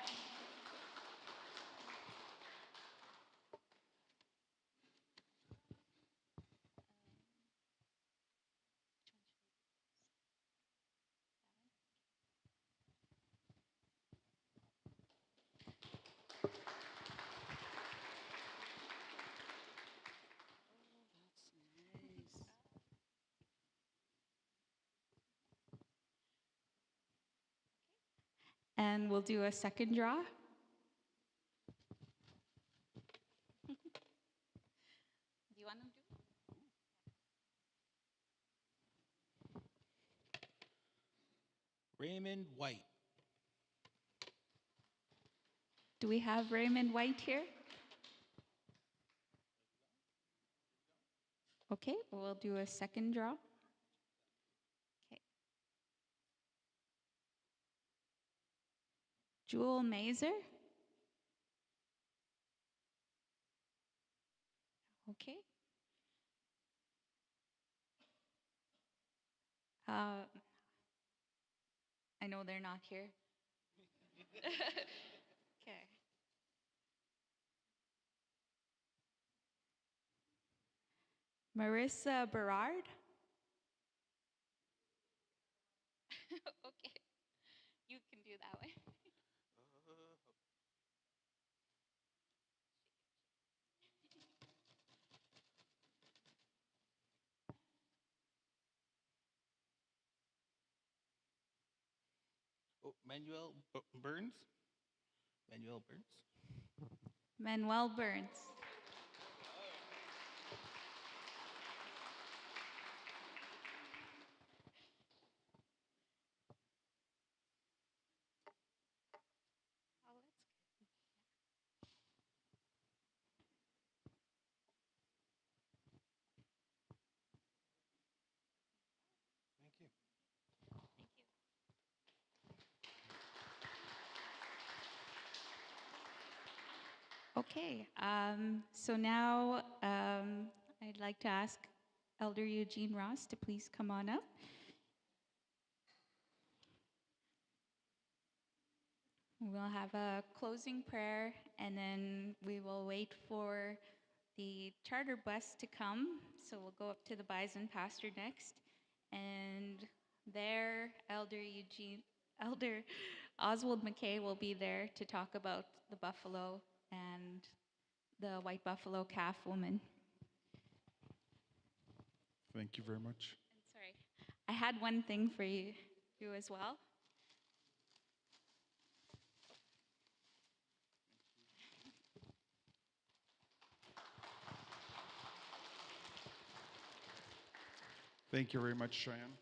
And we'll do a second draw. Do you want them to? Raymond White. Do we have Raymond White here? Okay, we'll do a second draw. Okay. Jewel Mazer. Okay. I know they're not here. Okay. Marissa Berard. Okay. You can do that way. Oh, Manuel Burns. Manuel Burns. Manuel Burns. Thank you. Okay, so now I'd like to ask Elder Eugene Ross to please come on up. We'll have a closing prayer, and then we will wait for the charter bus to come. So we'll go up to the Bison Pasture next, and there Elder Oswald McKay will be there to talk about the buffalo and the white buffalo calf woman. Thank you very much. And sorry, I had one thing for you as well. Thank you very much, Cheyenne.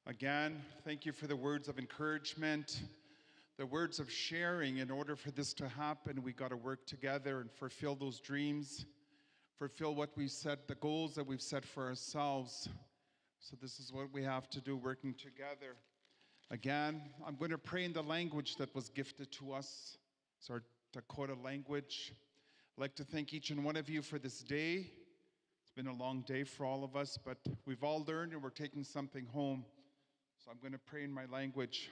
Again, thank you for the words of encouragement, the words of sharing. In order for this to happen, we got to work together and fulfill those dreams, fulfill what we set, the goals that we've set for ourselves. So this is what we have to do, working together. Again, I'm going to pray in the language that was gifted to us It's our Dakota language. I'd like to thank each and one of you for this day. It's been a long day for all of us, but we've all learned and we're taking something home. So I'm going to pray in my language.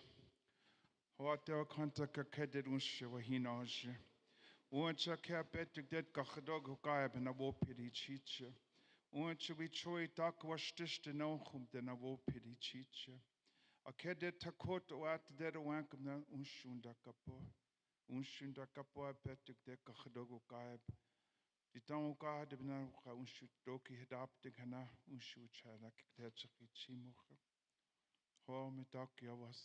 Akede takot wat der wank na unshunda kapo. Unshunda kapo apetuk de kakhdogo kaib. Ditan ka de bna ka unshu doki hedaptik hana unshu chala kikte chiki chimoch. Ho mitak yawas.